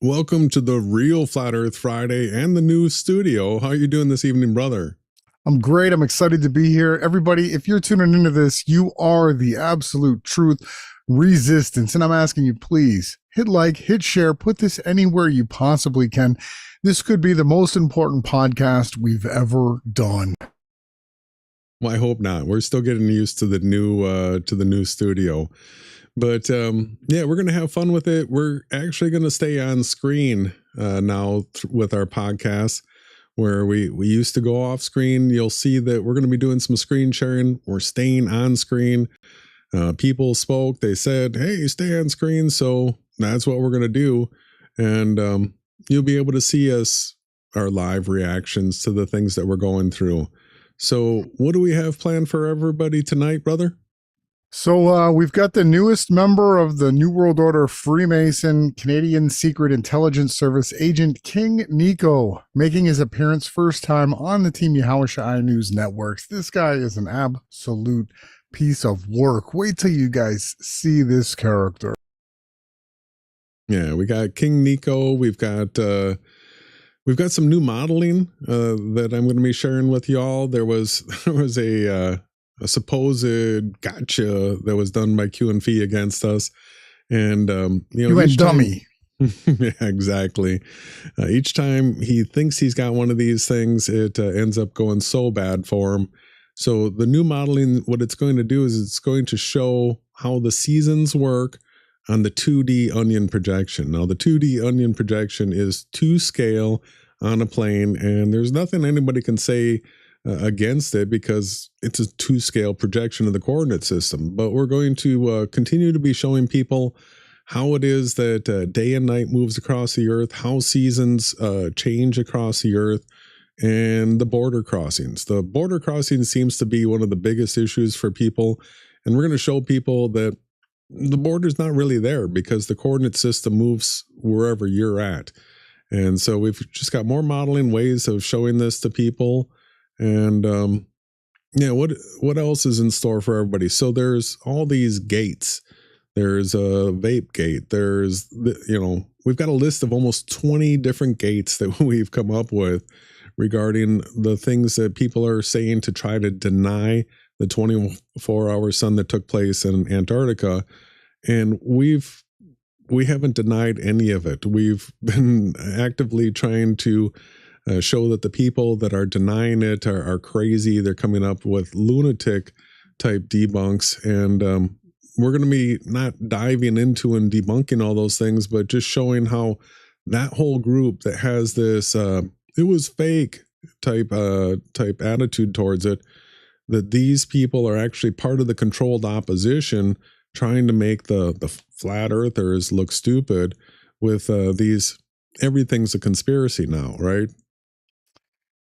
Welcome to the real Flat Earth Friday and the new studio. How are you doing this evening, brother? I'm great. I'm excited to be here. Everybody, if you're tuning into this, you are the absolute truth resistance. And I'm asking you, please hit like, hit share, put this anywhere you possibly can. This could be the most important podcast we've ever done. Well, I hope not. We're still getting used to the new studio. But yeah, we're going to have fun with it. We're actually going to stay on screen now with our podcast, where we used to go off screen. You'll see that we're going to be doing some screen sharing. We're staying on screen. People spoke. They said, hey, stay on screen. So that's what we're going to do. And you'll be able to see our live reactions to the things that we're going through. So what do we have planned for everybody tonight, brother? So we've got the newest member of the New World Order Freemason Canadian Secret Intelligence Service agent King Nico making his appearance first time on the Team Yahushua News Networks. This guy is an absolute piece of work. Wait till you guys see this character. Yeah, we got King Nico. We've got some new modeling that I'm going to be sharing with y'all. There was a supposed gotcha that was done by QNF against us, and you went dummy. Yeah, exactly. Each time he thinks he's got one of these things, it ends up going so bad for him. So the new modeling, what it's going to do is it's going to show how the seasons work on the 2D onion projection. Now the 2D onion projection is to scale on a plane, and there's nothing anybody can say against it because it's a 2-scale projection of the coordinate system. But we're going to continue to be showing people how it is that day and night moves across the earth, how seasons change across the earth, and the border crossings. The border crossing seems to be one of the biggest issues for people, and we're going to show people that the border's not really there because the coordinate system moves wherever you're at. And so we've just got more modeling ways of showing this to people. And yeah, what else is in store for everybody? So there's all these gates. There's a VAPE gate. There's, we've got a list of almost 20 different gates that we've come up with regarding the things that people are saying to try to deny the 24-hour sun that took place in Antarctica. And we haven't denied any of it. We've been actively trying to show that the people that are denying it are crazy. They're coming up with lunatic type debunks. And we're going to be not diving into and debunking all those things, but just showing how that whole group that has this, it was fake type attitude towards it, that these people are actually part of the controlled opposition trying to make the flat earthers look stupid with these, everything's a conspiracy now, right?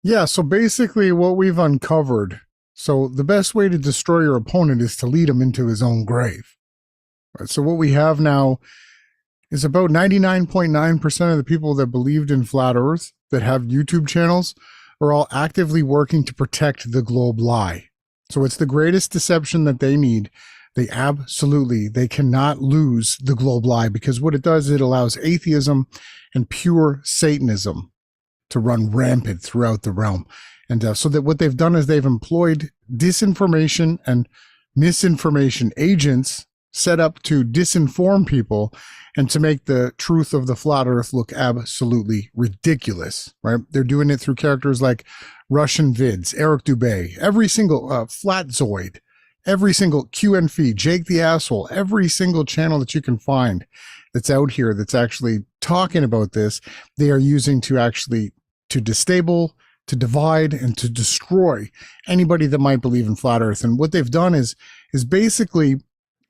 Yeah, so basically what we've uncovered, so the best way to destroy your opponent is to lead him into his own grave. Right, so what we have now is about 99.9% of the people that believed in flat earth that have YouTube channels are all actively working to protect the globe lie. So it's the greatest deception that they need. They cannot lose the globe lie, because what it does, it allows atheism and pure Satanism to run rampant throughout the realm. And so that what they've done is they've employed disinformation and misinformation agents set up to disinform people and to make the truth of the flat earth look absolutely ridiculous, right? They're doing it through characters like Russian Vids, Eric Dubé, every single Flatzoid, every single QNF, Jake the Asshole, every single channel that you can find that's out here that's actually talking about this, they are using to actually to destabilize, to divide, and to destroy anybody that might believe in flat earth. And what they've done is basically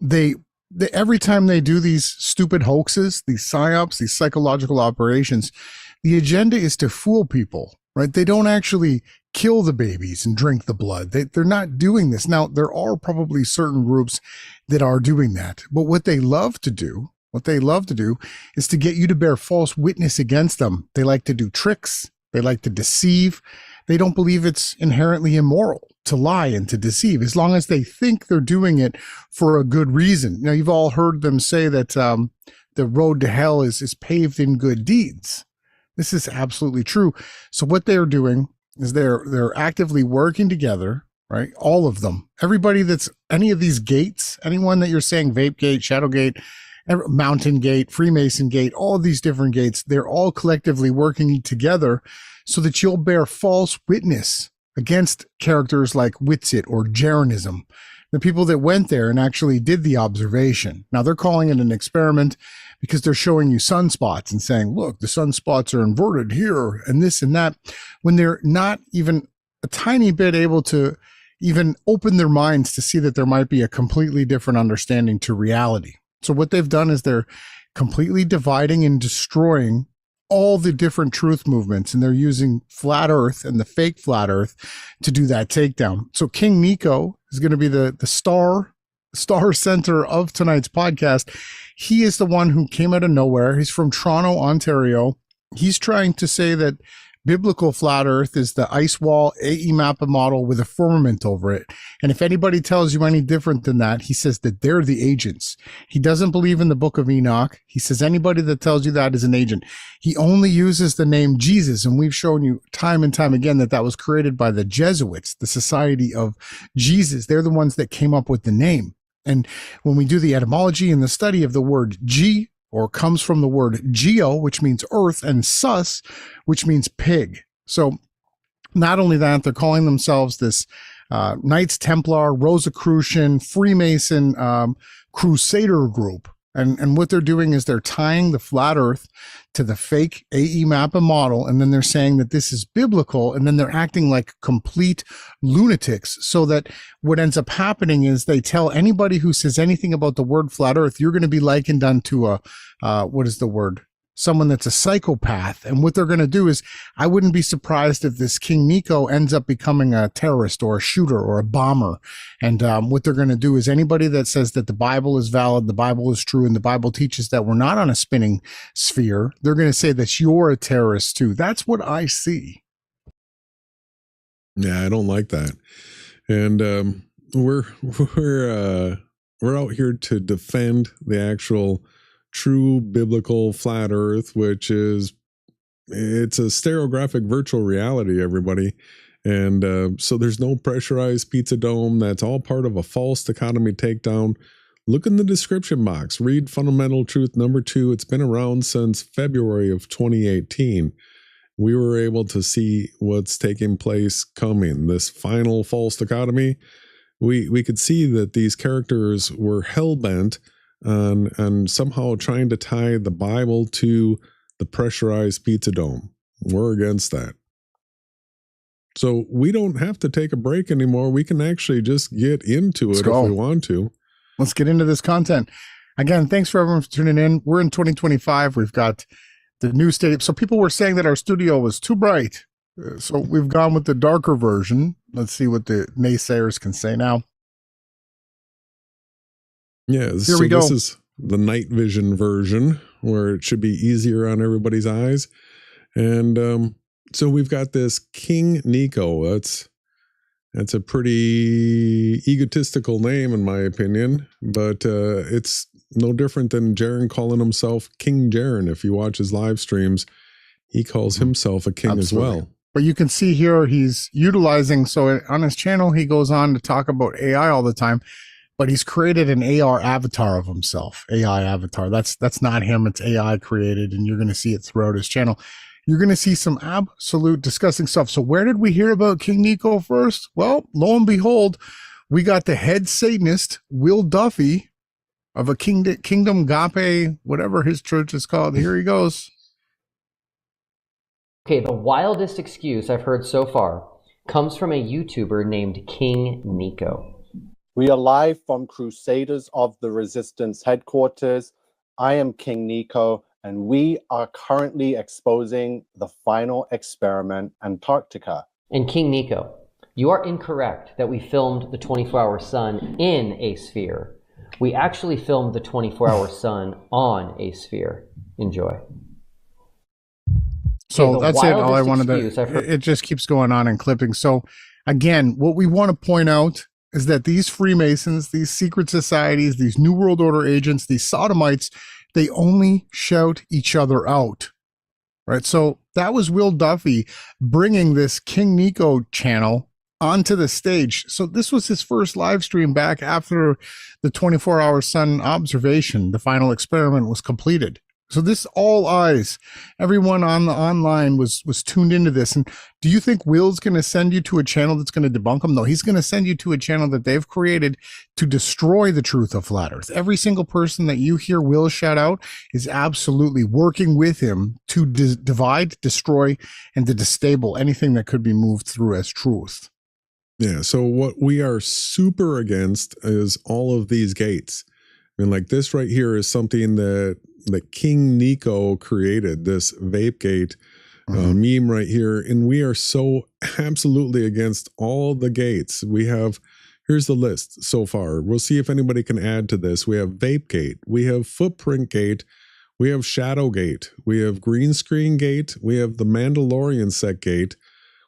they every time they do these stupid hoaxes, these psyops, these psychological operations, the agenda is to fool people, right? They don't actually kill the babies and drink the blood. They're not doing this. Now, there are probably certain groups that are doing that, but what they love to do is to get you to bear false witness against them. They like to do tricks. They like to deceive. They don't believe it's inherently immoral to lie and to deceive, as long as they think they're doing it for a good reason. Now, you've all heard them say that the road to hell is paved in good deeds. This is absolutely true. So what they're doing is they're actively working together, right? All of them, everybody that's any of these gates, anyone that you're saying VAPE GATE, Shadow GATE, Mountain GATE, Freemason GATE, all of these different gates, they're all collectively working together so that you'll bear false witness against characters like Witsit or Jeranism, the people that went there and actually did the observation. Now they're calling it an experiment because they're showing you sunspots and saying, look, the sunspots are inverted here and this and that, when they're not even a tiny bit able to even open their minds to see that there might be a completely different understanding to reality. So what they've done is they're completely dividing and destroying all the different truth movements, and they're using flat earth and the fake flat earth to do that takedown. So King Nico is going to be the star center of tonight's podcast. He is the one who came out of nowhere. He's from Toronto, Ontario. He's trying to say that biblical flat earth is the ice wall AE mappa model with a firmament over it. And if anybody tells you any different than that, he says that they're the agents. He doesn't believe in the book of Enoch. He says anybody that tells you that is an agent. He only uses the name Jesus. And we've shown you time and time again that that was created by the Jesuits, the Society of Jesus. They're the ones that came up with the name. And when we do the etymology and the study of the word G, or comes from the word geo, which means earth, and sus, which means pig. So not only that, they're calling themselves this Knights Templar, Rosicrucian, Freemason Crusader group. And what they're doing is they're tying the flat earth to the fake AE mappa model, and then they're saying that this is biblical, and then they're acting like complete lunatics, so that what ends up happening is they tell anybody who says anything about the word flat earth, you're going to be likened unto a, what is the word? Someone that's a psychopath. And what they're going to do is, I wouldn't be surprised if this King Nico ends up becoming a terrorist or a shooter or a bomber. And what they're going to do is anybody that says that the Bible is valid, the Bible is true, and the Bible teaches that we're not on a spinning sphere, they're going to say that you're a terrorist too. That's what I see. Yeah, I don't like that. And we're out here to defend the actual true biblical flat earth, which is, it's a stereographic virtual reality, everybody. And so there's no pressurized pizza dome. That's all part of a false dichotomy takedown. Look in the description box, read fundamental truth number 2. It's been around since February of 2018. We were able to see what's taking place coming, this final false dichotomy. We could see that these characters were hell-bent on somehow trying to tie the Bible to the pressurized pizza dome. We're against that. So we don't have to take a break anymore. We can actually just get into it if we want to. Let's get into this content. Again, thanks for everyone for tuning in. We're in 2025. We've got the new stadium. So people were saying that our studio was too bright. So we've gone with the darker version. Let's see what the naysayers can say now. Yeah, here we go. This is the night vision version where it should be easier on everybody's eyes. And so we've got this King Nico. That's a pretty egotistical name in my opinion, but it's no different than Jaren calling himself King Jaren. If you watch his live streams, he calls himself a king as well. But you can see here he's utilizing, so on his channel he goes on to talk about AI all the time. But he's created an AR avatar of himself, AI avatar. That's not him, it's AI created, and you're going to see it throughout his channel. You're going to see some absolute disgusting stuff. So where did we hear about King Nico first? Well, lo and behold, we got the head Satanist, Will Duffy, of a Kingdom Gape, whatever his church is called. Here he goes. Okay, the wildest excuse I've heard so far comes from a YouTuber named King Nico. We are live from Crusaders of the Resistance headquarters. I am King Nico, and we are currently exposing the final experiment, Antarctica. And King Nico, you are incorrect that we filmed the 24-hour sun in a sphere. We actually filmed the 24-hour sun on a sphere. Enjoy. So okay, that's it. All I wanted to, it just keeps going on and clipping. So again, what we want to point out is that these Freemasons, these secret societies, these New World Order agents, these sodomites, They only shout each other out. Right. So that was Will Duffy bringing this King Nico channel onto the stage. So this was his first live stream back after the 24-hour sun observation. The final experiment was completed. So this, all eyes, everyone on the online was tuned into this. And do you think Will's going to send you to a channel that's going to debunk them? No, he's going to send you to a channel that they've created to destroy the truth of flat Earth. Every single person that you hear Will shout out is absolutely working with him to divide, destroy, and to destable anything that could be moved through as truth. Yeah. So what we are super against is all of these gates. I mean, like this right here is something that King Nico created, this VAPE GATE meme right here. And we are so absolutely against all the gates. We have, here's the list so far. We'll see if anybody can add to this. We have VAPE GATE. We have Footprint GATE. We have Shadow GATE. We have Green Screen GATE. We have the Mandalorian Set GATE.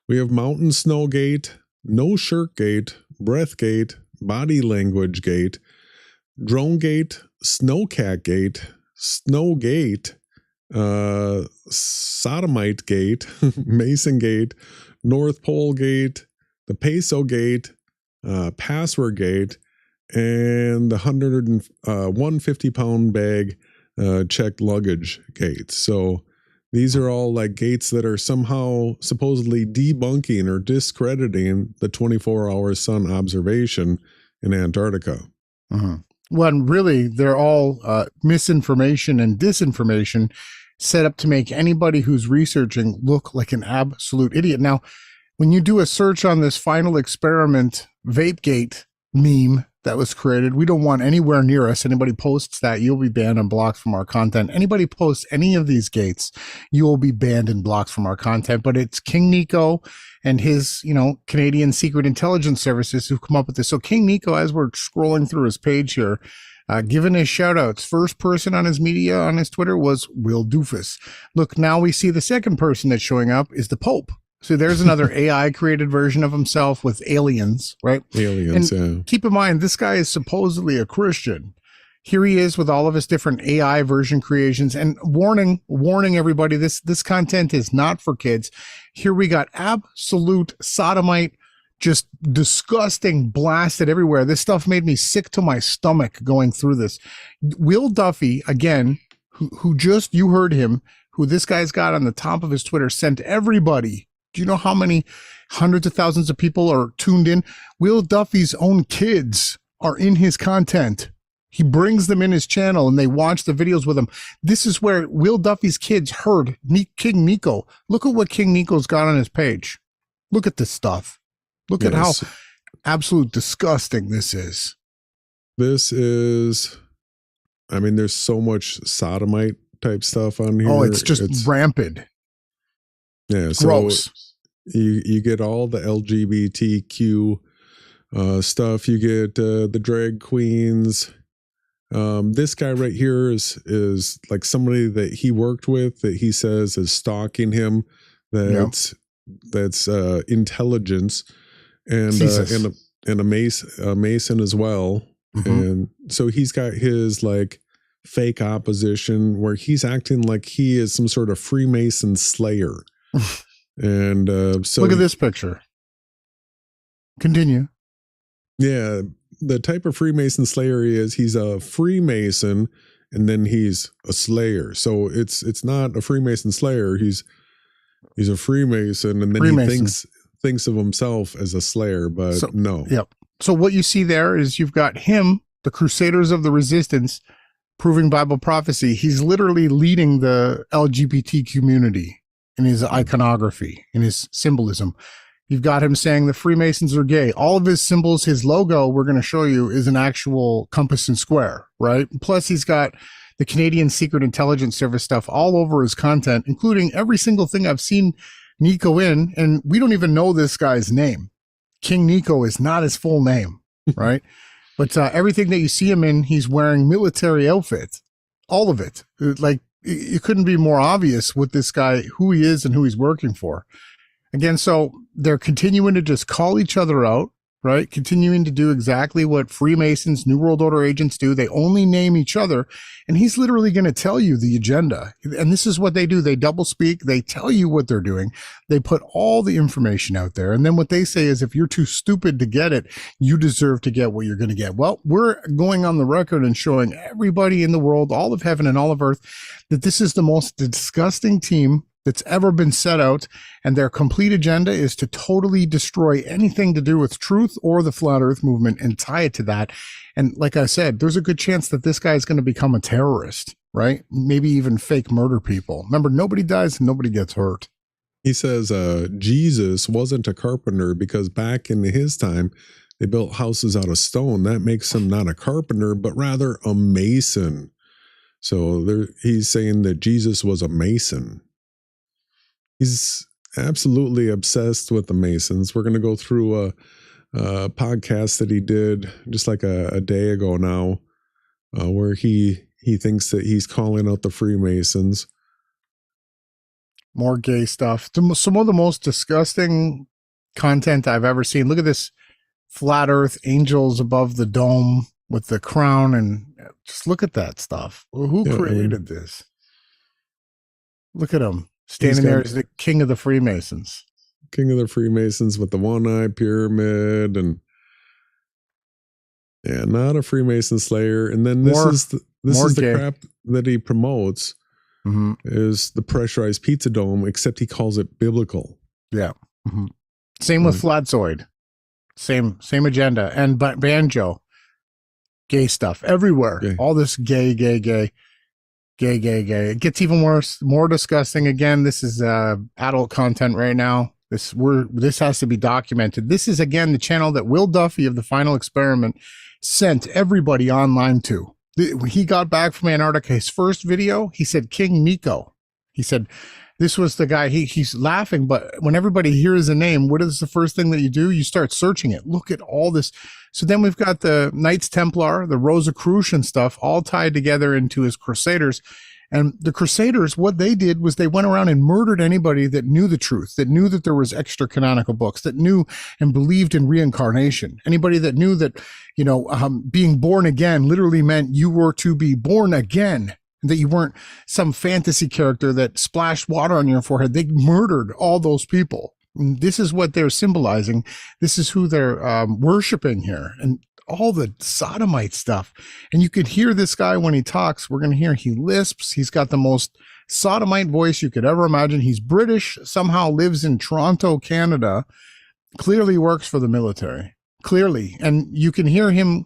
We have Mountain Snow GATE, No Shirt GATE, Breath GATE, Body Language GATE, Drone GATE, Snowcat GATE, Snow Gate, Sodomite Gate, Mason Gate, North Pole Gate, the Peso Gate, Password Gate, and the 150-pound bag checked luggage gate. So these are all like gates that are somehow supposedly debunking or discrediting the 24-hour sun observation in Antarctica. When really they're all misinformation and disinformation set up to make anybody who's researching look like an absolute idiot. Now, when you do a search on this final experiment VAPE GATE meme that was created, we don't want anywhere near us. Anybody posts that, you'll be banned and blocked from our content. Anybody posts any of these gates, you will be banned and blocked from our content. But it's King Nico and his, Canadian Secret Intelligence Services who've come up with this. So King Nico, as we're scrolling through his page here, giving his shout outs, first person on his media, on his Twitter was Will Duffy. Look, now we see the second person that's showing up is the Pope. So there's another AI created version of himself with aliens, right? Aliens, and yeah. Keep in mind, this guy is supposedly a Christian. Here he is with all of his different AI version creations, and warning everybody, this content is not for kids. Here we got absolute sodomite, just disgusting, blasted everywhere. This stuff made me sick to my stomach going through this. Will Duffy, again, who just, you heard him, who this guy's got on the top of his Twitter, sent everybody. Do you know how many hundreds of thousands of people are tuned in? Will Duffy's own kids are in his content. He brings them in his channel and they watch the videos with him. This is where Will Duffy's kids heard King Nico. Look at what King Nico's got on his page. Look at this stuff. Look at how absolute disgusting this is. This is, I mean, there's so much sodomite type stuff on here. Oh, it's just rampant. Yeah, so gross. You get all the LGBTQ stuff. You get the drag queens. This guy right here is like somebody that he worked with that he says is stalking him. That's intelligence, and a Mason as well. And so he's got his like fake opposition where he's acting like he is some sort of Freemason slayer. And so look at this picture. Continue. Yeah, the type of Freemason slayer he is, he's a Freemason and then he's a slayer. So it's not a Freemason slayer, he's a Freemason, and then he thinks of himself as a slayer, but no. Yep. So what you see there is you've got him, the Crusaders of the Resistance, proving Bible prophecy. He's literally leading the LGBT community in his iconography, in his symbolism. You've got him saying the Freemasons are gay. All of his symbols, his logo, we're going to show you, is an actual compass and square, right? Plus, he's got the Canadian Secret Intelligence Service stuff all over his content, including every single thing I've seen Nico in, and we don't even know this guy's name. King Nico is not his full name, right? But everything that you see him in, he's wearing military outfit, all of it. Like, it couldn't be more obvious with this guy, who he is and who he's working for. Again, so they're continuing to just call each other out. right? Continuing to do exactly what Freemasons, New World Order agents do. They only name each other, and he's literally going to tell you the agenda. And this is what they do. They double speak. They tell you what they're doing. They put all the information out there. And then what they say is, if you're too stupid to get it, you deserve to get what you're going to get. Well, we're going on the record and showing everybody in the world, all of heaven and all of earth, that this is the most disgusting team that's ever been set out, and their complete agenda is to totally destroy anything to do with truth or the flat earth movement and tie it to that. And like I said, there's a good chance that this guy is going to become a terrorist, right? Maybe even fake murder people. Remember, nobody dies and nobody gets hurt. He says Jesus wasn't a carpenter because back in his time, they built houses out of stone. That makes him not a carpenter, but rather a mason. So he's saying that Jesus was a mason. He's absolutely obsessed with the Masons. We're going to go through a podcast that he did just like a day ago now, where he thinks that he's calling out the Freemasons. More gay stuff. Some of the most disgusting content I've ever seen. Look at this flat earth angels above the dome with the crown, and just look at that stuff. Who created this? Look at him. Standing there as the king of the Freemasons. King of the Freemasons with the one-eye pyramid, and yeah, not a Freemason slayer. And then this is the crap that he promotes, is the pressurized pizza dome, except he calls it biblical. Yeah. Same with Flatzoid. Same agenda. And banjo. Gay stuff everywhere. Gay. All this gay. It gets even worse, more disgusting. Again, this is adult content right now. This has to be documented. This is, again, the channel that Will Duffy of the Final Experiment sent everybody online to. He got back from Antarctica. His first video, he said King Nico. He said this was the guy. He's laughing, but when everybody hears a name, what is the first thing that you do? You start searching it. Look at all this. So then we've got the Knights Templar, the Rosicrucian stuff, all tied together into his Crusaders. And the Crusaders, what they did was they went around and murdered anybody that knew the truth, that knew that there was extra canonical books, that knew and believed in reincarnation. Anybody that knew that, being born again literally meant you were to be born again, that you weren't some fantasy character that splashed water on your forehead. They murdered all those people. And this is what they're symbolizing. This is who they're worshiping here. And all the sodomite stuff. And you could hear this guy when he talks. We're going to hear he lisps. He's got the most sodomite voice you could ever imagine. He's British, somehow lives in Toronto, Canada, clearly works for the military, clearly. And you can hear him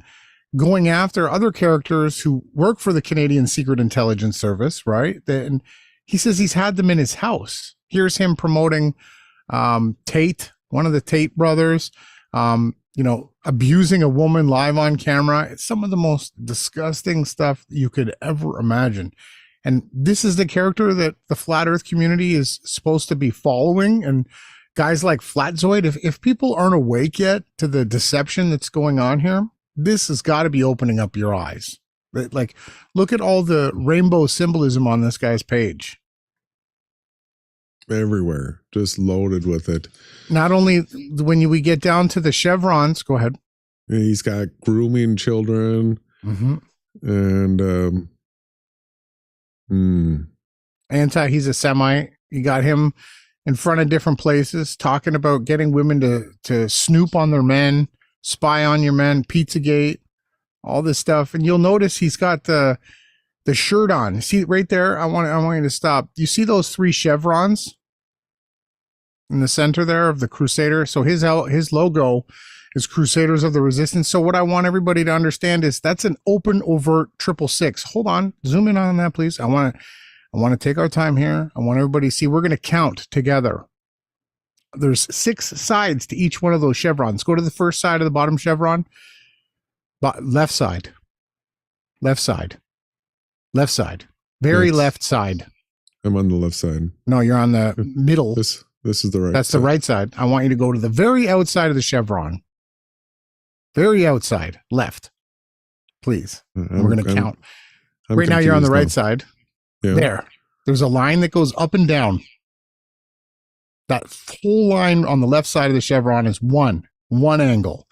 going after other characters who work for the Canadian Secret Intelligence Service, right? And he says he's had them in his house. Here's him promoting Tate, one of the Tate brothers, abusing a woman live on camera. It's some of the most disgusting stuff you could ever imagine. And this is the character that the flat earth community is supposed to be following. And guys like Flatzoid, if people aren't awake yet to the deception that's going on here, this has got to be opening up your eyes. Like, look at all the rainbow symbolism on this guy's page. Everywhere, just loaded with it. Not only when we get down to the chevrons, go ahead. He's got grooming children, and he's a Semite. You got him in front of different places talking about getting women to snoop on their men, spy on your men, Pizzagate, all this stuff. And you'll notice he's got the shirt on. See right there? I want you to stop. You see those 3 chevrons in the center there of the Crusader? So his logo is Crusaders of the Resistance. So what I want everybody to understand is that's an open, overt 666. Hold on. Zoom in on that, please. I want to take our time here. I want everybody to see. We're going to count together. There's 6 sides to each one of those chevrons. Go to the first side of the bottom chevron. Left side. Left side. Left side. Very left side. I'm on the left side. No, you're on the middle. This is the right That's side. the right side. I want you to go to the very outside of the chevron. Very outside. Left. Please. We're going to count. Right now you're on the right side. Yeah. There. There's a line that goes up and down. That whole line on the left side of the chevron is 1. 1 angle.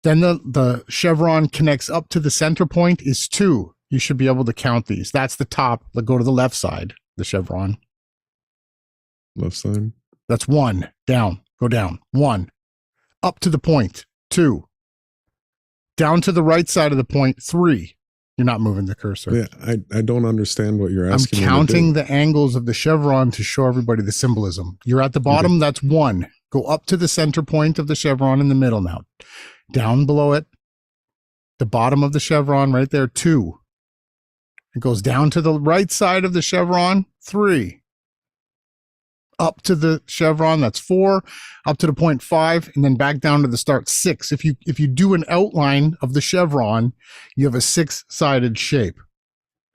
Then the chevron connects up to the center point is 2. You should be able to count these. That's the top. Go to the left side, the chevron. Left side. That's 1. Down. Go down. 1. Up to the point. 2. Down to the right side of the point. 3. You're not moving the cursor. Yeah, I don't understand what you're asking. I'm counting the angles of the chevron to show everybody the symbolism. You're at the bottom. Okay. That's 1. Go up to the center point of the chevron in the middle now. Down below it. The bottom of the chevron right there. 2. It goes down to the right side of the chevron. 3. Up to the chevron, that's 4, up to the point 5, and then back down to the start 6. If you do an outline of the chevron, you have a 6-sided shape.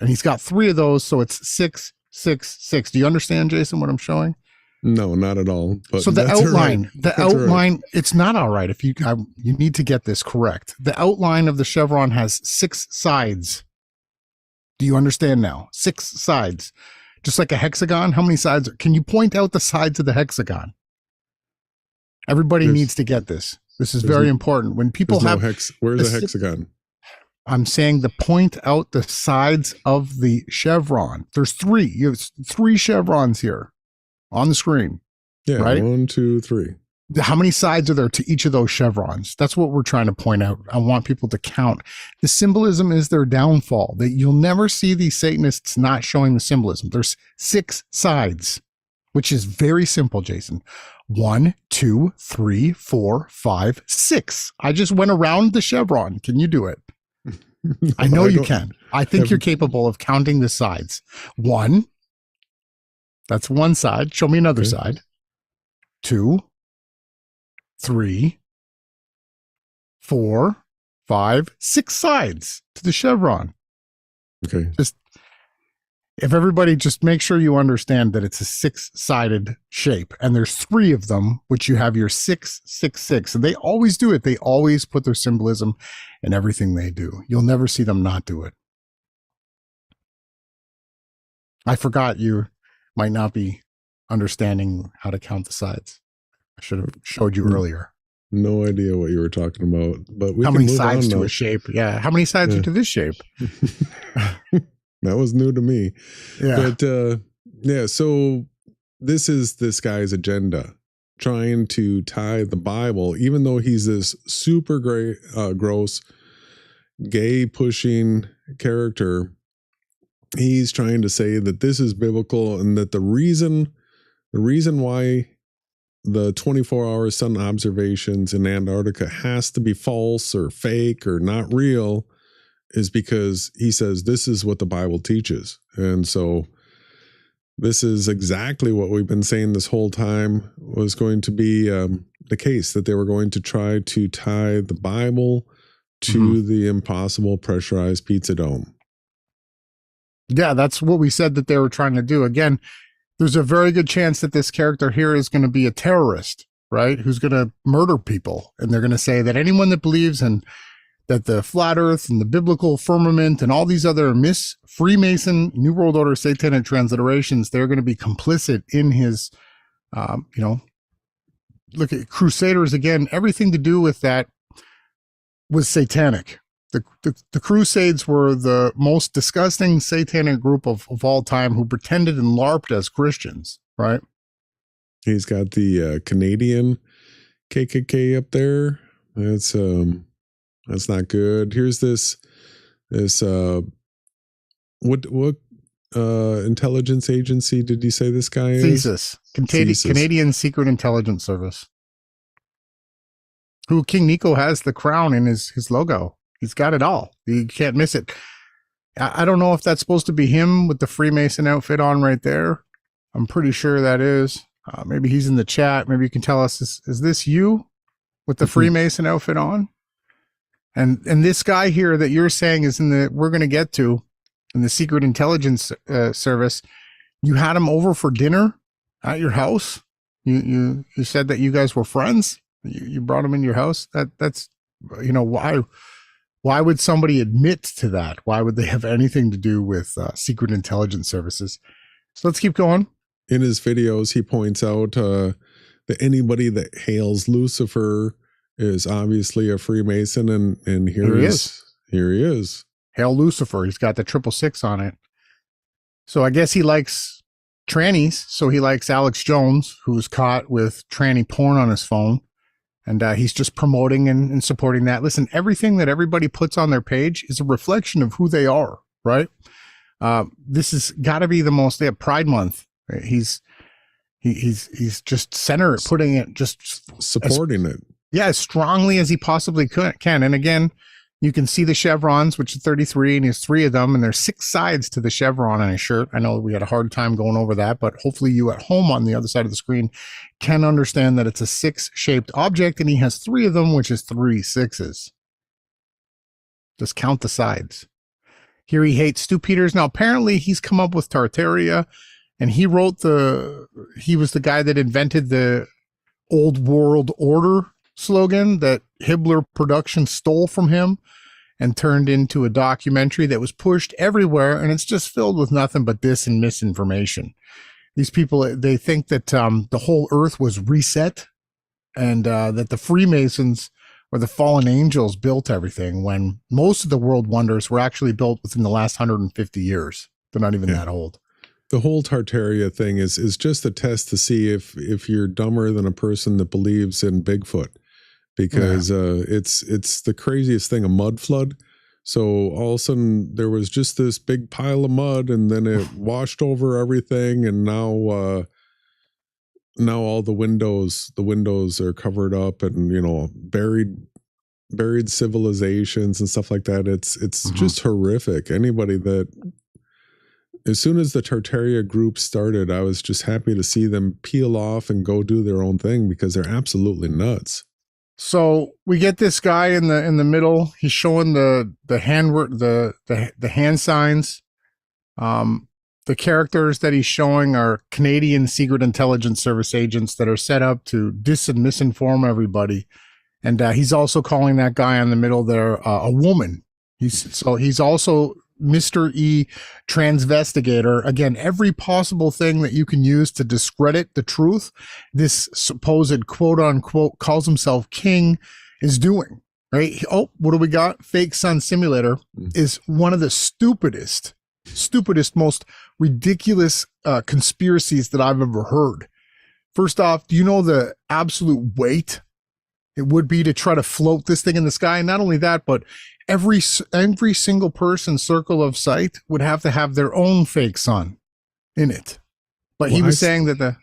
And he's got 3 of those, so it's 6, 6, 6. Do you understand, Jason, what I'm showing? No, not at all. But so the outline, right. the outline, right. It's not all right. If you need to get this correct. The outline of the chevron has 6 sides. Do you understand now? 6 sides. Just like a hexagon, how many sides? Can you point out the sides of the hexagon? Everybody needs to get this. This is very important. When people have... Where's the hexagon? I'm saying point out the sides of the chevron. There's 3. You have 3 chevrons here on the screen. Yeah, right? 1, 2, 3. How many sides are there to each of those chevrons? That's what we're trying to point out. I want people to count. The symbolism is their downfall. That you'll never see these Satanists not showing the symbolism. There's 6 sides, which is very simple, Jason. 1, 2, 3, 4, 5, 6. I just went around the chevron. Can you do it? No, I know you can. I think you're capable of counting the sides. 1. That's 1 side. Show me another side. 2. 3, 4, 5, 6 sides to the chevron. Okay. Just if everybody just make sure you understand that it's a 6-sided shape, and there's 3 of them, which you have your 6, 6, 6, and they always do it. They always put their symbolism in everything they do. You'll never see them not do it. I forgot you might not be understanding how to count the sides. I should have showed you earlier. No idea what you were talking about, but we how can many move sides on to now. A shape? Yeah, how many sides are to this shape? That was new to me. Yeah, but yeah. So this is this guy's agenda, trying to tie the Bible, even though he's this super gross, gay pushing character. He's trying to say that this is biblical, and that the reason why the 24-hour sun observations in Antarctica has to be false or fake or not real is because he says this is what the Bible teaches. And so this is exactly what we've been saying this whole time was going to be the case, that they were going to try to tie the Bible to the impossible pressurized pizza dome. Yeah, that's what we said that they were trying to do. Again, there's a very good chance that this character here is going to be a terrorist, right? Who's going to murder people. And they're going to say that anyone that believes in that the flat earth and the biblical firmament and all these other Freemason, New World Order, Satanic transliterations, they're going to be complicit in his, look at Crusaders again, everything to do with that was satanic. The Crusades were the most disgusting satanic group of all time who pretended and LARPed as Christians, right? He's got the Canadian KKK up there. That's not good. Here's this what intelligence agency did you say this guy is? CSIS, Canadian Secret Intelligence Service. Who King Nico has the crown in his logo. He's got it all. You can't miss it. I don't know if that's supposed to be him with the Freemason outfit on right there. I'm pretty sure that is. Maybe he's in the chat. Maybe you can tell us, is this you with the Freemason outfit on? And this guy here that you're saying is we're going to get to in the Secret Intelligence Service. You had him over for dinner at your house. You said that you guys were friends. You brought him in your house. That's why would somebody admit to that? Why would they have anything to do with secret intelligence services? So let's keep going. In his videos, he points out that anybody that hails Lucifer is obviously a Freemason, and here he is. Here he is. Hail Lucifer. He's got the 666 on it. So I guess he likes trannies. So he likes Alex Jones, who's caught with tranny porn on his phone. And he's just promoting and supporting that. Listen, everything that everybody puts on their page is a reflection of who they are, right? This has got to be the most, they have Pride Month. Right? He's just putting it, just supporting it. Yeah, as strongly as he possibly can. And again, you can see the chevrons, which is 33, and he has 3 of them, and there's 6 sides to the chevron on his shirt. I know we had a hard time going over that, but hopefully you at home on the other side of the screen can understand that it's a 6-shaped object, and he has 3 of them, which is 3 6s. Just count the sides. Here he hates Stu Peters. Now, apparently he's come up with Tartaria, and he was the guy that invented the Old World Order slogan that Hibbler Productions stole from him and turned into a documentary that was pushed everywhere, and it's just filled with nothing but dis and misinformation. These people, they think that the whole earth was reset and that the Freemasons or the fallen angels built everything, when most of the world wonders were actually built within the last 150 years. They're not even that old. The whole Tartaria thing is just a test to see if you're dumber than a person that believes in Bigfoot. Because it's the craziest thing, a mud flood. So all of a sudden there was just this big pile of mud, and then it washed over everything, and now all the windows are covered up, and buried civilizations and stuff like that. It's just horrific. Anybody that, as soon as the Tartaria group started, I was just happy to see them peel off and go do their own thing, because they're absolutely nuts. So we get this guy in the middle. He's showing the hand signs. The characters that he's showing are Canadian Secret Intelligence Service agents that are set up to dis and misinform everybody. And he's also calling that guy in the middle there a woman. He's also Mr. E transvestigator. Again, every possible thing that you can use to discredit the truth, this supposed quote unquote calls himself king is doing, right? Oh, what do we got? Fake Sun Simulator is one of the stupidest, most ridiculous conspiracies that I've ever heard. First off, do you know the absolute weight it would be to try to float this thing in the sky? Not only that, but every single person's circle of sight would have to have their own fake sun in it. But he was saying that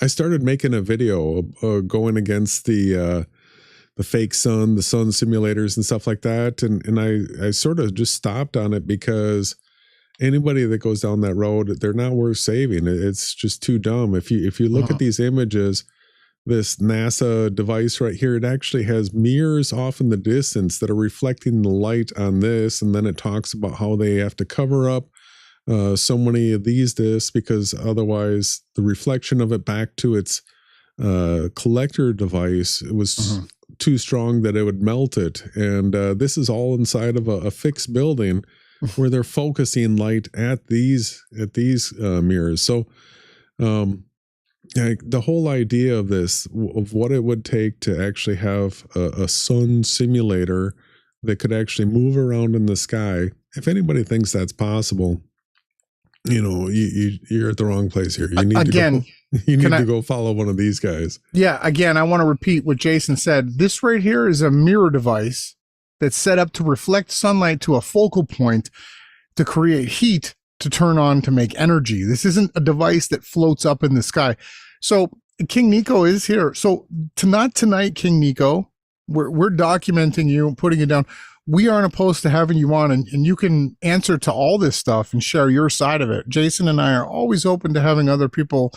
I started making a video going against the fake sun, the sun simulators and stuff like that. And I sort of just stopped on it, because anybody that goes down that road, they're not worth saving. It's just too dumb. If you look at these images, this NASA device right here, it actually has mirrors off in the distance that are reflecting the light on this. And then it talks about how they have to cover up so many of these discs, because otherwise the reflection of it back to its collector device, it was too strong that it would melt it. And this is all inside of a fixed building where they're focusing light at these mirrors. So the whole idea of this, of what it would take to actually have a sun simulator that could actually move around in the sky, if anybody thinks that's possible, you're at the wrong place here. You need to go follow one of these guys. Yeah, again, I want to repeat what Jason said. This right here is a mirror device that's set up to reflect sunlight to a focal point to create heat to turn on to make energy. This isn't a device that floats up in the sky. So King Nico is here. So tonight, King Nico, we're documenting you, putting you down. We aren't opposed to having you on, and you can answer to all this stuff and share your side of it. Jason and I are always open to having other people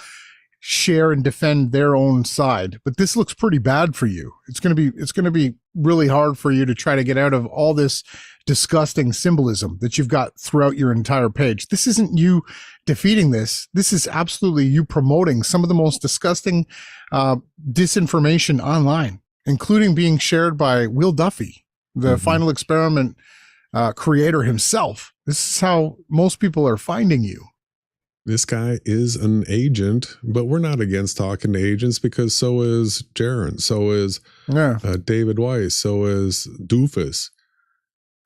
share and defend their own side, but this looks pretty bad for you. It's going to be really hard for you to try to get out of all this disgusting symbolism that you've got throughout your entire page. This isn't you defeating this. This is absolutely you promoting some of the most disgusting disinformation online, including being shared by Will Duffy, the Final Experiment creator himself. This is how most people are finding you. This guy is an agent, but we're not against talking to agents because so is Jaron, so is David Weiss, so is Doofus.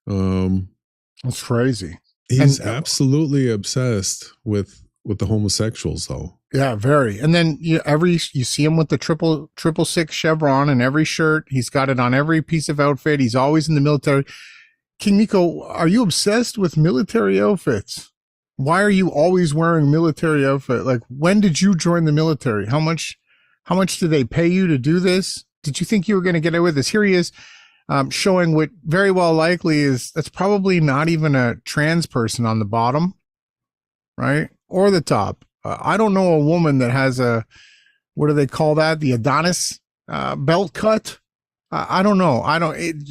That's crazy. He's absolutely obsessed with the homosexuals, though. Yeah, very. And then you see him with the triple six chevron in every shirt. He's got it on every piece of outfit. He's always in the military. King Nico, are you obsessed with military outfits? Why are you always wearing military outfit? Like, when did you join the military? How much did they pay you to do this? Did you think you were going to get away with this? Here he is, showing what very well likely is that's probably not even a trans person on the bottom, right? Or the top. I don't know a woman that has what do they call that? The Adonis belt cut. I don't know.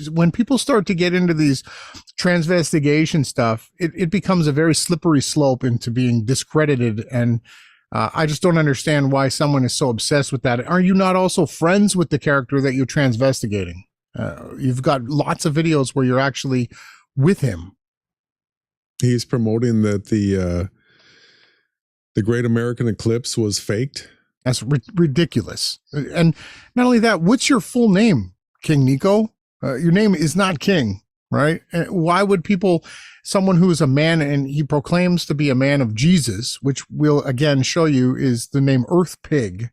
When people start to get into these transvestigation stuff, it becomes a very slippery slope into being discredited. And I just don't understand why someone is so obsessed with that. Are you not also friends with the character that you're transvestigating? You've got lots of videos where you're actually with him. He's promoting that the Great American Eclipse was faked. That's ridiculous. And not only that, what's your full name, King Nico? Your name is not King, right? And why would someone who is a man and he proclaims to be a man of Jesus, which we'll again show you is the name Earth Pig,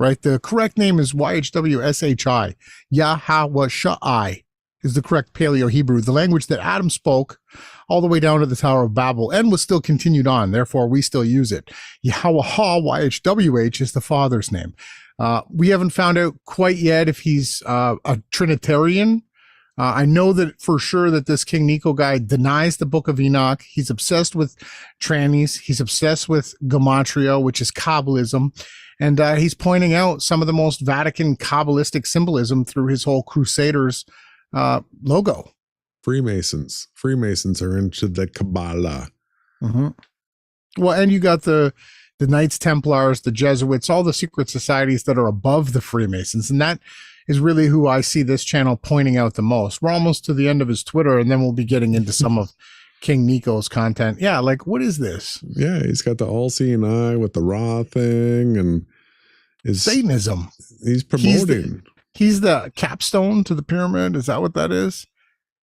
right? The correct name is YHWSHI. Yahweh is the correct Paleo Hebrew, the language that Adam spoke all the way down to the Tower of Babel and was still continued on. Therefore, we still use it. Yahweh, YHWH is the Father's name. We haven't found out quite yet if he's a Trinitarian. I know that for sure that this King Nico guy denies the Book of Enoch. He's obsessed with trannies. He's obsessed with gematria, which is Kabbalism. And he's pointing out some of the most Vatican Kabbalistic symbolism through his whole Crusaders logo. Freemasons are into the Kabbalah. Mm-hmm. Well, and you got the Knights Templars, the Jesuits, all the secret societies that are above the Freemasons. And that is really who I see this channel pointing out the most. We're almost to the end of his Twitter, and then we'll be getting into some of King Nico's content. Yeah, like, what is this? Yeah, he's got the all-seeing eye with the Ra thing and Satanism. He's promoting. He's the capstone to the pyramid. Is that what that is?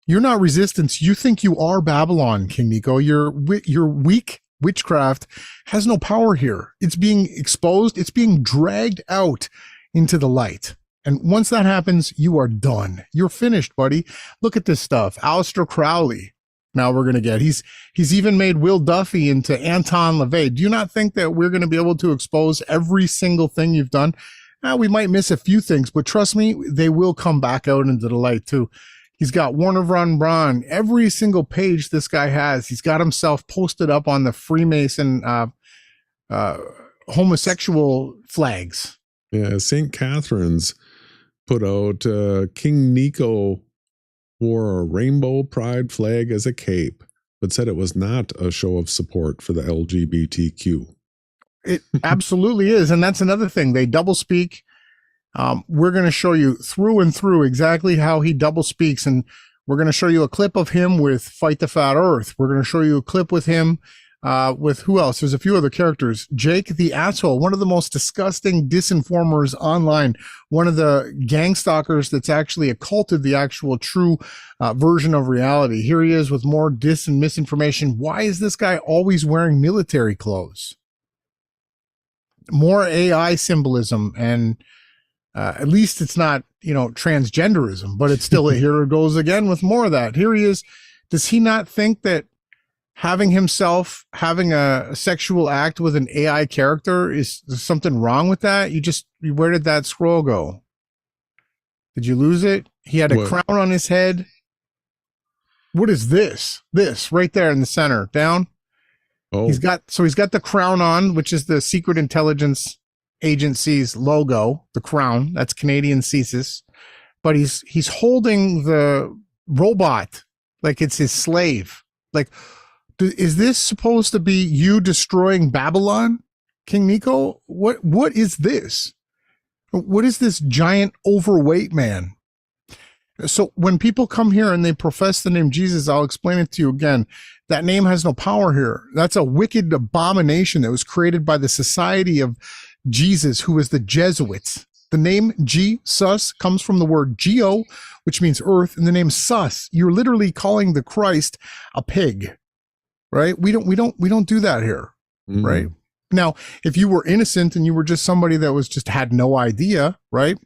You're not resistance. You think you are Babylon, King Nico. Your weak witchcraft has no power here. It's being exposed. It's being dragged out into the light. And once that happens, you are done. You're finished, buddy. Look at this stuff. Aleister Crowley. Now we're going to get, he's even made Will Duffy into Anton LaVey. Do you not think that we're going to be able to expose every single thing you've done? We might miss a few things, but trust me, they will come back out into the light too. He's got Warner von Braun. Every single page this guy has, he's got himself posted up on the Freemason homosexual flags. Yeah, St. Catherine's put out King Nico wore a rainbow pride flag as a cape, but said it was not a show of support for the LGBTQ. It absolutely is. And that's another thing. They double speak. We're going to show you through and through exactly how he double speaks. And we're going to show you a clip of him with Fight the Fat Earth. We're going to show you a clip with him with who else? There's a few other characters. Jake the Asshole, one of the most disgusting disinformers online, one of the gang stalkers that's actually occulted the actual true version of reality. Here he is with more dis and misinformation. Why is this guy always wearing military clothes? More AI symbolism, and at least it's not, transgenderism, but it's still here it goes again with more of that. Here he is. Does he not think that having a sexual act with an AI character is something wrong with that? Where did that scroll go? Did you lose it? He had a crown on his head. What is this? This right there in the center, down. Oh. He's got the crown on, which is the Secret Intelligence Agency's logo, the crown. That's Canadian CSIS. But he's holding the robot like it's his slave. Like, is this supposed to be you destroying Babylon, King Nico? What is this? What is this giant overweight man? So when people come here and they profess the name Jesus, I'll explain it to you again. That name has no power here. That's a wicked abomination that was created by the Society of Jesus, who was the Jesuits. The name Jesus comes from the word geo, which means earth, and the name sus. You're literally calling the Christ a pig, right? We don't do that here, right? Now, if you were innocent and you were just somebody that was just had no idea, right?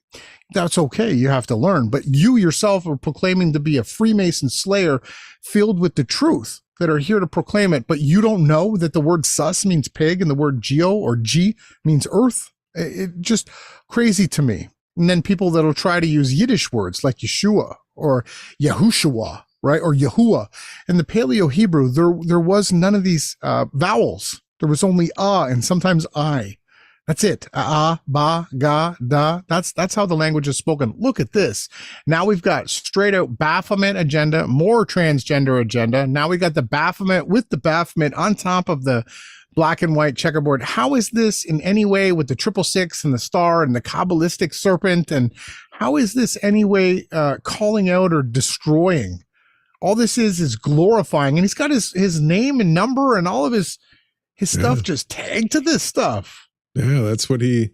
That's okay. You have to learn. But you yourself are proclaiming to be a Freemason slayer filled with the truth that are here to proclaim it. But you don't know that the word sus means pig and the word geo or G means earth. It just crazy to me. And then people that'll try to use Yiddish words like Yeshua or Yahushua, right? Or Yahuwah. In the Paleo Hebrew, there was none of these vowels. There was only and sometimes I. That's it. Ba, ga, da. That's how the language is spoken. Look at this. Now we've got straight out Baphomet agenda, more transgender agenda. Now we got the Baphomet with the Baphomet on top of the black and white checkerboard. How is this in any way with the 666 and the star and the Kabbalistic serpent? And how is this any way calling out or destroying? All this is glorifying. And he's got his name and number and all of his stuff just tagged to this stuff. Yeah, that's what he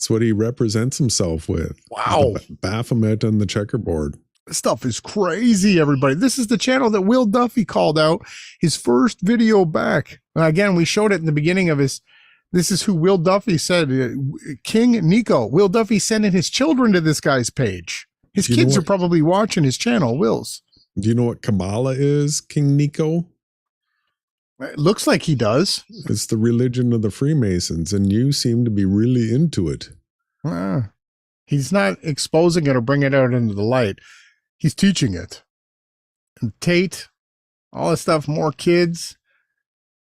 represents himself with. Wow. Baphomet on the checkerboard. This stuff is crazy, everybody. This is the channel that Will Duffy called out his first video back. Again, we showed it in the beginning of this is who Will Duffy said, King Nico. Will Duffy sending his children to this guy's page. His kids are probably watching his channel, Will's. Do you know what Kabbalah is, King Nico? It looks like he does. It's the religion of the Freemasons, and you seem to be really into it. He's not exposing it or bringing it out into the light. He's teaching it. And Tate, all this stuff, more kids,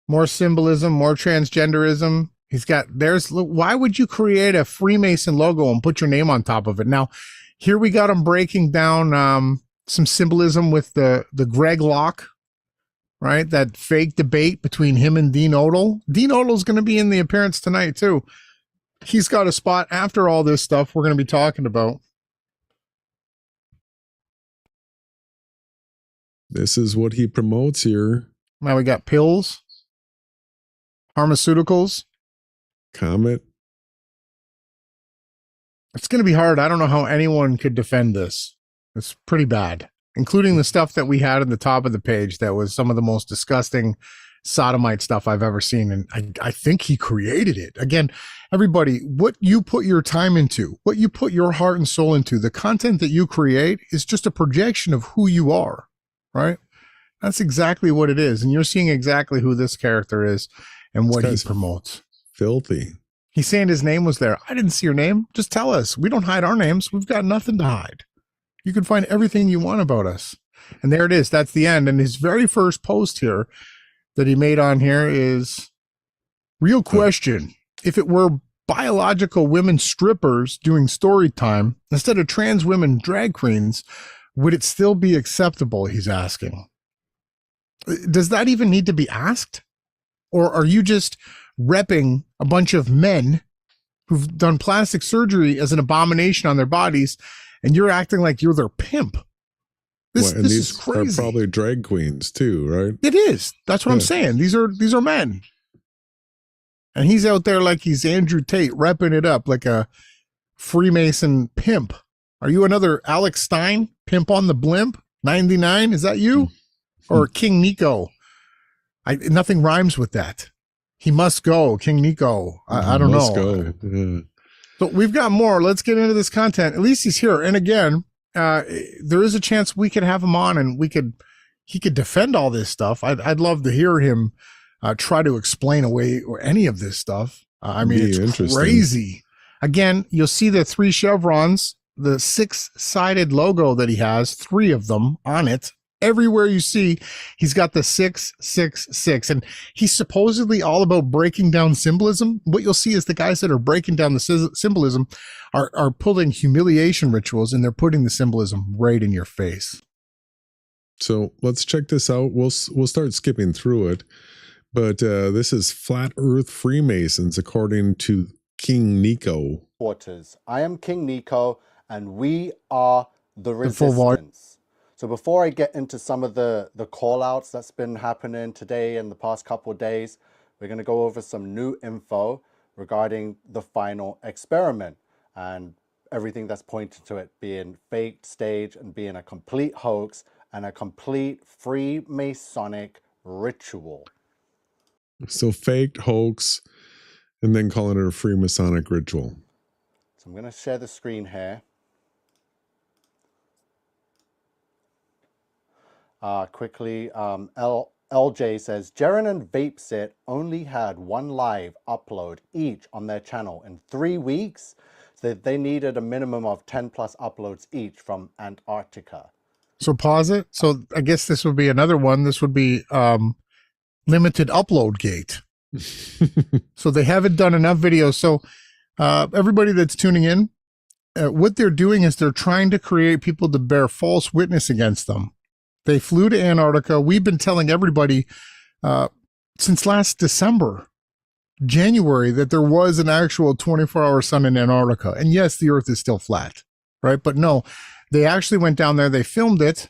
more symbolism, more transgenderism. He's got, why would you create a Freemason logo and put your name on top of it? Now, here we got him breaking down some symbolism with the Greg Locke. Right, that fake debate between him and Dean Odell. Dean Odell's going to be in the appearance tonight too. He's got a spot after all this stuff we're going to be talking about. This is what he promotes here. Now we got pills, pharmaceuticals, Comet. It's going to be hard. I don't know how anyone could defend this. It's pretty bad, including the stuff that we had in the top of the page that was some of the most disgusting sodomite stuff I've ever seen. And I think he created it. Again, everybody, what you put your time into, what you put your heart and soul into, the content that you create is just a projection of who you are, right? That's exactly what it is. And you're seeing exactly who this character is and what he promotes. Filthy. He's saying his name was there. I didn't see your name. Just tell us. We don't hide our names. We've got nothing to hide. You can find everything you want about us. And there it is. That's the end. And his very first post here that he made on here is, real question. If it were biological women strippers doing story time instead of trans women drag queens, would it still be acceptable? He's asking. Does that even need to be asked? Or are you just repping a bunch of men who've done plastic surgery as an abomination on their bodies, and you're acting like you're their pimp? This is crazy. Are probably drag queens too, right? It is. That's what I'm saying. These are men. And he's out there like he's Andrew Tate, repping it up like a Freemason pimp. Are you another Alex Stein, pimp on the blimp? 99? Is that you? Or King Nico? Nothing rhymes with that. He must go, King Nico. I don't know. Go. Yeah. So we've got more. Let's get into this content. At least he's here. And again, there is a chance we could have him on and he could defend all this stuff. I'd love to hear him try to explain away or any of this stuff. I mean, it's crazy. Again, you'll see the 3 chevrons, the 6-sided logo that he has, 3 of them on it. Everywhere you see, he's got the 666, and he's supposedly all about breaking down symbolism. What you'll see is the guys that are breaking down the symbolism are pulling humiliation rituals, and they're putting the symbolism right in your face. So let's check this out. We'll start skipping through it, but this is Flat Earth Freemasons, according to King Nico. I am King Nico, and we are the full volume. resistance. So before I get into some of the call outs that's been happening today and the past couple of days, we're going to go over some new info regarding the final experiment and everything that's pointed to it being faked, staged, and being a complete hoax and a complete Freemasonic ritual. So faked, hoax, and then calling it a Freemasonic ritual. So I'm going to share the screen here. Quickly, LJ says, Jaren and Vapsit only had one live upload each on their channel in 3 weeks. So they needed a minimum of 10 plus uploads each from Antarctica. So pause it. So I guess this would be another one. This would be limited upload gate. So they haven't done enough videos. So everybody that's tuning in, what they're doing is they're trying to create people to bear false witness against them. They flew to Antarctica. We've been telling everybody since last December, January, that there was an actual 24-hour sun in Antarctica. And yes, the Earth is still flat, right? But no, they actually went down there. They filmed it.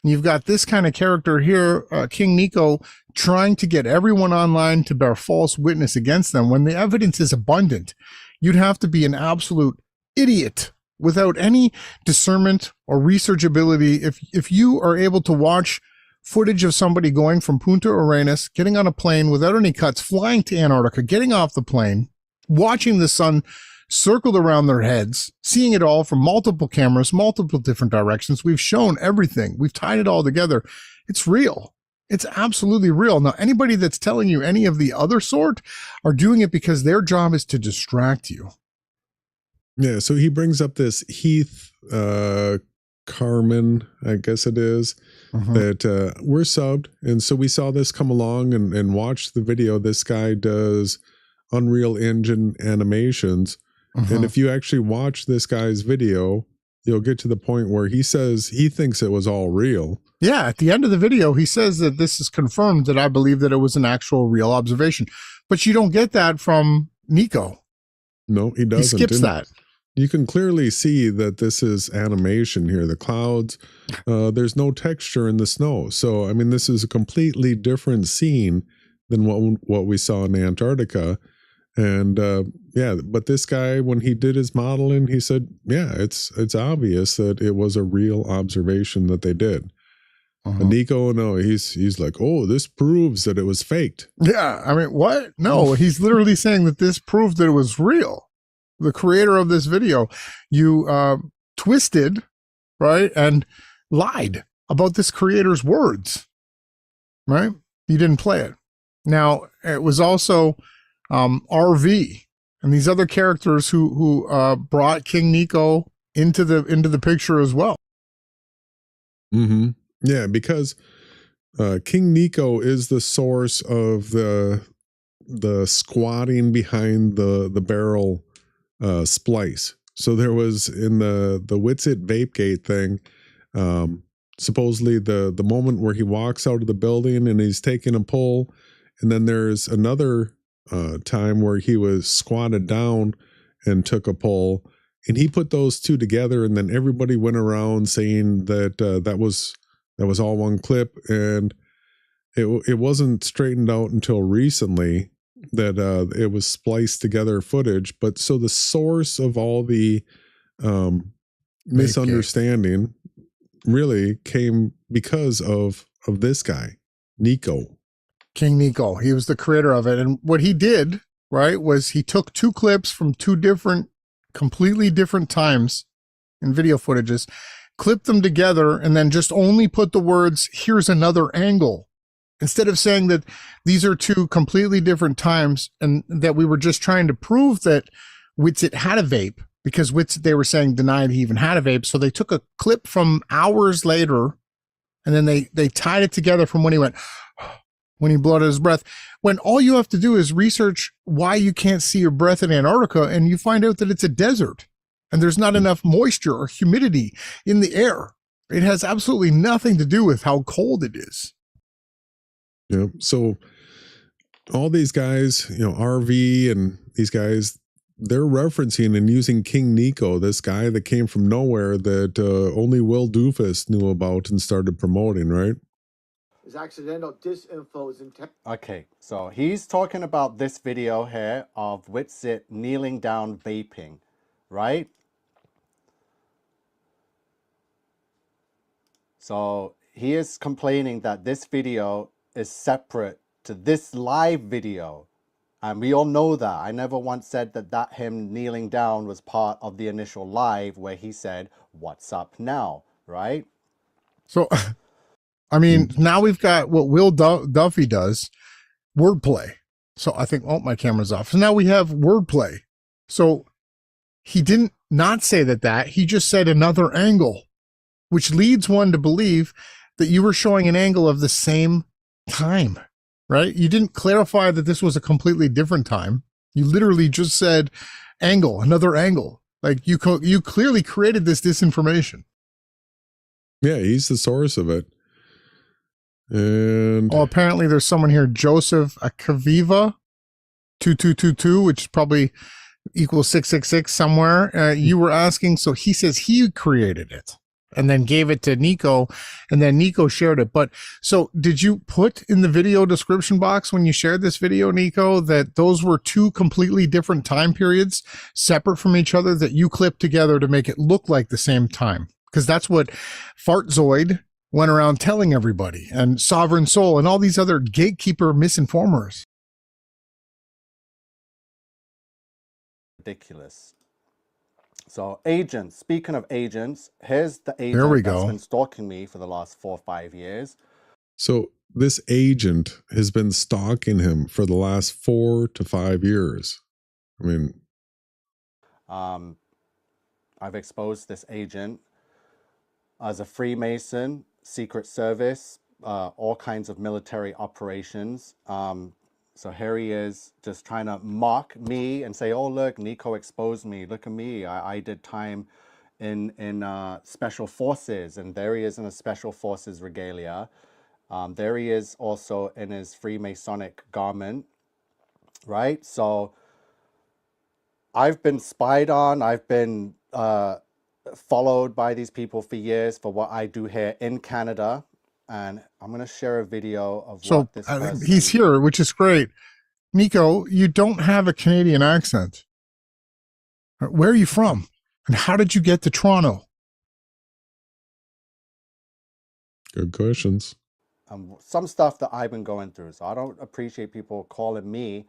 And you've got this kind of character here, King Nico, trying to get everyone online to bear false witness against them when the evidence is abundant. You'd have to be an absolute idiot without any discernment or research ability. If you are able to watch footage of somebody going from Punta Arenas, getting on a plane without any cuts, flying to Antarctica, getting off the plane, watching the sun circled around their heads, seeing it all from multiple cameras, multiple different directions. We've shown everything. We've tied it all together. It's real. It's absolutely real. Now, anybody that's telling you any of the other sort are doing it because their job is to distract you. Yeah, so he brings up this Heath Carmen, I guess it is, that we're subbed. And so we saw this come along and watched the video. This guy does Unreal Engine animations. And if you actually watch this guy's video, you'll get to the point where he says he thinks it was all real. Yeah, at the end of the video, he says that this is confirmed that I believe that it was an actual real observation. But you don't get that from Nico. No, he doesn't. He skips that. You can clearly see that this is animation here. The clouds, there's no texture in the snow. So, I mean, this is a completely different scene than what we saw in Antarctica. And yeah, but this guy, when he did his modeling, he said, yeah, it's obvious that it was a real observation that they did. And Nico, no, he's like, oh, this proves that it was faked. Yeah, I mean, what? No, he's literally saying that this proved that it was real. The creator of this video, you twisted, right, and lied about this creator's words, right? You didn't play it. Now, it was also RV and these other characters who brought King Nico into the picture as well. Yeah, because King Nico is the source of the squatting behind the barrel splice. So there was in the Witsit VAPE GATE thing, supposedly the moment where he walks out of the building and he's taking a pull, and then there's another time where he was squatted down and took a pull, and he put those two together, and then everybody went around saying that that was all one clip, and it wasn't straightened out until recently that it was spliced together footage. But so the source of all the misunderstanding really came because of this guy, Nico. King Nico. He was the creator of it. And what he did, right, was he took two clips from two completely different times in video footages, clipped them together, and then just only put the words, here's another angle. Instead of saying that these are two completely different times and that we were just trying to prove that Witsit had a vape, because Witsit, they were saying, denied he even had a vape. So they took a clip from hours later and then they tied it together from when he went, when he blew out his breath, when all you have to do is research why you can't see your breath in Antarctica, and you find out that it's a desert and there's not enough moisture or humidity in the air. It has absolutely nothing to do with how cold it is. Yeah. So all these guys, RV and these guys, they're referencing and using King Nico, this guy that came from nowhere that only Will Doofus knew about and started promoting, right? His accidental disinfo is intent. Okay, so he's talking about this video here of Witsit kneeling down vaping, right? So he is complaining that this video is separate to this live video. And we all know that. I never once said that him kneeling down was part of the initial live where he said, "What's up now?" Right? So, I mean, now we've got what Will Duffy does, wordplay. So I think, oh, my camera's off. So now we have wordplay. So he didn't not say that, he just said another angle, which leads one to believe that you were showing an angle of the same time, right? You didn't clarify that this was a completely different time. You literally just said angle, another angle. Like you clearly created this disinformation. Yeah, he's the source of it. And apparently there's someone here, Joseph Akaviva 2222, which probably equals 666 somewhere. You were asking, so he says he created it and then gave it to Nico, and then Nico shared it. But so did you put in the video description box when you shared this video, Nico, that those were two completely different time periods separate from each other that you clipped together to make it look like the same time? Because that's what Fartzoid went around telling everybody, and Sovereign Soul and all these other gatekeeper misinformers. Ridiculous. So agents, speaking of agents, here's the agent that's been stalking me for the last 4 or 5 years. So this agent has been stalking him for the last 4 to 5 years. I mean, I've exposed this agent as a Freemason, Secret Service, all kinds of military operations. So here he is just trying to mock me and say, oh, look, Nico exposed me. Look at me. I did time in special forces. And there he is in a special forces regalia. There he is also in his Freemasonic garment, right? So I've been spied on. I've been followed by these people for years for what I do here in Canada. And I'm going to share a video of what this person... he's here, which is great. Nico, you don't have a Canadian accent. Where are you from? And how did you get to Toronto? Good questions. Some stuff that I've been going through. So I don't appreciate people calling me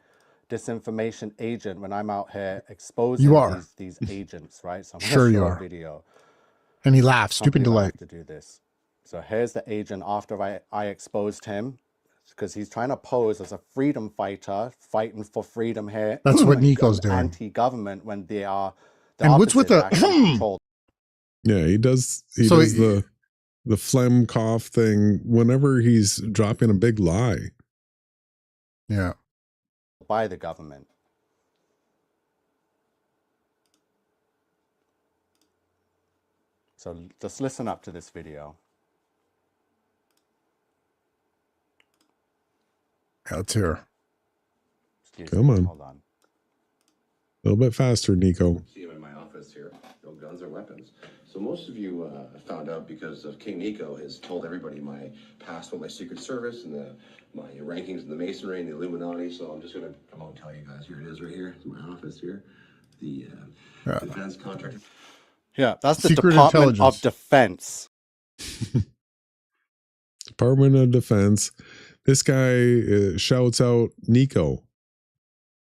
disinformation agent when I'm out here exposing these agents, right? So I'm sure you are. A video. And he laughs, stupid delight. To do this. So here's the agent after I exposed him, because he's trying to pose as a freedom fighter, fighting for freedom here. That's what Nico's doing. Anti-government when they are. And what's with the? Yeah, he does. He does the phlegm cough thing whenever he's dropping a big lie. Yeah. By the government. So just listen up to this video. Let's hear. Come on. Hold on. A little bit faster, Nico. See him in my office here. No guns or weapons. So most of you found out because of King Nico has told everybody my past with my Secret Service and my rankings in the Masonry and the Illuminati. So I'm just going to come out and tell you guys. Here it is right here. It's my office here. The defense contractor. Yeah, that's the Department of Defense. Department of Defense. This guy shouts out Nico.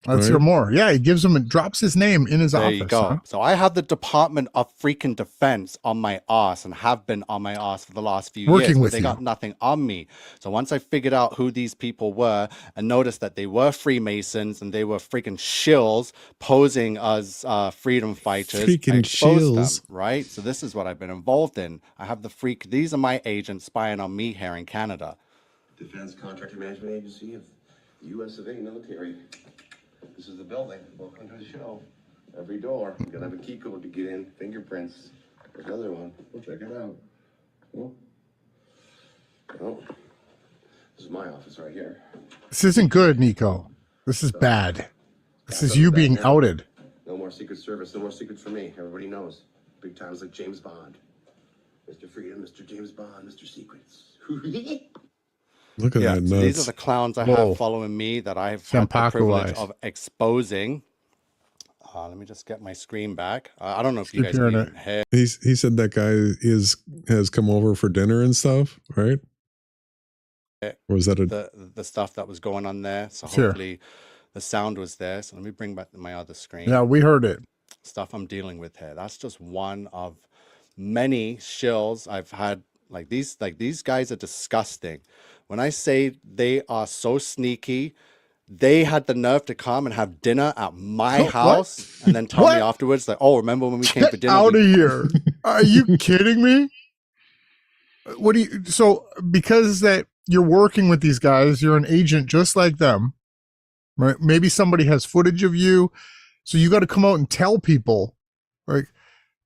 Let's hear more. Yeah, he gives him and drops his name in his office. There you go. Huh? So I have the Department of freaking Defense on my ass and have been on my ass for the last few years. But they got nothing on me. So once I figured out who these people were and noticed that they were Freemasons and they were freaking shills posing as freedom fighters, freaking shills, them, right? So this is what I've been involved in. I have these are my agents spying on me here in Canada. Defense Contractor Management Agency of the U.S. of A. Military. This is the building. Welcome to the show. Every door. You gotta have a key code to get in. Fingerprints. There's another one. We'll check it out. Oh. This is my office right here. This isn't good, Nico. This is bad. This is you being outed. more Secret Service, no more secrets for me. Everybody knows. Big times like James Bond. Mr. Freedom, Mr. James Bond, Mr. Secrets. Look at that So nuts. these are the clowns I Whoa. have following me that I've had the privilege Senpaku-wise. of exposing. Let me just get my screen back. I don't know if you Keep guys can hearing even hear He said that guy has come over for dinner and stuff, right? Or was that a the stuff that was going on there. So Sure. hopefully the sound was there. So let me bring back my other screen. Yeah, we heard it. Stuff I'm dealing with here. That's just one of many shills I've had. Like these guys are disgusting. When I say they are so sneaky, they had the nerve to come and have dinner at my What? house and then tell What? me afterwards, like, oh, remember when we came for Get dinner? out we of here. Are you kidding me? What do you, so because that you're working with these guys, you're an agent just like them, right? Maybe somebody has footage of you. So you got to come out and tell people, like,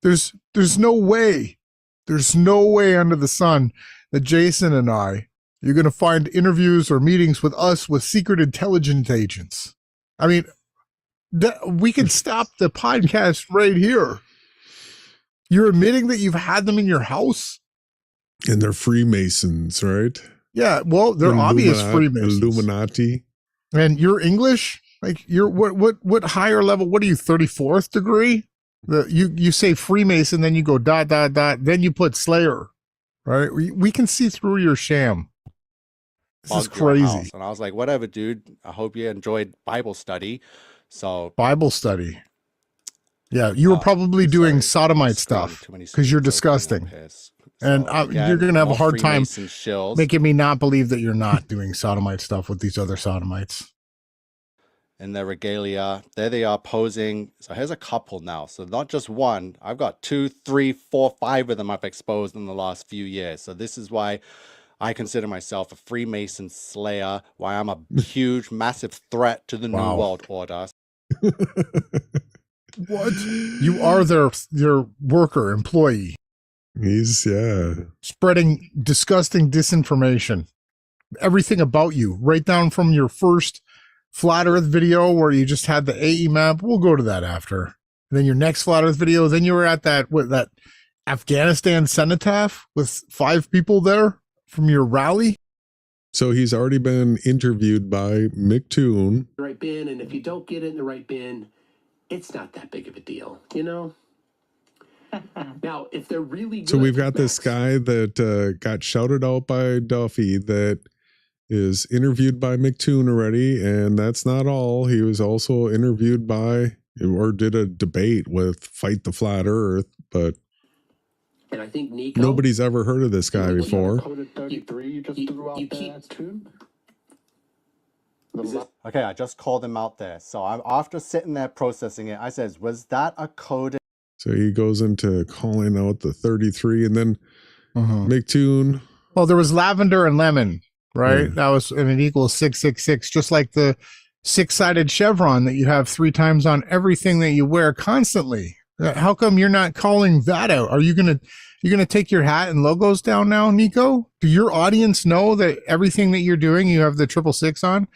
there's no way under the sun that Jason and you're going to find interviews or meetings with us with secret intelligence agents. I mean, we could stop the podcast right here. You're admitting that you've had them in your house? and they're Freemasons, right? Yeah, well, they're obvious Freemasons. Illuminati. And you're English? Like you're what higher level? What are you, 34th degree? You say Freemason, then you go ... then you put Slayer, right? We can see through your sham. This is bugged your crazy. house. And I was like, whatever, dude. I hope you enjoyed Bible study. So Bible study. Yeah, you were probably doing sodomite stuff because you're disgusting. And you're going to have a hard time making me not believe that you're not doing sodomite stuff with these other sodomites. In their regalia, there they are posing. So here's a couple now. So not just one. I've got 2, 3, 4, 5 of them I've exposed in the last few years. So this is why I consider myself a Freemason slayer, why I'm a huge, massive threat to the New World Order. What? You are their worker, employee. He's, yeah. Spreading disgusting disinformation. Everything about you, right down from your first Flat Earth video where you just had the AE map. We'll go to that after. And then your next Flat Earth video, then you were at that Afghanistan cenotaph with 5 people there from your rally. So he's already been interviewed by McToon. Right bin, and if you don't get it in the right bin, it's not that big of a deal, you know? Now, if they're really good, So we've got this guy that got shouted out by Duffy that is interviewed by McToon already, and that's not all. He was also interviewed by, or did a debate with Fight the Flat Earth, but and I think Nico, nobody's ever heard of this guy before. Coded 33, you just threw out there too? Okay, I just called him out there. So I'm after sitting there processing it. I says, was that a coded? So he goes into calling out the 33, and then McToon. Well, there was lavender and lemon, right? That was, and it equals 666, just like the 6-sided chevron that you have 3 times on everything that you wear constantly. How come you're not calling that out? Are you gonna take your hat and logos down now, Nico? Do your audience know that everything that you're doing, you have the 666 on, and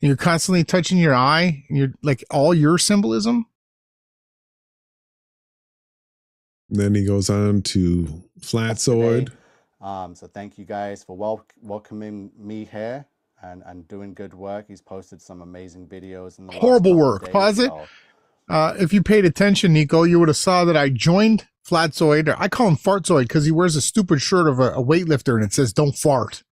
you're constantly touching your eye, and you're like all your symbolism? And then he goes on to Flatzoid. So thank you guys for welcoming me here and doing good work. He's posted some amazing videos in the Horrible work. Pause it. If you paid attention, Nico, you would have saw that I joined Flatzoid. Or I call him Fartzoid because he wears a stupid shirt of a weightlifter and it says "Don't fart."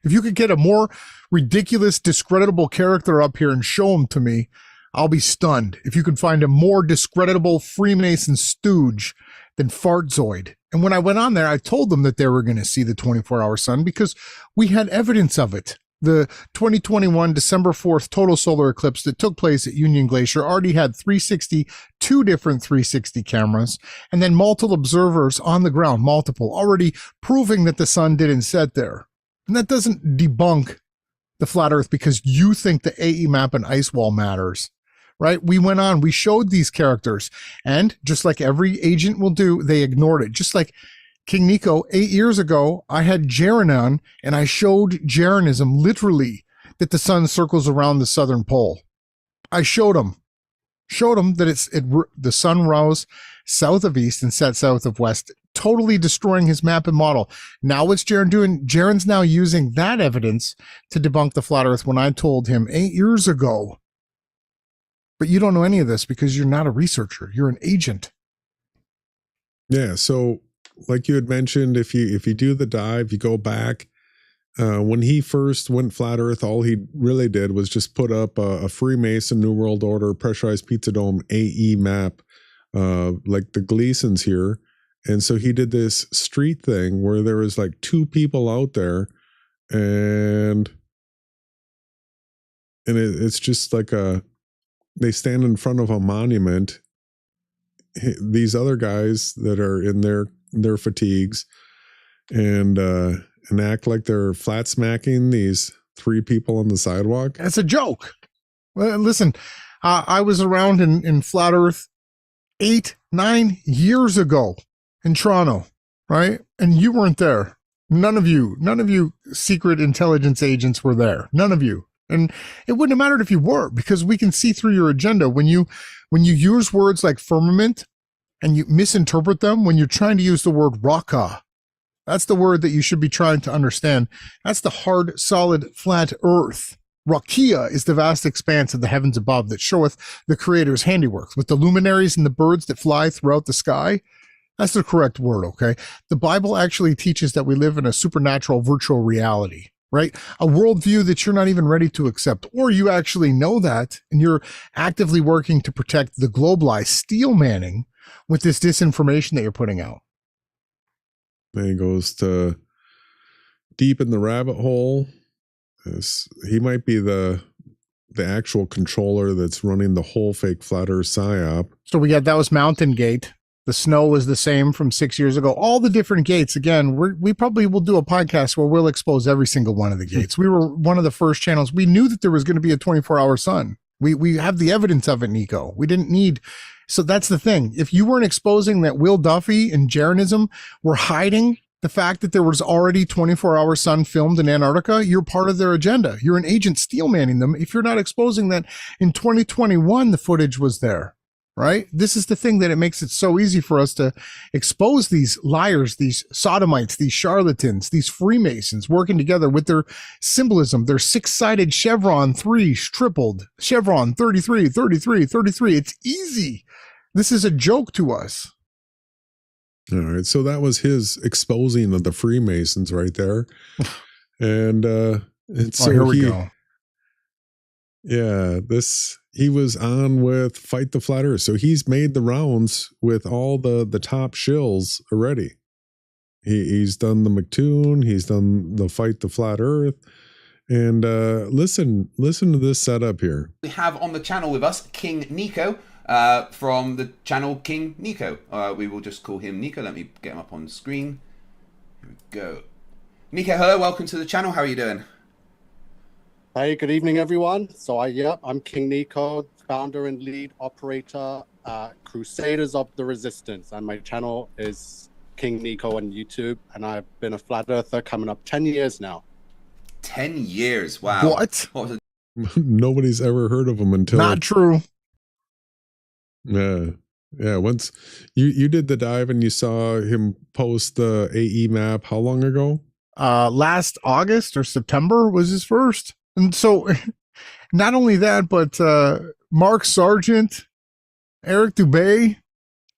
If you could get a more ridiculous, discreditable character up here and show him to me, I'll be stunned. If you could find a more discreditable Freemason stooge than Fartzoid. And when I went on there, I told them that they were going to see the 24-hour sun because we had evidence of it. The 2021 December 4th total solar eclipse that took place at Union Glacier already had 2 different 360 cameras, and then multiple observers on the ground, already proving that the sun didn't set there. And that doesn't debunk the flat earth because you think the AE map and ice wall matters, right? We went on, we showed these characters, and just like every agent will do, they ignored it. Just like King Nico, 8 years ago, I had Jaren on, and I showed Jarenism literally that the sun circles around the southern pole. I showed him. showed him that the sun rose south of east and set south of west, totally destroying his map and model. Now what's Jaron doing? Jaron's now using that evidence to debunk the flat earth when I told him 8 years ago. But you don't know any of this because you're not a researcher. You're an agent. Yeah. So like you had mentioned, if you do the dive, you go back, when he first went flat earth, all he really did was just put up a Freemason New World Order pressurized pizza dome AE map, like the Gleasons here. And so he did this street thing where there was like 2 people out there, and it's just like they stand in front of a monument. These other guys that are in their fatigues and act like they're flat smacking these 3 people on the sidewalk. That's a joke. Well, listen, I was around in flat earth 8-9 years ago in Toronto, right? And you weren't there. None of you secret intelligence agents were there. None of you. And it wouldn't have mattered if you were, because we can see through your agenda when you use words like firmament and you misinterpret them. When you're trying to use the word raka, that's the word that you should be trying to understand. That's the hard, solid, flat earth. Rakia is the vast expanse of the heavens above that showeth the Creator's handiwork, with the luminaries and the birds that fly throughout the sky. That's the correct word, okay? The Bible actually teaches that we live in a supernatural virtual reality, right? A worldview that you're not even ready to accept, or you actually know that, and you're actively working to protect the globalized steel manning with this disinformation that you're putting out. Then he goes to deep in the rabbit hole. He might be the actual controller that's running the whole fake flat earth psyop. So that was Mountain Gate. The snow was the same from 6 years ago. All the different gates. Again, we probably will do a podcast where we'll expose every single one of the gates. We were one of the first channels. We knew that there was going to be a 24-hour sun. We have the evidence of it, Nico. We didn't need. So that's the thing. If you weren't exposing that Will Duffy and Jaronism were hiding the fact that there was already 24-hour sun filmed in Antarctica, you're part of their agenda. You're an agent steel manning them. If you're not exposing that in 2021, the footage was there. Right? This is the thing that it makes it so easy for us to expose these liars, these sodomites, these charlatans, these Freemasons working together with their symbolism, their 6-sided chevron 3 tripled, chevron 33, 33, 33. It's easy. This is a joke to us. All right. So that was his exposing of the Freemasons right there. And so here we go. Yeah, he was on with Fight the Flat Earth. So he's made the rounds with all the top shills already. He's done the McToon, he's done the Fight the Flat Earth. And listen to this setup here. We have on the channel with us King Nico from the channel King Nico. We will just call him Nico. Let me get him up on the screen. Here we go. Nico, hello, welcome to the channel. How are you doing? Hey, good evening, everyone. So I'm King Nico, founder and lead operator at Crusaders of the Resistance, and my channel is King Nico on YouTube, and I've been a flat earther coming up 10 years now. 10 years, wow. What was it? Nobody's ever heard of him until... Not true. Yeah. Once you did the dive and you saw him post the AE map, how long ago? Last August or September was his first. And so not only that, but Mark Sargent, Eric Dubay,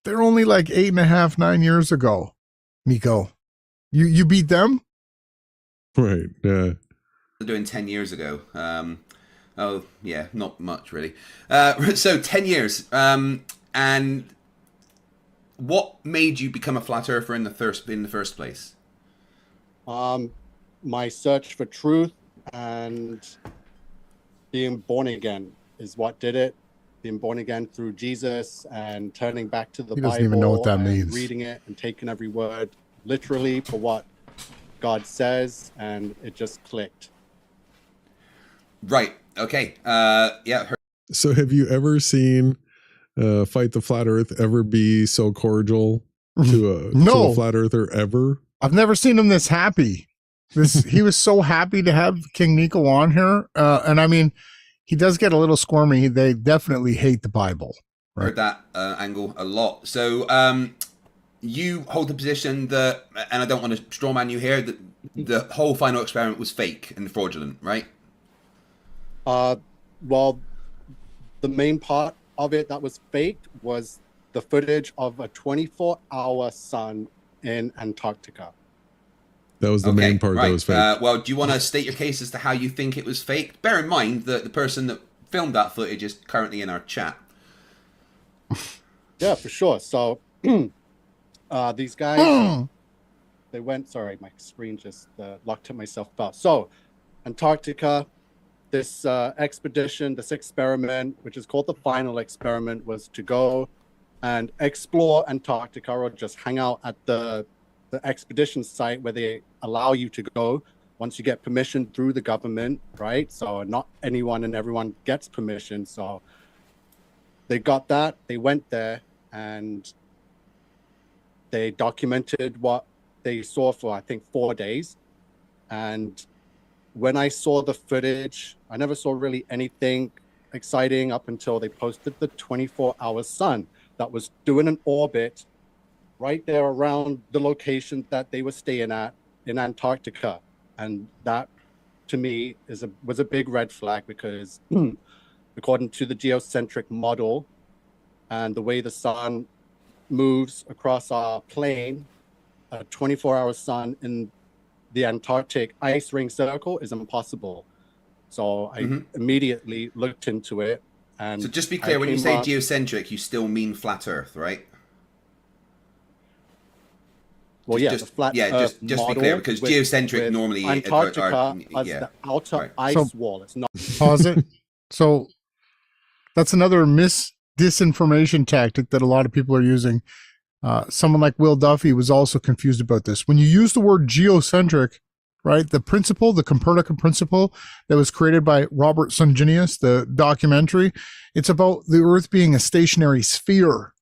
they're only like 8.5, 9 years ago. Nico, you beat them? Right, yeah. Doing 10 years ago. Oh, yeah, not much really. So 10 years. And what made you become a flat earther in the first place? My search for truth and being born again is what did it. Being born again through Jesus and turning back to the Bible. He doesn't even know what that means. Reading it and taking every word literally for what God says, and it just clicked. Right. Okay. Yeah. So have you ever seen Fight the Flat Earth ever be so cordial to a flat earther ever? I've never seen him this happy. He was so happy to have King Nico on here. And I mean, he does get a little squirmy. They definitely hate the Bible. Right? Heard that angle a lot. So you hold the position that, and I don't want to strawman you here, that the whole final experiment was fake and fraudulent, right? Well, the main part of it that was faked was the footage of a 24-hour sun in Antarctica. That was the main part that was fake. Well, do you want to state your case as to how you think it was faked? Bear in mind that the person that filmed that footage is currently in our chat. Yeah, for sure. So these guys, they went, sorry, my screen just locked to myself out. So Antarctica, this expedition, this experiment, which is called the final experiment, was to go and explore Antarctica or just hang out at the expedition site where they allow you to go once you get permission through the government, right? So not anyone and everyone gets permission. So they got that, they went there, and they documented what they saw for, I think, 4 days. And when I saw the footage, I never saw really anything exciting up until they posted the 24-hour sun that was doing an orbit right there around the location that they were staying at in Antarctica. And that, to me, was a big red flag, because according to the geocentric model and the way the sun moves across our plane, a 24-hour sun in the Antarctic ice ring circle is impossible. So I immediately looked into it. And so just be clear, when you say geocentric, you still mean flat Earth, right? Well, just flat Earth just be clear, because geocentric normally Antarctica as the outer ice wall. It's not. Pause it. So that's another disinformation tactic that a lot of people are using. Someone like Will Duffy was also confused about this. When you use the word geocentric, right, the principle, the Copernican principle that was created by Robert Sungenius, the documentary, it's about the Earth being a stationary sphere,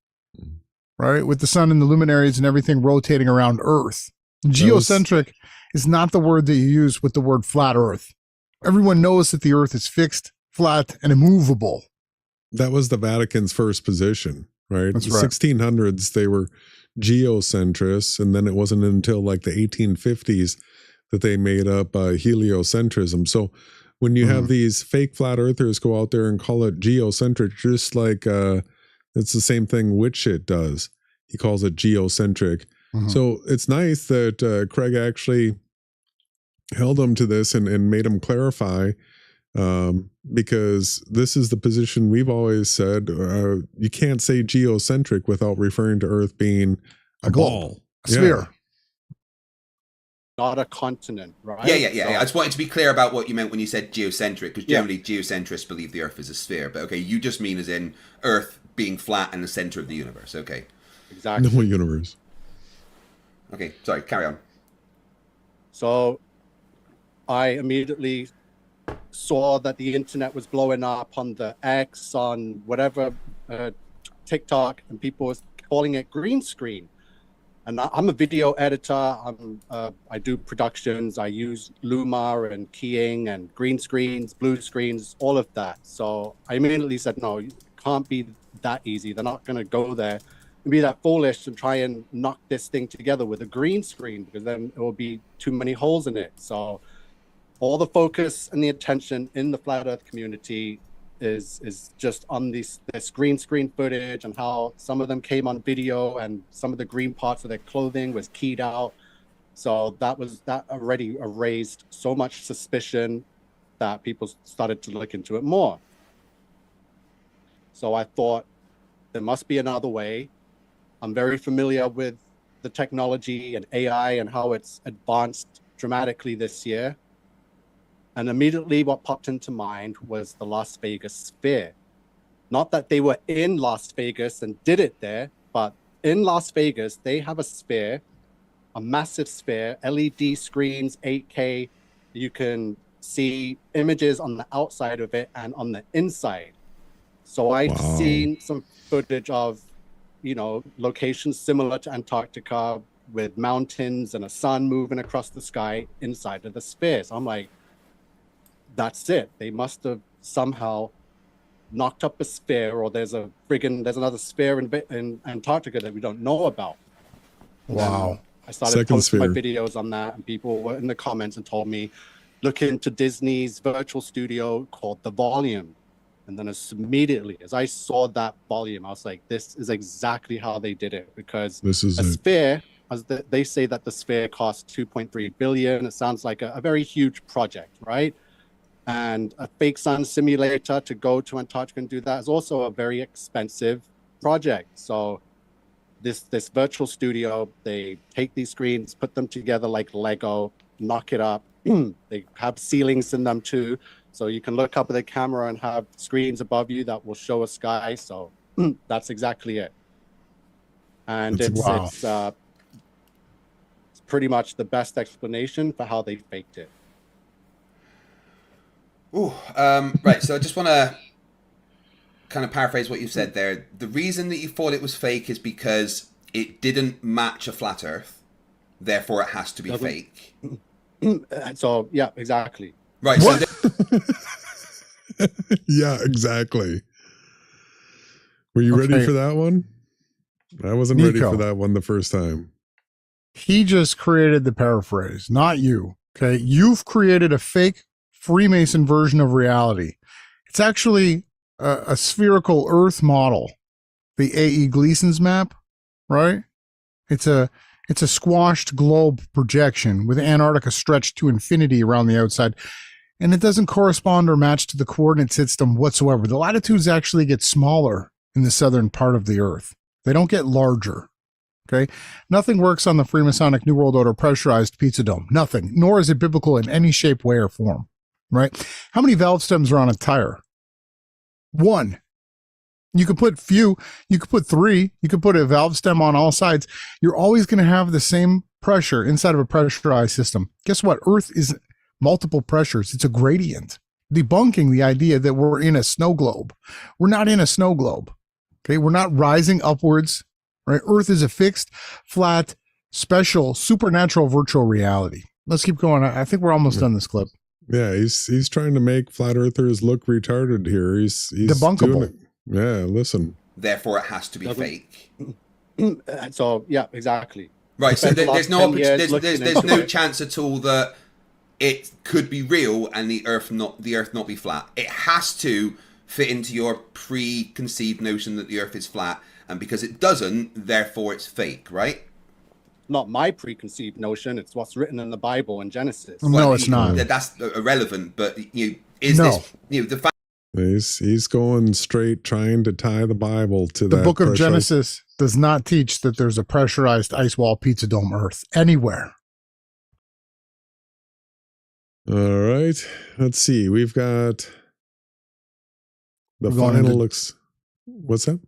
right, with the sun and the luminaries and everything rotating around Earth. Geocentric is not the word that you use with the word flat Earth. Everyone knows that the Earth is fixed, flat, and immovable. That was the Vatican's first position, right? That's the right. 1600s, they were geocentrists, and then it wasn't until like the 1850s that they made up heliocentrism. So when you have these fake flat earthers go out there and call it geocentric, just like it's the same thing Witsit does. He calls it geocentric. So it's nice that Craig actually held him to this and made him clarify, because this is the position we've always said. You can't say geocentric without referring to Earth being a ball, a sphere. Not a continent, right? Yeah. I just wanted to be clear about what you meant when you said geocentric, because generally geocentrists believe the Earth is a sphere. But okay, you just mean as in Earth being flat and the center of the universe. Okay. Exactly. No universe. Okay, sorry, carry on. So I immediately saw that the internet was blowing up on the X, on whatever, TikTok, and people was calling it green screen. And I'm a video editor. I do productions. I use Luma and keying and green screens, blue screens, all of that. So I immediately said, no, it can't be that easy. They're not going to go there and be that foolish and try and knock this thing together with a green screen, because then it will be too many holes in it. So all the focus and the attention in the flat Earth community is just on this green screen footage, and how some of them came on video and some of the green parts of their clothing was keyed out. So that already raised so much suspicion that people started to look into it more. So I thought there must be another way. I'm very familiar with the technology and AI and how it's advanced dramatically this year. And immediately what popped into mind was the Las Vegas sphere. Not that they were in Las Vegas and did it there, but in Las Vegas, they have a sphere, a massive sphere, LED screens, 8K. You can see images on the outside of it and on the inside. So I've seen some footage of, locations similar to Antarctica with mountains and a sun moving across the sky inside of the sphere. So I'm like, that's it. They must have somehow knocked up a sphere, or there's another sphere in Antarctica that we don't know about. Wow. And I started posting my videos on that, and people were in the comments and told me, look into Disney's virtual studio called The Volume. And then immediately as I saw that volume, I was like, this is exactly how they did it, because sphere, as they say that the sphere costs 2.3 billion. It sounds like a very huge project, right? And a fake sun simulator to go to Antarctica and do that is also a very expensive project. So this virtual studio, they take these screens, put them together like Lego, knock it up. They have ceilings in them too. So you can look up at the camera and have screens above you that will show a sky. So that's exactly it. And it's pretty much the best explanation for how they faked it. Ooh, right. So I just want to kind of paraphrase what you said there. The reason that you thought it was fake is because it didn't match a flat Earth. Therefore, it has to be fake. So, yeah, exactly. Right. What? So yeah, exactly. Were you ready for that one? I wasn't ready for that one the first time. He just created the paraphrase, not you. Okay. You've created a fake Freemason version of reality. It's actually a spherical Earth model, the A.E. Gleason's map, right? It's a squashed globe projection with Antarctica stretched to infinity around the outside, and it doesn't correspond or match to the coordinate system whatsoever. The latitudes actually get smaller in the southern part of the Earth. They don't get larger. Okay. Nothing works on the Freemasonic New World Order pressurized pizza dome. Nothing. Nor is it biblical in any shape, way, or form. Right? How many valve stems are on a tire? One. You could put few. You could put three. You could put a valve stem on all sides. You're always going to have the same pressure inside of a pressurized system. Guess what? Earth is multiple pressures. It's a gradient. Debunking the idea that we're in a snow globe. We're not in a snow globe. Okay. We're not rising upwards. Right? Earth is a fixed, flat, special, supernatural virtual reality. Let's keep going. I think we're almost done this clip. Yeah, he's trying to make flat earthers look retarded here. He's debunkable. Yeah, listen. Therefore, it has to be fake. So yeah, exactly. Right. So there's no chance at all that it could be real and the Earth not be flat. It has to fit into your preconceived notion that the Earth is flat. And because it doesn't, therefore it's fake, right? Not my preconceived notion. It's what's written in the Bible in Genesis. No, it's not. That's irrelevant. But the fact he's going straight, trying to tie the Bible to the book of Genesis does not teach that there's a pressurized ice wall pizza dome Earth anywhere. All right, let's see. We've got the final. What's that?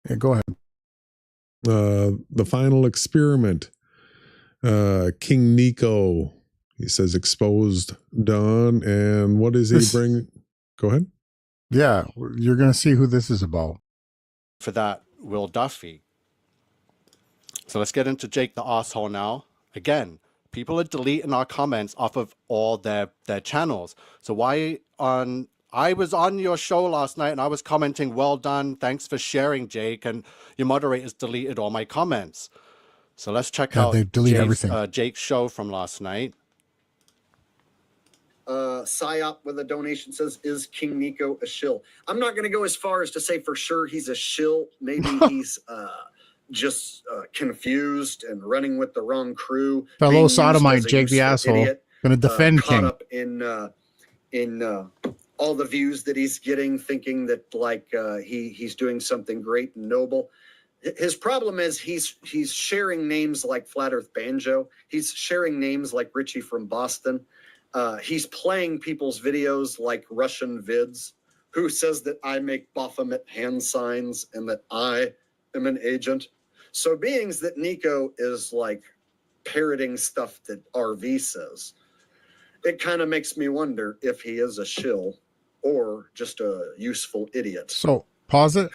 Yeah, go ahead. The final experiment. King Nico, he says exposed, done. And what does he bring? Go ahead. Yeah, you're going to see who this is about. For that, Will Duffy. So let's get into Jake the Asshole now. Again, people are deleting our comments off of all their channels. So why on... I was on your show last night and I was commenting, well done, thanks for sharing, Jake, and your moderators deleted all my comments. So let's check out Jake's show from last night. PsyOp with a donation says, is King Nico a shill? I'm not going to go as far as to say for sure he's a shill. Maybe he's just confused and running with the wrong crew. Fellow sodomite, Jake the Asshole. Going to defend King. Caught up in all the views that he's getting, thinking that like he's doing something great and noble. His problem is he's sharing names like Flat Earth Banjo. He's sharing names like Richie from Boston. He's playing people's videos like Russian Vids, who says that I make Baphomet hand signs and that I am an agent. So beings that Nico is like parroting stuff that RV says, it kind of makes me wonder if he is a shill or just a useful idiot. So, pause it.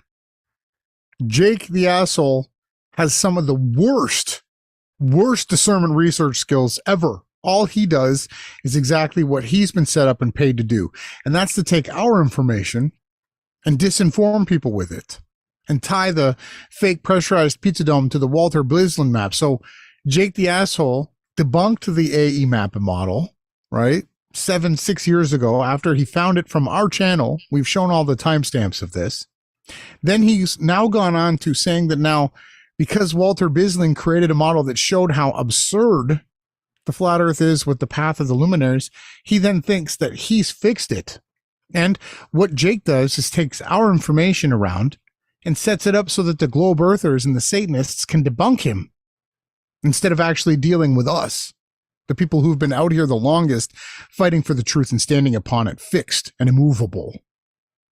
Jake the Asshole has some of the worst discernment research skills ever All he does is exactly what he's been set up and paid to do. And that's to take our information and disinform people with it and tie the fake pressurized pizza dome to the Walter Blislin map. So Jake the asshole debunked the AE map model, right? 6 years ago after he found it from our channel. We've shown all the timestamps of this. Then he's now gone on to saying that now, because Walter Blislin created a model that showed how absurd the flat earth is with the path of the luminaries, he then thinks that he's fixed it. And what Jake does is takes our information around and sets it up so that the globe earthers and the Satanists can debunk him instead of actually dealing with us, the people who've been out here the longest fighting for the truth and standing upon it, fixed and immovable.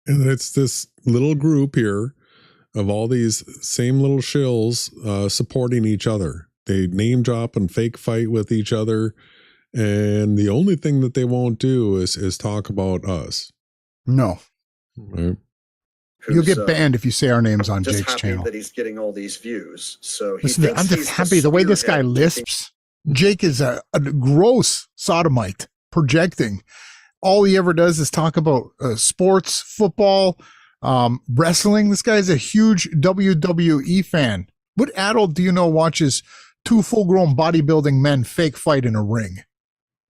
And it's this little group here of all these same little shills supporting each other. They name drop and fake fight with each other. And the only thing that they won't do is talk about us. No. Right? You'll get banned if you say our names on just Jake's happy channel. that he's getting all these views. So he Listen, thinks I'm just he's happy the way this guy spearhead lisps. Jake is a gross sodomite projecting. All he ever does is talk about sports, football, wrestling. This guy is a huge WWE fan. What adult do you know watches two full-grown bodybuilding men fake fight in a ring?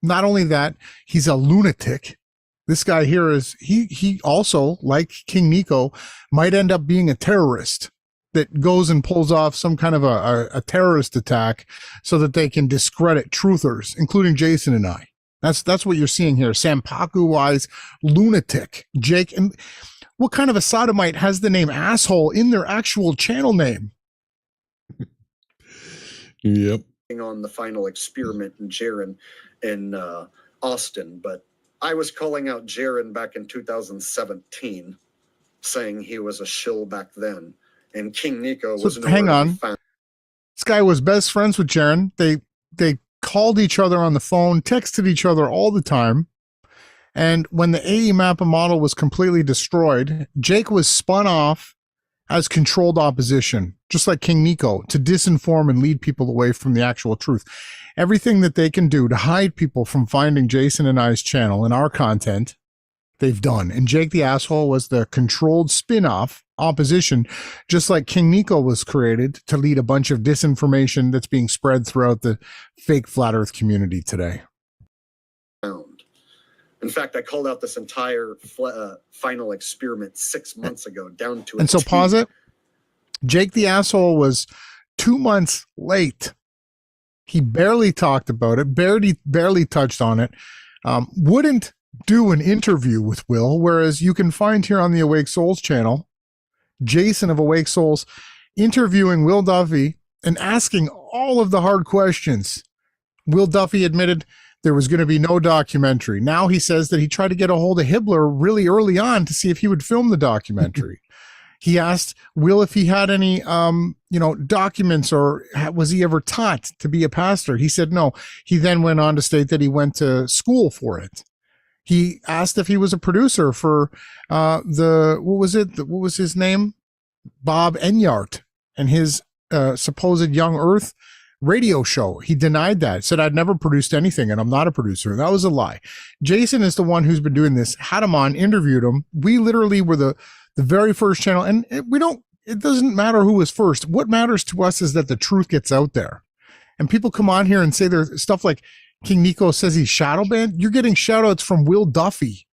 Not only that, he's a lunatic. This guy here is, he also, like King Nico, might end up being a terrorist that goes and pulls off some kind of a terrorist attack so that they can discredit truthers, including Jason and I. That's what you're seeing here. Sampaku-wise lunatic. Jake, and what kind of a sodomite has the name asshole in their actual channel name? Yep. on the final experiment in Jaron in Austin, but I was calling out Jaron back in 2017, saying he was a shill back then, and King Nico was nowhere hang to be on. found. This guy was best friends with Jaron. They called each other on the phone, texted each other all the time. And when the AE Mappa model was completely destroyed, Jake was spun off as controlled opposition, just like King Nico, to disinform and lead people away from the actual truth. Everything that they can do to hide people from finding Jason and I's channel and our content, they've done. And Jake the Asshole was the controlled spin-off opposition, just like King Nico was created to lead a bunch of disinformation that's being spread throughout the fake flat earth community today. In fact, I called out this entire final experiment 6 months ago, down to and so pause it. Jake the Asshole was 2 months late. He barely talked about it, barely touched on it, wouldn't do an interview with Will, whereas you can find here on the Awake Souls channel, Jason of Awake Souls interviewing Will Duffy and asking all of the hard questions. Will Duffy admitted there was going to be no documentary. Now he says that he tried to get a hold of Hibbler really early on to see if he would film the documentary. He asked Will if he had any, documents, or was he ever taught to be a pastor? He said no. He then went on to state that he went to school for it. He asked if he was a producer for what was his name? Bob Enyart and his supposed Young Earth radio show. He denied that, said I'd never produced anything and I'm not a producer. That was a lie. Jason is the one who's been doing this, had him on, interviewed him. We literally were the very first channel, and it doesn't matter who was first. What matters to us is that the truth gets out there. And people come on here and say there's stuff like King Nico says he's shadow banned. You're getting shout outs from Will Duffy,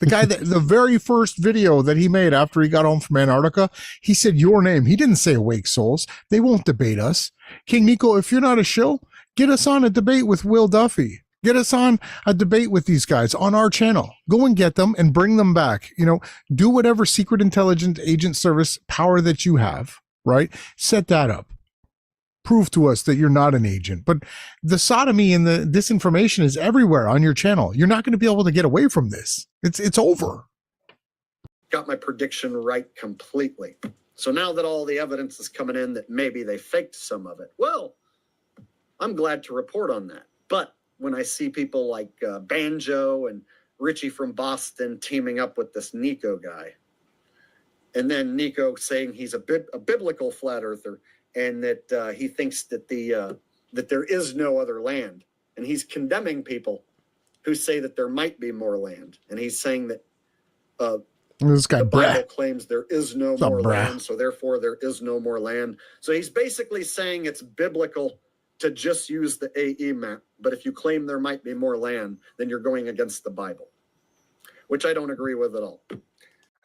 the guy that the very first video that he made after he got home from Antarctica, he said your name. He didn't say Awake Souls. They won't debate us. King Nico, if you're not a shill, get us on a debate with Will Duffy. Get us on a debate with these guys on our channel. Go and get them and bring them back. Do whatever secret intelligence agent service power that you have, right? Set that up. Prove to us that you're not an agent. But the sodomy and the disinformation is everywhere on your channel. You're not going to be able to get away from this. It's over. Got my prediction right completely. So now that all the evidence is coming in that maybe they faked some of it, well, I'm glad to report on that. But when I see people like Banjo and Richie from Boston teaming up with this Nico guy, and then Nico saying he's a biblical flat earther, and that he thinks that that there is no other land, and he's condemning people who say that there might be more land. And he's saying that this guy, the Bible brah. claims there is no What's up, more brah? land, so therefore there is no more land. So he's basically saying it's biblical to just use the AE map, but if you claim there might be more land, then you're going against the Bible, which I don't agree with at all.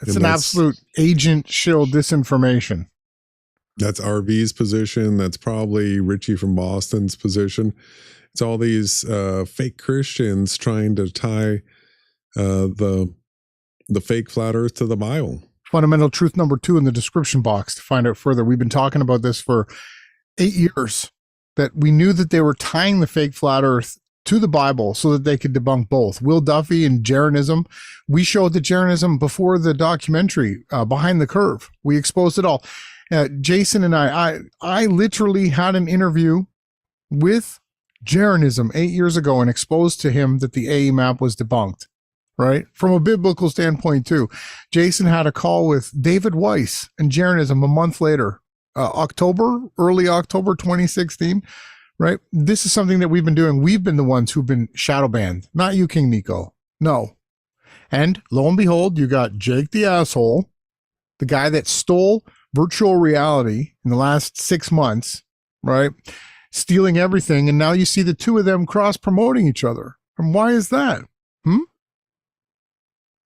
It's an absolute agent shill disinformation. That's RV's position. That's probably Richie from Boston's position. It's all these fake Christians trying to tie the fake flat earth to the Bible. Fundamental truth number 2 in the description box to find out further. We've been talking about this for 8 years, that we knew that they were tying the fake flat earth to the Bible so that they could debunk both. Will Duffy and Jeranism. We showed the Jeranism before the documentary, Behind the Curve. We exposed it all. Jason and I literally had an interview with Jeranism 8 years ago and exposed to him that the AE map was debunked, right? From a biblical standpoint too. Jason had a call with David Weiss and Jeranism a month later, early October 2016, right? This is something that we've been doing. We've been the ones who've been shadow banned, not you, King Nico. No. And lo and behold, you got Jake the asshole, the guy that stole virtual reality in the last 6 months, right? Stealing everything. And now you see the two of them cross promoting each other. And why is that?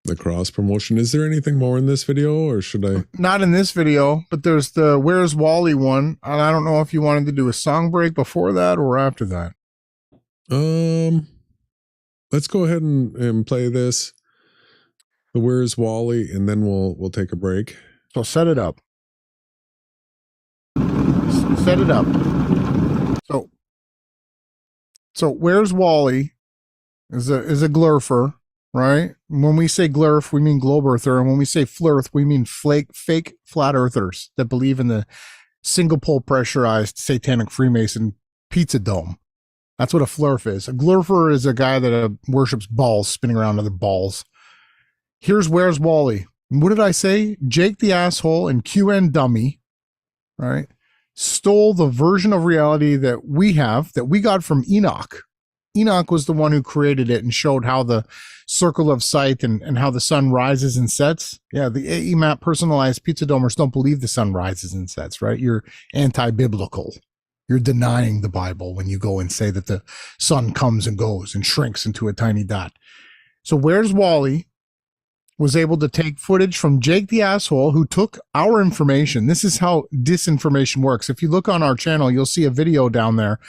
The cross promotion. Is there anything more in this video, or should I? Not in this video, but there's the Where's Wally one. And I don't know if you wanted to do a song break before that or after that. Let's go ahead and play this. The Where's Wally, and then we'll take a break. So set it up. Set it up. So Where's Wally is a glurfer, right? When we say glurf, we mean globe earther, and when we say flirth, we mean fake flat earthers that believe in the single pole pressurized satanic Freemason pizza dome. That's what a flurf is. A glurfer is a guy that worships balls spinning around other balls. Here's Where's Wally. What did I say? Jake the asshole and QN dummy, right, stole the version of reality that we have, that we got from Enoch. Enoch was the one who created it and showed how the circle of sight and how the sun rises and sets. Yeah, the AE map personalized pizza domers don't believe the sun rises and sets, right? You're anti-biblical. You're denying the Bible when you go and say that the sun comes and goes and shrinks into a tiny dot. So Where's Wally was able to take footage from Jake the asshole, who took our information. This is how disinformation works. If you look on our channel, you'll see a video down there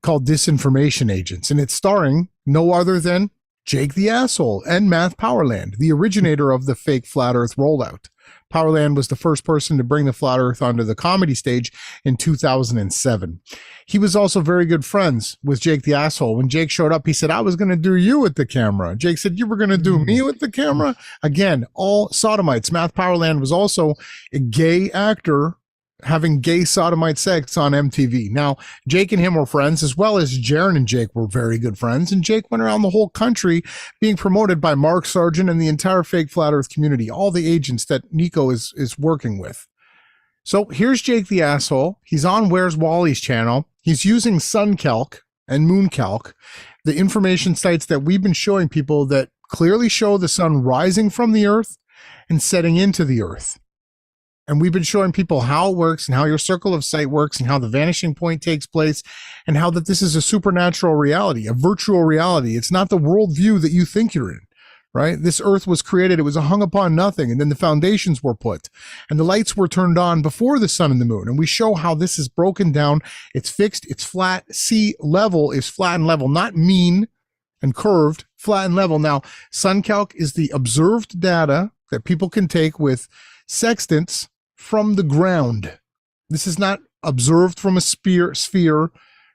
called Disinformation Agents, and it's starring no other than Jake the asshole and Math Powerland, the originator of the fake flat earth rollout. Powerland was the first person to bring the flat earth onto the comedy stage in 2007. He was also very good friends with Jake the asshole. When Jake showed up, he said, I was going to do you with the camera. Jake said, you were going to do me with the camera? Again, all sodomites. Math Powerland was also a gay actor having gay sodomite sex on MTV. Now, Jake and him were friends, as well as Jaren and Jake were very good friends, and Jake went around the whole country being promoted by Mark Sargent and the entire fake flat earth community, all the agents that Nico is working with. So here's Jake the asshole. He's on Where's Wally's channel. He's using SunCalc and MoonCalc, the information sites that we've been showing people that clearly show the sun rising from the earth and setting into the earth. And we've been showing people how it works and how your circle of sight works and how the vanishing point takes place and how that this is a supernatural reality, a virtual reality. It's not the worldview that you think you're in, right? This earth was created. It was hung upon nothing. And then the foundations were put and the lights were turned on before the sun and the moon. And we show how this is broken down. It's fixed. It's flat. Sea level is flat and level, not mean and curved, flat and level. Now, SunCalc is the observed data that people can take with sextants from the ground. This is not observed from a sphere,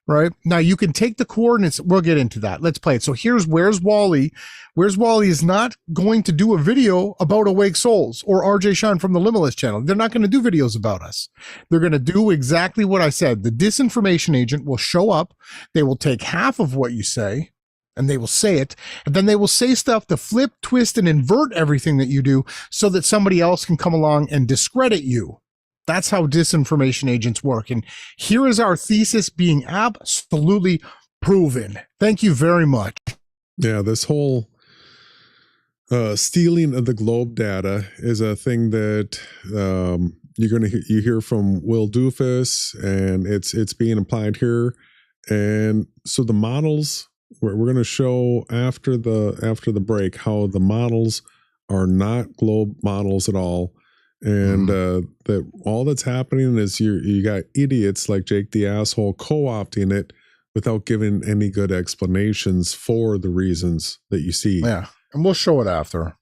right? Now you can take the coordinates. We'll get into that. Let's play it. So here's Where's Wally. Where's Wally is not going to do a video about Awake Souls or RJ Sean from the Limitless channel. They're not going to do videos about us. They're going to do exactly what I said. The disinformation agent will show up. They will take half of what you say, and they will say it, and then they will say stuff to flip, twist, and invert everything that you do so that somebody else can come along and discredit you. That's how disinformation agents work. And here is our thesis being absolutely proven. Thank you very much. Yeah, this whole stealing of the globe data is a thing that you hear from Will Duffy, and it's being applied here. And so the models we're going to show after the break how the models are not globe models at all, and that all that's happening is you got idiots like Jake the asshole co-opting it without giving any good explanations for the reasons that you see. Yeah, and we'll show it after.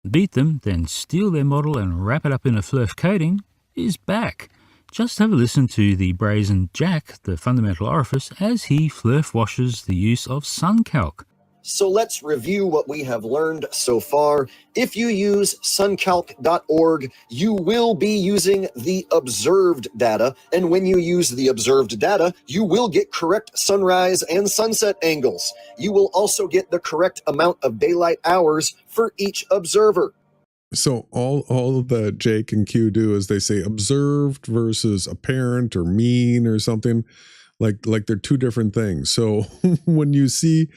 Beat them, then steal their model and wrap it up in a fluff coating is back. Just have a listen to the brazen Jack, the fundamental orifice, as he fluff washes the use of suncalc. So let's review what we have learned so far. If you use suncalc.org, you will be using the observed data. And when you use the observed data, you will get correct sunrise and sunset angles. You will also get the correct amount of daylight hours for each observer. So all that Jake and Q do is they say observed versus apparent or mean or something, like they're two different things. So when you see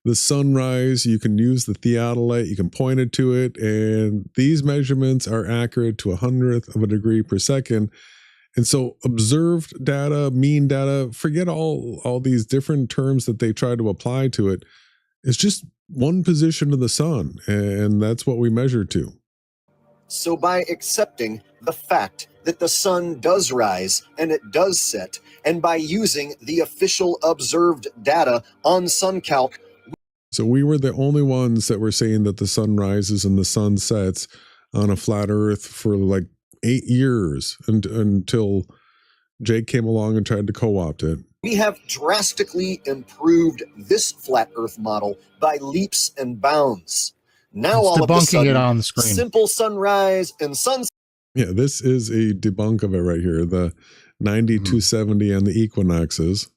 the sunrise, you can use the theodolite, you can point it to it, and these measurements are accurate to 100th of a degree per second. And so observed data, mean data, forget all these different terms that they try to apply to it. It's just one position of the sun, and that's what we measure to. So by accepting the fact that the sun does rise and it does set, and by using the official observed data on SunCalc. So we were the only ones that were saying that the sun rises and the sun sets on a flat earth for like 8 years until Jake came along and tried to co-opt it. We have drastically improved this flat earth model by leaps and bounds. Now It's all of a debunking sudden, it on the screen. simple sunrise and sunset Yeah, this is a debunk of it right here. The 90-270 and the equinoxes.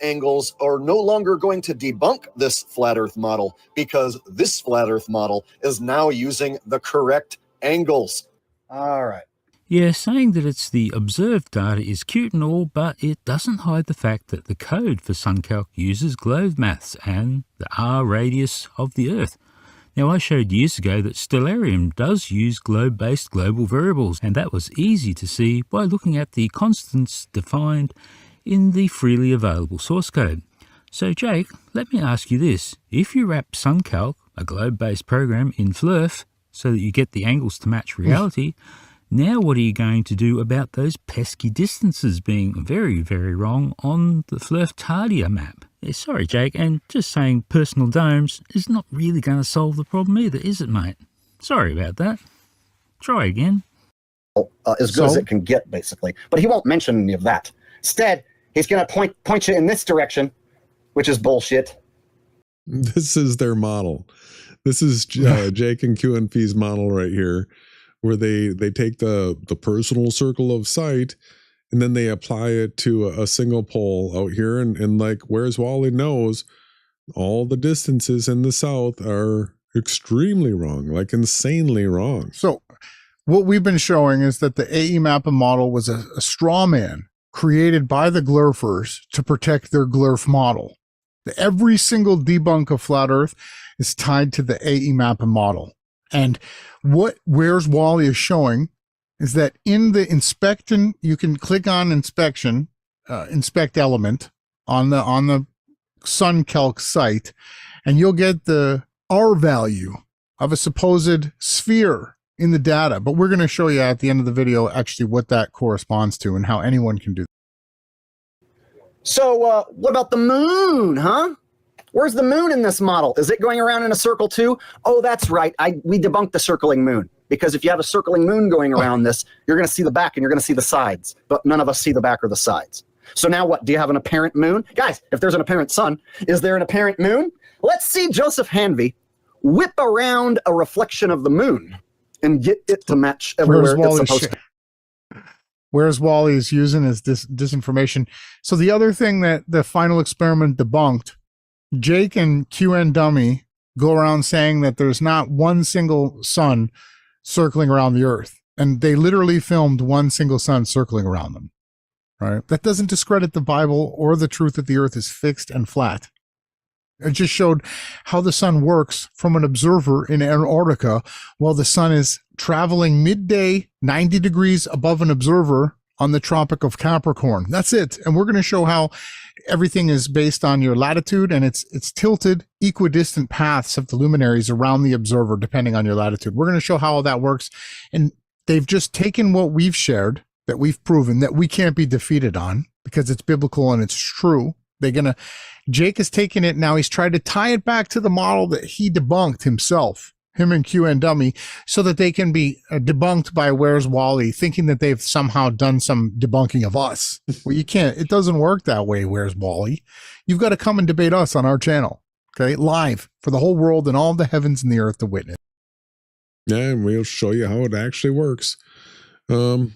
angles are no longer going to debunk this flat earth model, because this flat earth model is now using the correct angles. All right. Yeah, saying that it's the observed data is cute and all, but it doesn't hide the fact that the code for SunCalc uses globe maths and the R radius of the Earth. Now, I showed years ago that Stellarium does use globe-based global variables, and that was easy to see by looking at the constants defined in the freely available source code. So, Jake, let me ask you this. If you wrap SunCalc, a globe-based program, in Flurf so that you get the angles to match reality, now what are you going to do about those pesky distances being very, very wrong on the Flurf-Tardia map? Sorry, Jake, and just saying personal domes is not really going to solve the problem either, is it, mate? Sorry about that. Try again. As good as it can get, basically. But he won't mention any of that. Instead, he's going to point you in this direction, which is bullshit. This is their model. This is Jake and QNP's model right here, where they take the personal circle of sight and then they apply it to a single pole out here. And like Where's Wally knows, all the distances in the south are extremely wrong, like insanely wrong. So what we've been showing is that the AE Mappa model was a straw man created by the glurfers to protect their glurf model. Every single debunk of Flat Earth is tied to the AE Mappa model. And what Where's Wally is showing is that in the inspection, you can click on inspection, inspect element on the SunCalc site, and you'll get the R value of a supposed sphere in the data. But we're going to show you at the end of the video actually what that corresponds to and how anyone can do that. So what about the moon, huh? Where's the moon in this model? Is it going around in a circle too? Oh, that's right. We debunked the circling moon, because if you have a circling moon going around this, you're going to see the back and you're going to see the sides, but none of us see the back or the sides. So now what? Do you have an apparent moon? Guys, if there's an apparent sun, is there an apparent moon? Let's see Joseph Hanvey whip around a reflection of the moon and get it to match everywhere it's supposed to. Whereas Wally is using is this disinformation. So the other thing that the final experiment debunked, Jake and QN Dummy go around saying that there's not one single sun circling around the Earth. And they literally filmed one single sun circling around them. Right? That doesn't discredit the Bible or the truth that the Earth is fixed and flat. It just showed how the sun works from an observer in Antarctica while the sun is traveling midday 90 degrees above an observer on the Tropic of Capricorn. That's it. And we're going to show how everything is based on your latitude, and it's tilted equidistant paths of the luminaries around the observer depending on your latitude. We're going to show how all that works. And they've just taken what we've shared, that we've proven that we can't be defeated on because it's biblical and it's true. Jake has taken it now. He's tried to tie it back to the model that he debunked himself, him and QN Dummy, so that they can be debunked by Where's Wally, thinking that they've somehow done some debunking of us. Well, you can't. It doesn't work that way, Where's Wally. You've got to come and debate us on our channel, okay? Live for the whole world and all the heavens and the earth to witness. Yeah, and we'll show you how it actually works. I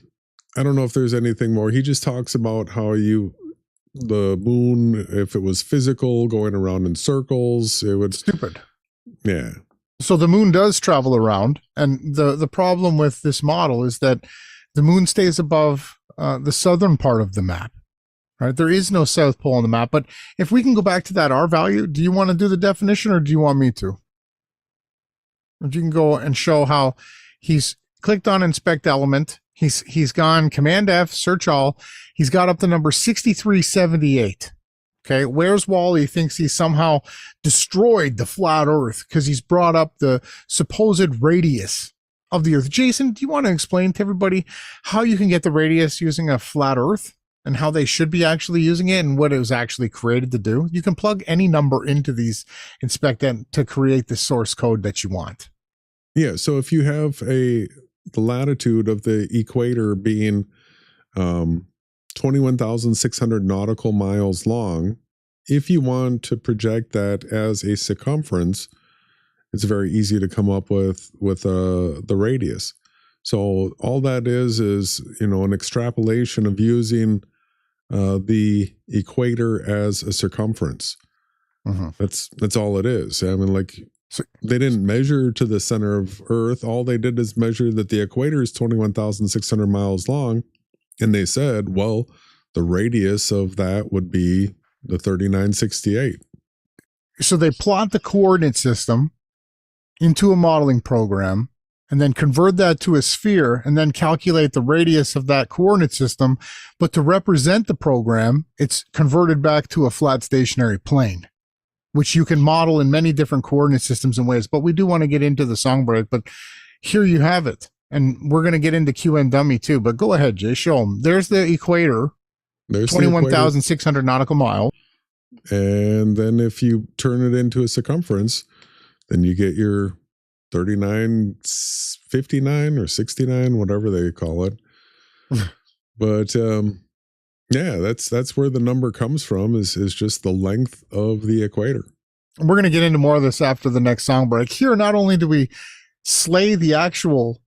don't know if there's anything more. He just talks about how the moon, if it was physical, going around in circles, it would... Stupid. Yeah. So the moon does travel around, and the problem with this model is that the moon stays above the southern part of the map, right? There is no South Pole on the map, but if we can go back to that R value, do you want to do the definition or do you want me to? Or you can go and show how he's clicked on inspect element. He's gone Command F, search all. He's got up to number 6378. Okay, Where's Wally thinks he somehow destroyed the flat Earth because he's brought up the supposed radius of the Earth. Jason, do you want to explain to everybody how you can get the radius using a flat Earth and how they should be actually using it and what it was actually created to do? You can plug any number into these inspect to create the source code that you want. Yeah, so if you have the latitude of the equator being 21,600 nautical miles long, if you want to project that as a circumference, it's very easy to come up with the radius. So all that is an extrapolation of using the equator as a circumference. Mm-hmm. That's all it is. I mean, so they didn't measure to the center of Earth. All they did is measure that the equator is 21,600 miles long. And they said, well, the radius of that would be the 3968. So they plot the coordinate system into a modeling program and then convert that to a sphere and then calculate the radius of that coordinate system. But to represent the program, it's converted back to a flat stationary plane, which you can model in many different coordinate systems and ways. But we do want to get into the songbird, but here you have it. And we're going to get into QN Dummy too, but go ahead, Jay, show them. There's the equator, 21,600 nautical miles. And then if you turn it into a circumference, then you get your 3959 or 69, whatever they call it. But yeah, that's where the number comes from, is just the length of the equator. We're going to get into more of this after the next song break. Here, not only do we slay the actual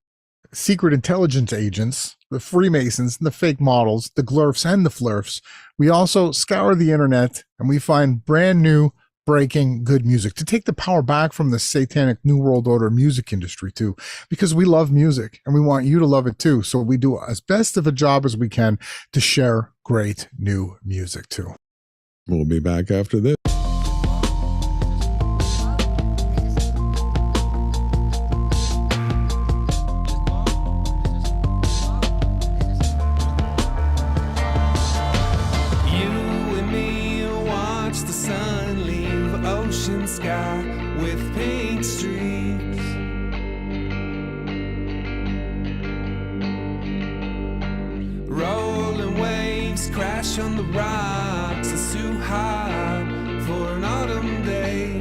secret intelligence agents, the Freemasons, the fake models, the glurfs and the flurfs, we also scour the internet and we find brand new breaking good music to take the power back from the satanic New World Order music industry too, because we love music and we want you to love it too. So we do as best of a job as we can to share great new music too. We'll be back after this. On the rocks, it's too hot for an autumn day,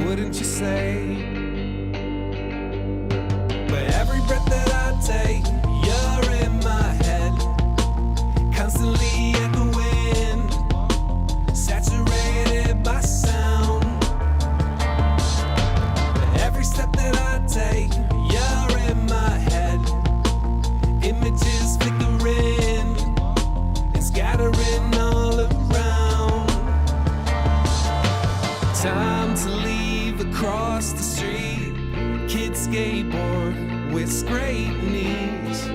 wouldn't you say? But every breath that I take, you're in my head, constantly echoing, saturated by sound. But every step that I take, you're in my head, images flickering, scattering all around. Time to leave across the street. Kids skateboard with scraped knees.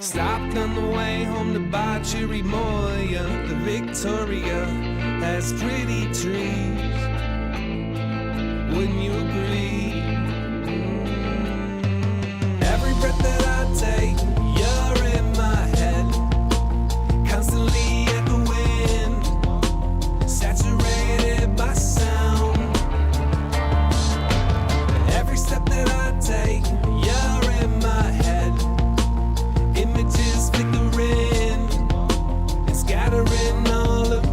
Stopped on the way home to Bachuri Moya. The Victoria has pretty trees. Wouldn't you agree? Every breath that I take, you're in my head, constantly echoing, saturated by sound. Every step that I take, you're in my head, images flickering and scattering all around.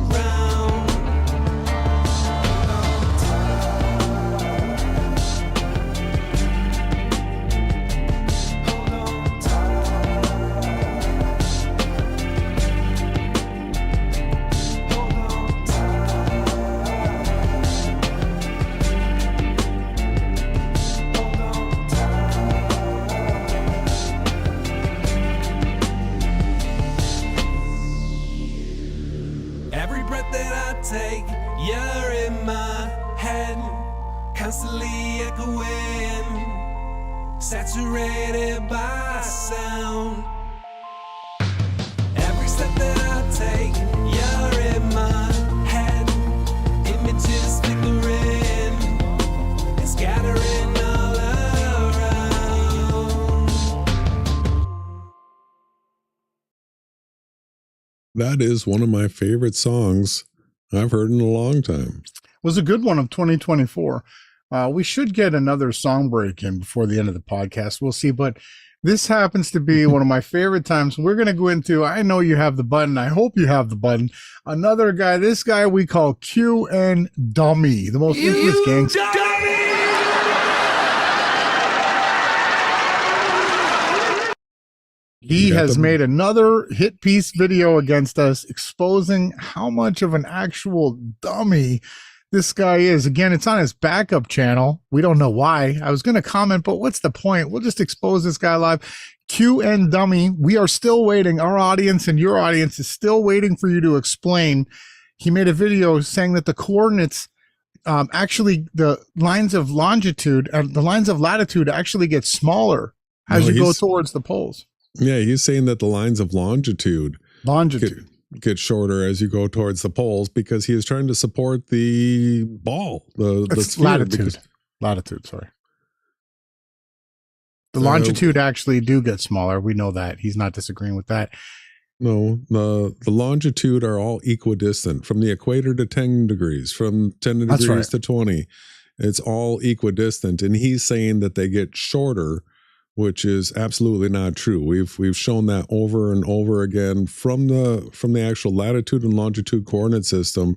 Every breath that I take, you're in my head, constantly echoing, saturated by sound. Every step that I take, you're in my head, images flickering and scattering all around. That is one of my favorite songs I've heard in a long time. Was a good one of 2024. We should get another song break in before the end of the podcast. We'll see. But this happens to be one of my favorite times. We're going to go into, I know you have the button. I hope you have the button. Another guy, this guy we call QN Dummy, the most infamous gangster. He has made another hit piece video against us, exposing how much of an actual dummy this guy is. Again, it's on his backup channel. We don't know why. I was going to comment, but what's the point? We'll just expose this guy live. QN Dummy, we are still waiting. Our audience and your audience is still waiting for you to explain. He made a video saying that the coordinates, actually the lines of longitude, the lines of latitude actually get smaller as you go towards the poles. Yeah, he's saying that the lines of longitude get shorter as you go towards the poles because he is trying to support the ball, the latitude. Sorry, the longitude actually do get smaller. We know that. He's not disagreeing with that. No, the longitude are all equidistant from the equator to 10 degrees, from 10 degrees to 20. It's all equidistant, and he's saying that they get shorter, which is absolutely not true. We've shown that over and over again from the actual latitude and longitude coordinate system,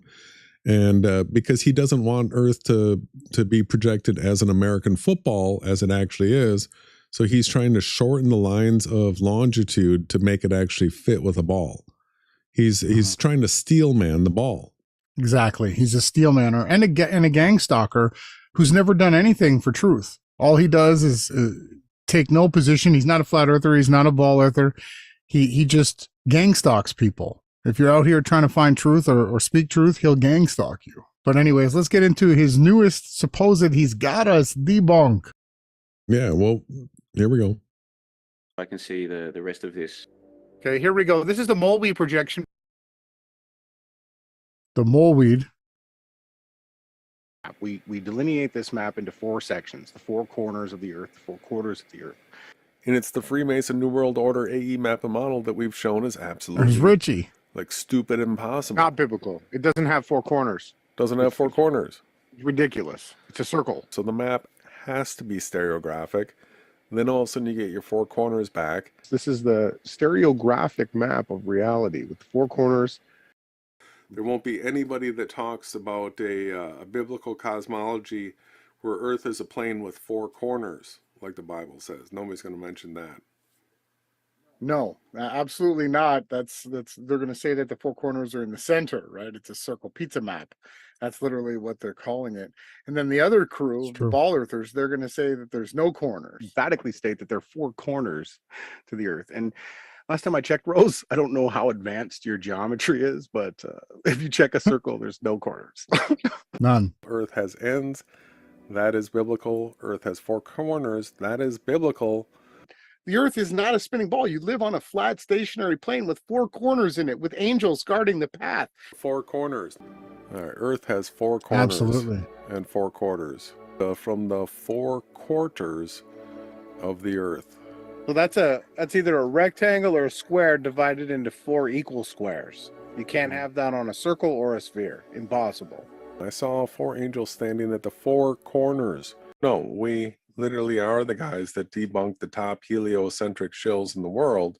and because he doesn't want Earth to be projected as an American football as it actually is, so he's trying to shorten the lines of longitude to make it actually fit with a ball. He's trying to steel man the ball. Exactly, he's a steel manner and a gang stalker who's never done anything for truth. All he does is take no position. He's not a flat earther. He's not a ball earther. He just gang stalks people. If you're out here trying to find truth or speak truth, he'll gang stalk you. But anyways, let's get into his newest supposed he's got us debunk. Yeah, well, here we go. I can see the rest of this. Okay, here we go. This is the moleweed projection. The moleweed. We delineate this map into 4 sections, the 4 corners of the Earth, the 4 quarters of the Earth. And it's the Freemason New World Order AE map and model that we've shown is absolutely There's Richie. Like stupid impossible. Not biblical. It doesn't have 4 corners. Doesn't have 4 corners. It's ridiculous. It's a circle. So the map has to be stereographic. Then all of a sudden you get your 4 corners back. This is the stereographic map of reality with 4 corners. There won't be anybody that talks about a biblical cosmology where Earth is a plane with 4 corners, like the Bible says. Nobody's going to mention that. No, absolutely not. That's they're going to say that the 4 corners are in the center, right? It's a circle pizza map. That's literally what they're calling it. And then the other crew, the ball earthers, they're going to say that there's no corners. Emphatically state that there are 4 corners to the Earth. And last time I checked, Rose, I don't know how advanced your geometry is, but if you check a circle, there's no corners. None. Earth has ends. That is biblical. Earth has 4 corners. That is biblical. The Earth is not a spinning ball. You live on a flat, stationary plane with 4 corners in it, with angels guarding the path. 4 corners. All right, Earth has 4 corners. Absolutely. And 4 quarters. From the 4 quarters of the Earth. So that's either a rectangle or a square divided into 4 equal squares. You can't have that on a circle or a sphere. Impossible. I saw 4 angels standing at the 4 corners. No, we literally are the guys that debunk the top heliocentric shills in the world.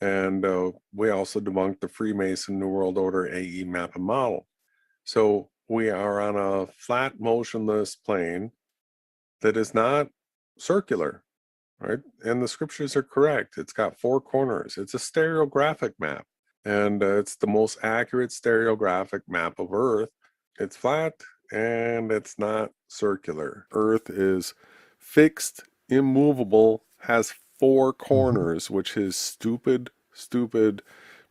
And we also debunked the Freemason New World Order AE map and model. So we are on a flat, motionless plane that is not circular, right? And the scriptures are correct. It's got 4 corners. It's a stereographic map. And it's the most accurate stereographic map of Earth. It's flat and it's not circular. Earth is fixed, immovable, has 4 corners, which is stupid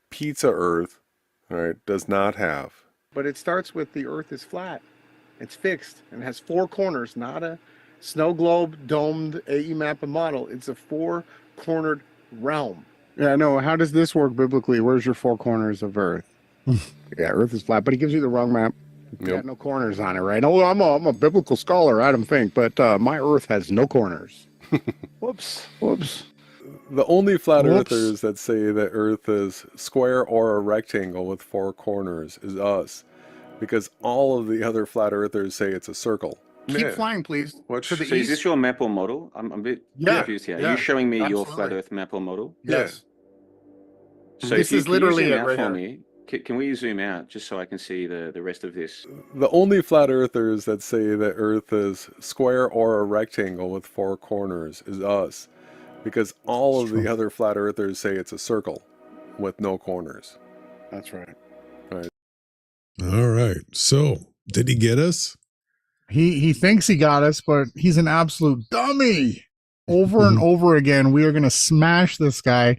pizza Earth, right, does not have. But it starts with the Earth is flat. It's fixed and has 4 corners, not a snow globe domed AE map and model. It's a 4-cornered realm. Yeah, no. How does this work biblically? Where's your 4 corners of Earth? Yeah, Earth is flat, but he gives you the wrong map. Yep. Got no corners on it, right? Oh, I'm a biblical scholar, Adam Fink, but my Earth has no corners. Whoops. The only flat earthers that say that Earth is square or a rectangle with 4 corners is us, because all of the other flat earthers say it's a circle. Keep flying, please. So is this your map or model? I'm a bit confused here. Are you showing me your flat Earth map or model? Yes. So this is literally it right for here. Me, can we zoom out just so I can see the rest of this? The only flat earthers that say that Earth is square or a rectangle with 4 corners is us, because all of the other flat earthers say it's a circle with no corners. That's right. All right. So, did he get us? He thinks he got us, but he's an absolute dummy. Over and over again, we are going to smash this guy.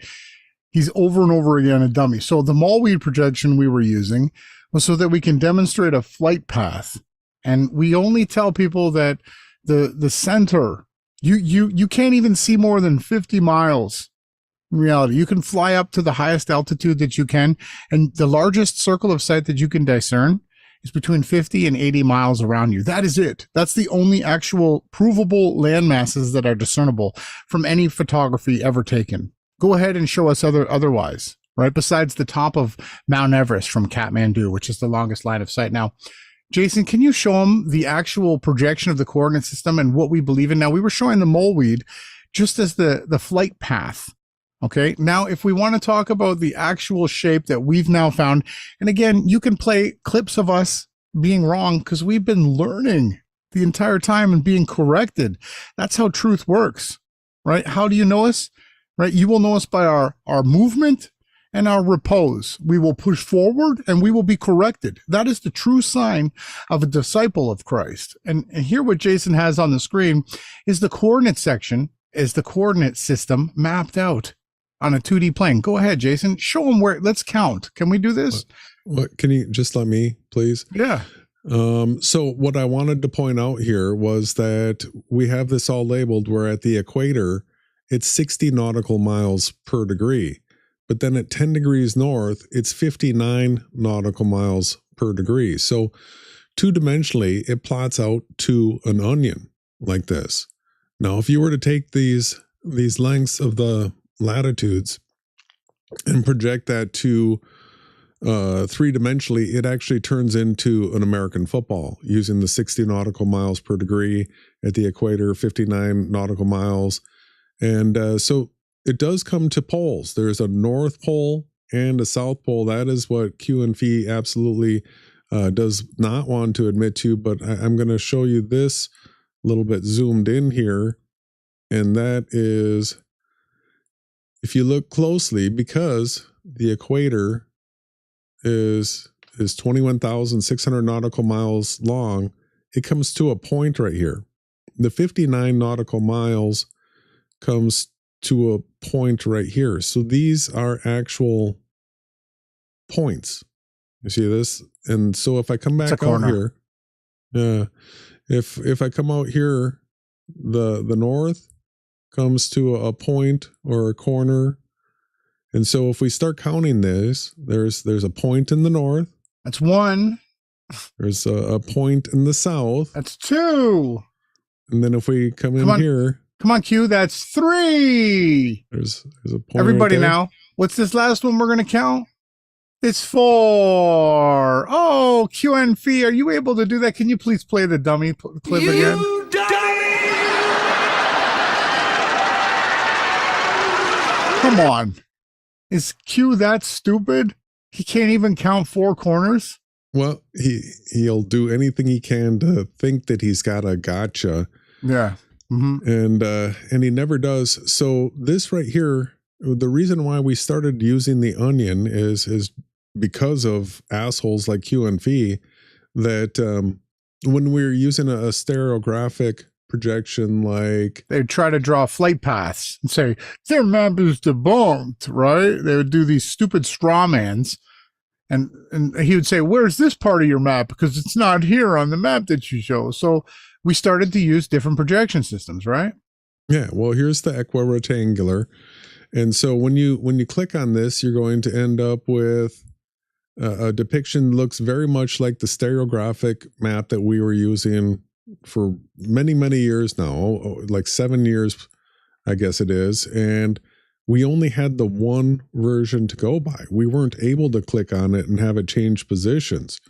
He's over and over again a dummy. So the Malweed projection we were using was so that we can demonstrate a flight path. And we only tell people that the center, you can't even see more than 50 miles. In reality, you can fly up to the highest altitude that you can. And the largest circle of sight that you can discern is between 50 and 80 miles around you. That is it. That's the only actual provable land masses that are discernible from any photography ever taken. Go ahead and show us otherwise, right? Besides the top of Mount Everest from Kathmandu, which is the longest line of sight. Now, Jason, can you show them the actual projection of the coordinate system and what we believe in? Now, we were showing the Moleweed just as the flight path. Okay. Now, if we want to talk about the actual shape that we've now found, and again, you can play clips of us being wrong because we've been learning the entire time and being corrected. That's how truth works, right? How do you know us? Right? You will know us by our movement and our repose. We will push forward and we will be corrected. That is the true sign of a disciple of Christ. And here what Jason has on the screen is the coordinate section, is the coordinate system mapped out on a 2D plane. Go ahead, Jason. Show them where. Let's count. Can we do this? What can you just let me, please? Yeah. So what I wanted to point out here was that we have this all labeled where at the equator, it's 60 nautical miles per degree. But then at 10 degrees north, it's 59 nautical miles per degree. So 2-dimensionally, it plots out to an onion like this. Now, if you were to take these lengths of the latitudes and project that to 3-dimensionally, it actually turns into an American football using the 60 nautical miles per degree at the equator, 59 nautical miles. And so it does come to poles. There's a North Pole and a South Pole. That is what Q and Fee absolutely does not want to admit to, but I'm going to show you this a little bit zoomed in here. And that is, if you look closely, because the equator is 21,600 nautical miles long, it comes to a point right here. The 59 nautical miles comes to a point right here. So these are actual points. You see this? And so if I come back out here, if I come out here, the north comes to a point or a corner. And so if we start counting this, there's a point in the north. That's 1. There's a point in the south. That's 2. And then if we come in here. Come on, Q. That's 3. There's a point. Everybody right there. now. What's this last one we're going to count? It's 4. Oh, QNF, are you able to do that? Can you please play the dummy clip again? Come on. Is Q that stupid? He can't even count 4 corners? Well, he'll do anything he can to think that he's got a gotcha. Yeah. And he never does. So this right here, the reason why we started using the onion is because of assholes like Q and V, that when we're using a stereographic projection, like they would try to draw flight paths and say their map is debunked, right? They would do these stupid straw mans, and he would say, where's this part of your map? Because it's not here on the map that you show. So we started to use different projection systems, right? Yeah, well, here's the equirectangular. And so when you click on this, you're going to end up with a depiction looks very much like the stereographic map that we were using for many, many years now, like 7 years, I guess it is. And we only had the one version to go by. We weren't able to click on it and have it change positions.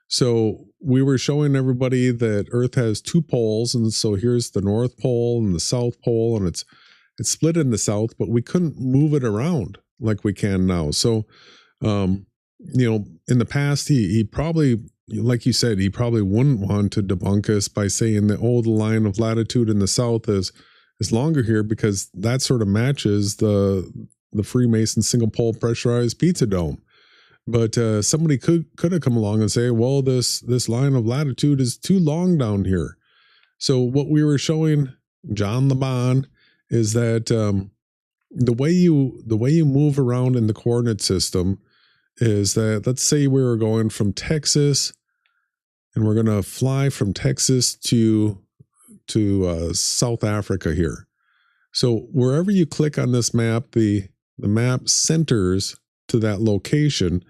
So we were showing everybody that Earth has 2 poles. And so here's the North Pole and the South Pole, and it's split in the south, but we couldn't move it around like we can now. So, in the past, he probably, like you said, he probably wouldn't want to debunk us by saying that, the line of latitude in the south is longer here, because that sort of matches the Freemason single pole pressurized pizza dome. But somebody could have come along and say, well, this line of latitude is too long down here. So what we were showing John LeBon is that the way you move around in the coordinate system is that, let's say we were going from Texas, and we're going to fly from Texas to South Africa here. So wherever you click on this map, the map centers to that location,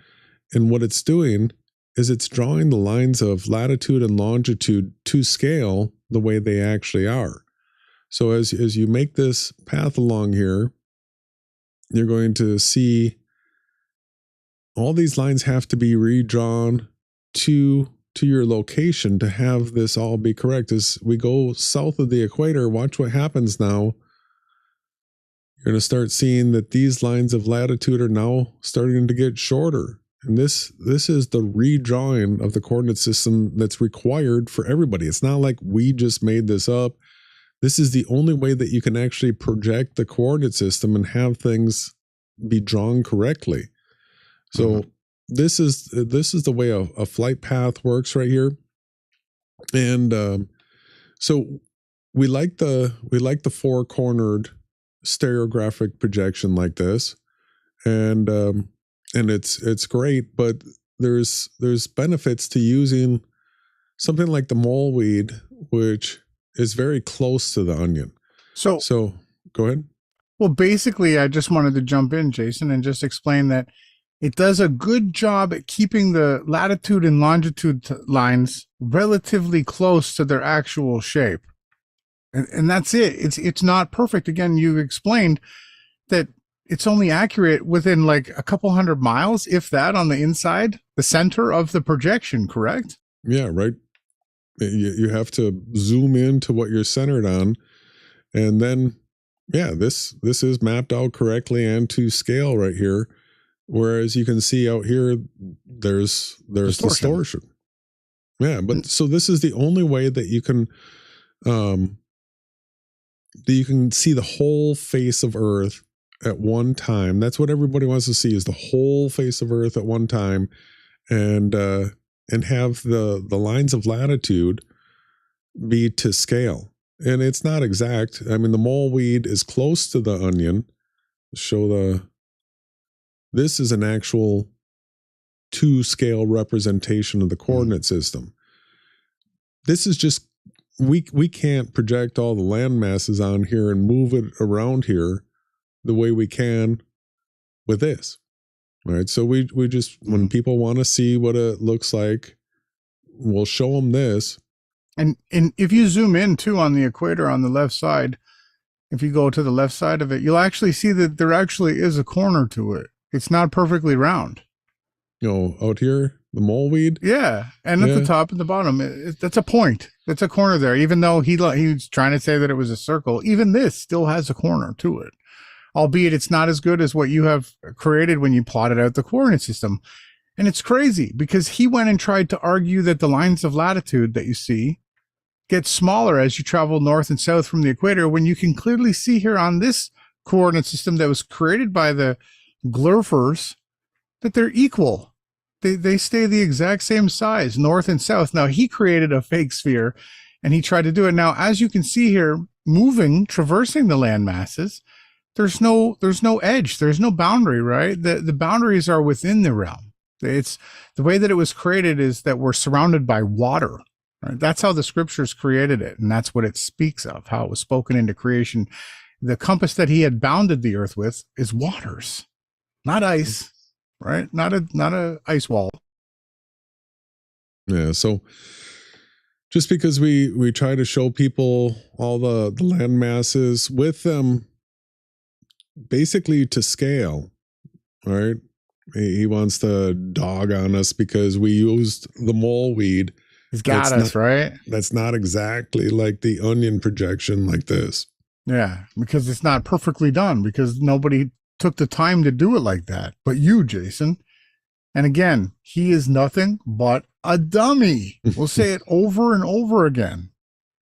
and what it's doing is it's drawing the lines of latitude and longitude to scale the way they actually are. So as you make this path along here, you're going to see all these lines have to be redrawn to your location to have this all be correct. As we go south of the equator, watch what happens now. You're going to start seeing that these lines of latitude are now starting to get shorter. And this is the redrawing of the coordinate system that's required for everybody. It's not like we just made this up. This is the only way that you can actually project the coordinate system and have things be drawn correctly. So this is the way a flight path works right here. And so we like the 4-cornered stereographic projection like this, and it's great. But there's benefits to using something like the moleweed, which is very close to the onion. So go ahead. Well, basically, I just wanted to jump in, Jason, and just explain that it does a good job at keeping the latitude and longitude lines relatively close to their actual shape. And that's it. It's not perfect. Again, you explained that it's only accurate within like a couple 100 miles, if that, on the inside, the center of the projection, correct? Yeah, right. You have to zoom in to what you're centered on. And then, yeah, this is mapped out correctly and to scale right here. Whereas you can see out here, there's distortion. Yeah, but so this is the only way that you can see the whole face of Earth at one time. That's what everybody wants to see, is the whole face of Earth at one time, and have the lines of latitude be to scale. And it's not exact. I mean, the moleweed is close to the onion. This is an actual 2-scale representation of the coordinate system. This is just we can't project all the land masses on here and move it around here the way we can with this. All right. So we just, when people want to see what it looks like, we'll show them this. And if you zoom in too on the equator on the left side, if you go to the left side of it, you'll actually see that there actually is a corner to it. It's not perfectly round. You know, out here, the mole weed. Yeah. And at the top and the bottom, that's a point. That's a corner there. Even though he's trying to say that it was a circle, even this still has a corner to it. Albeit it's not as good as what you have created when you plotted out the coordinate system. And it's crazy because he went and tried to argue that the lines of latitude that you see get smaller as you travel north and south from the equator, when you can clearly see here on this coordinate system that was created by the Glurfers that they're equal. They stay the exact same size, north and south. Now, he created a fake sphere and he tried to do it. Now, as you can see here, moving, traversing the land masses, there's no edge. There's no boundary, right? The boundaries are within the realm. It's the way that it was created is that we're surrounded by water. Right? That's how the scriptures created it. And that's what it speaks of, how it was spoken into creation. The compass that he had bounded the earth with is waters, not ice, right? Not a ice wall. Yeah. So just because we try to show people all the land masses with them basically to scale, right? He wants to dog on us because we used the mole weed. He's got us, right? That's not exactly like the onion projection like this. Yeah, because it's not perfectly done, because nobody took the time to do it like that. But you, Jason. And again, he is nothing but a dummy. We'll say it over and over again.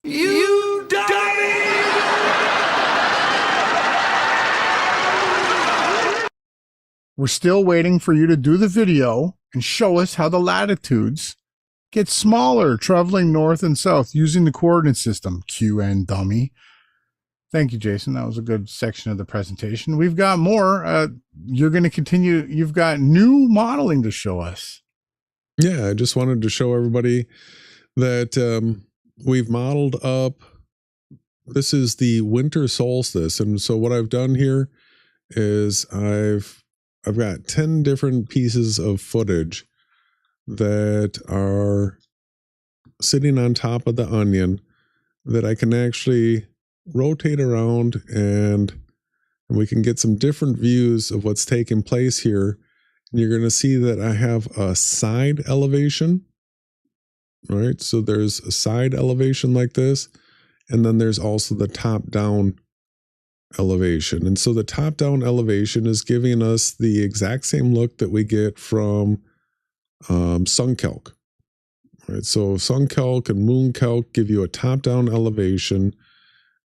You dummy! We're still waiting for you to do the video and show us how the latitudes get smaller traveling north and south using the coordinate system. QN dummy. Thank you, Jason. That was a good section of the presentation. We've got more. You're going to continue. You've got new modeling to show us. Yeah, I just wanted to show everybody that we've modeled up. This is the winter solstice. And so what I've done here is I've got 10 different pieces of footage that are sitting on top of the onion that I can actually rotate around and we can get some different views of what's taking place here. And you're going to see that I have a side elevation, right? So there's a side elevation like this, and then there's also the top down elevation. And so the top down elevation is giving us the exact same look that we get from sun calc, right? So sun calc and moon calc give you a top down elevation.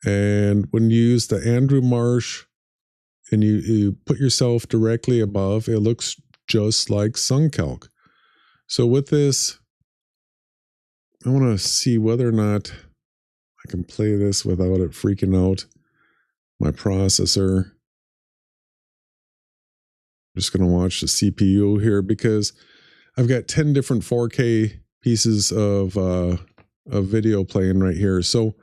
And when you use the Andrew Marsh and you put yourself directly above, it looks just like sun calc. So with this, I want to see whether or not I can play this without it freaking out my processor. I'm just going to watch the CPU here because I've got 10 different 4K pieces of video playing right here. So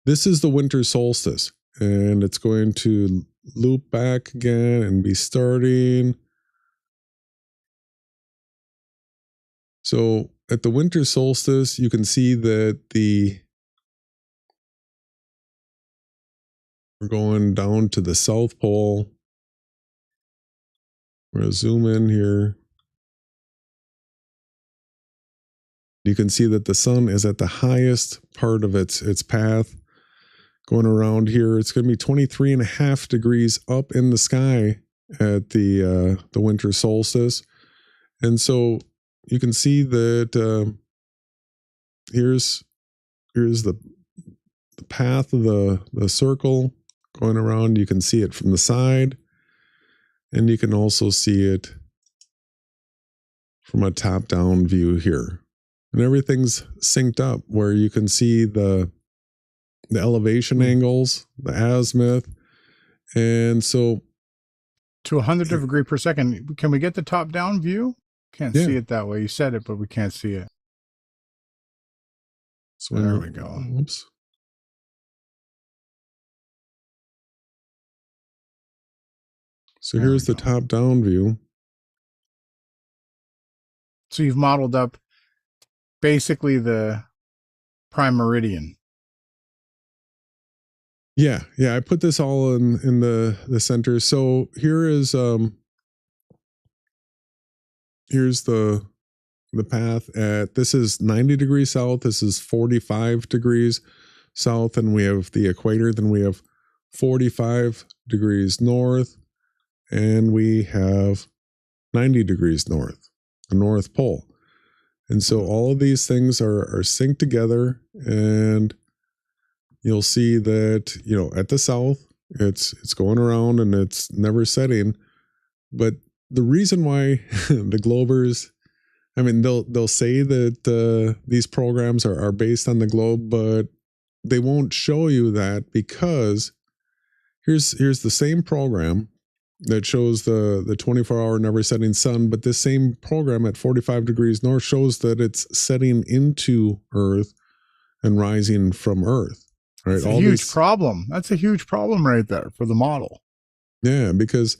this is the winter solstice, and it's going to loop back again and be starting. So at the winter solstice, you can see that we're going down to the South Pole. We're going to zoom in here. You can see that the sun is at the highest part of its path. Going around here, it's going to be 23.5 degrees up in the sky at the winter solstice. And so you can see that here's the path of the circle going around. You can see it from the side, and you can also see it from a top-down view here. And everything's synced up where you can see the elevation angles, the azimuth. And so to 100 degree per second, can we get the top down view? Can't see it that way. You said it, but we can't see it. So there we go. Oops. So There here's the top-down view. So you've modeled up basically the prime meridian. Yeah, I put this all in the center. So here's the path at, this is 90 degrees south, this is 45 degrees south, and we have the equator, then we have 45 degrees north, and we have 90 degrees north, the North Pole. And so all of these things are synced together, and you'll see that, you know, at the south, it's going around and it's never setting. But the reason why the Globers, I mean, they'll say that these programs are based on the globe, but they won't show you that, because here's the same program that shows the 24-hour never setting sun, but this same program at 45 degrees north shows that it's setting into Earth and rising from Earth. Right? That's a huge problem. That's a huge problem right there for the model. Yeah, because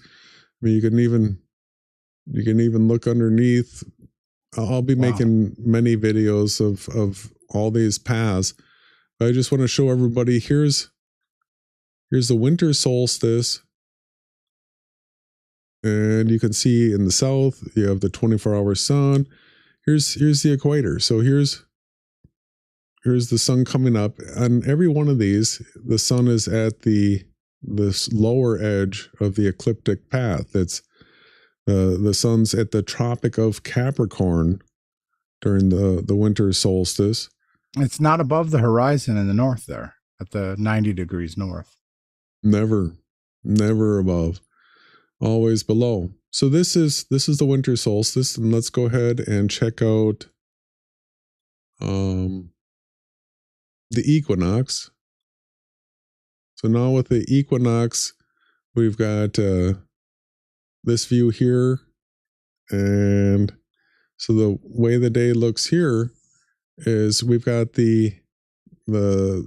I mean, you can even look underneath. I'll be making many videos of all these paths. But I just want to show everybody, here's the winter solstice. And you can see in the south, you have the 24-hour sun. Here's the equator. So here's the sun coming up. On every one of these, the sun is at this lower edge of the ecliptic path. It's the sun's at the Tropic of Capricorn during the winter solstice. It's not above the horizon in the north there at the 90 degrees north. Never above. Always below. So this is the winter solstice, and let's go ahead and check out the equinox. So now with the equinox, we've got this view here, and so the way the day looks here is we've got the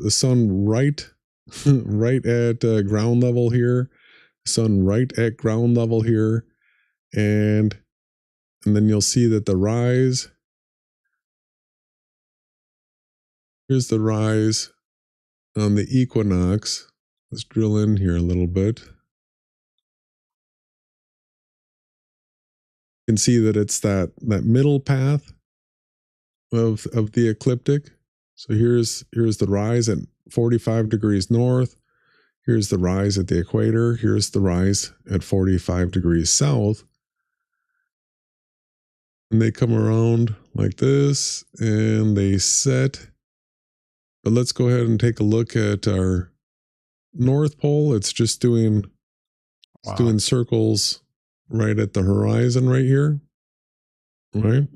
sun right at ground level here. Sun right at ground level here, and then you'll see that the rise, here's the rise on the equinox. Let's drill in here a little bit. You can see that it's that middle path of the ecliptic. So here's the rise at 45 degrees north. Here's the rise at the equator. Here's the rise at 45 degrees south. And they come around like this and they set. But let's go ahead and take a look at our North Pole. It's just doing circles right at the horizon right here. Right?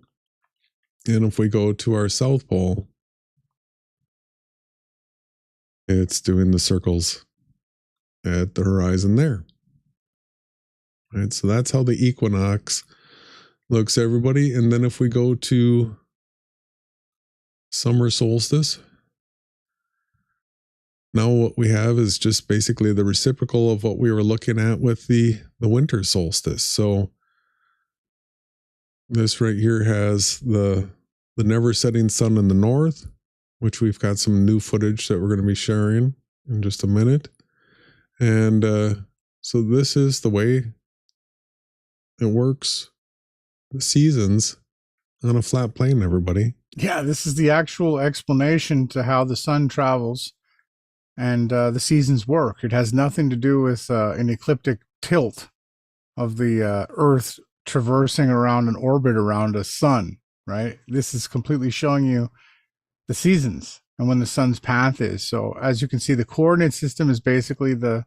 And if we go to our South Pole, it's doing the circles at the horizon there. Right, so that's how the equinox looks, everybody. And then if we go to summer solstice, now what we have is just basically the reciprocal of what we were looking at with the winter solstice. So this right here has the never setting sun in the north, which we've got some new footage that we're going to be sharing in just a minute. And so this is the way it works, the seasons on a flat plane, everybody. Yeah, this is the actual explanation to how the sun travels and the seasons work. It has nothing to do with an ecliptic tilt of the Earth traversing around an orbit around a sun, right? This is completely showing you the seasons and when the sun's path is. So as you can see, the coordinate system is basically the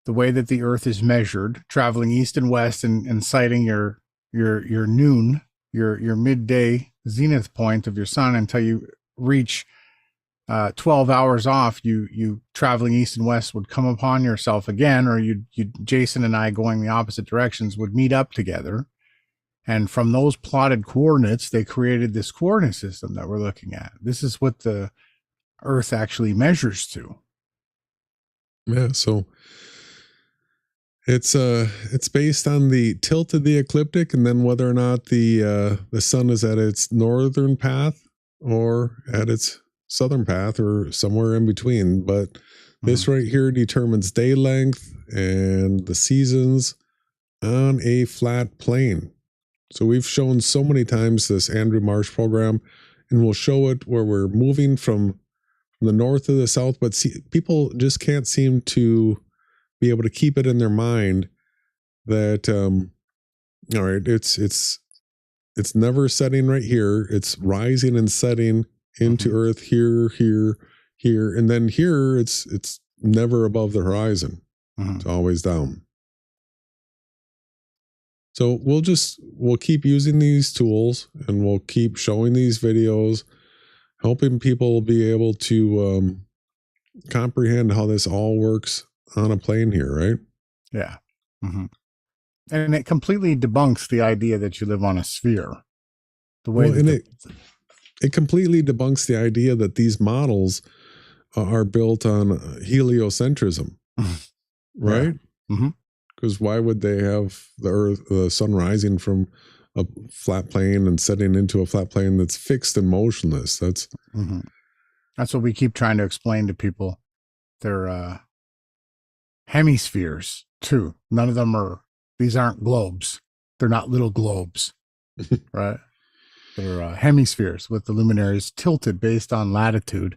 way that the Earth is measured, traveling east and west and sighting your noon, your midday zenith point of your sun until you reach 12 hours off. You traveling east and west would come upon yourself again, or you Jason and I going the opposite directions would meet up together, And from those plotted coordinates, they created this coordinate system that we're looking at. This is what the Earth actually measures to. Yeah, so it's based on the tilt of the ecliptic, and then whether or not the sun is at its northern path or at its southern path or somewhere in between. But this right here determines day length and the seasons on a flat plane. So we've shown so many times this Andrew Marsh program, and we'll show it where we're moving from the north to the south, but people just can't seem to be able to keep it in their mind that all right, it's never setting right here. It's rising and setting into Earth here, and then here it's never above the horizon. It's always down. So we'll keep using these tools, and we'll keep showing these videos, helping people be able to comprehend how this all works on a plane here, right? Yeah. And it completely debunks the idea that you live on a sphere. The way it completely debunks the idea that these models are built on heliocentrism, right? Because why would they have the sun rising from a flat plane and setting into a flat plane that's fixed and motionless? That's what we keep trying to explain to people. They're hemispheres too. None of them these aren't globes. They're not little globes, right? They're hemispheres with the luminaries tilted based on latitude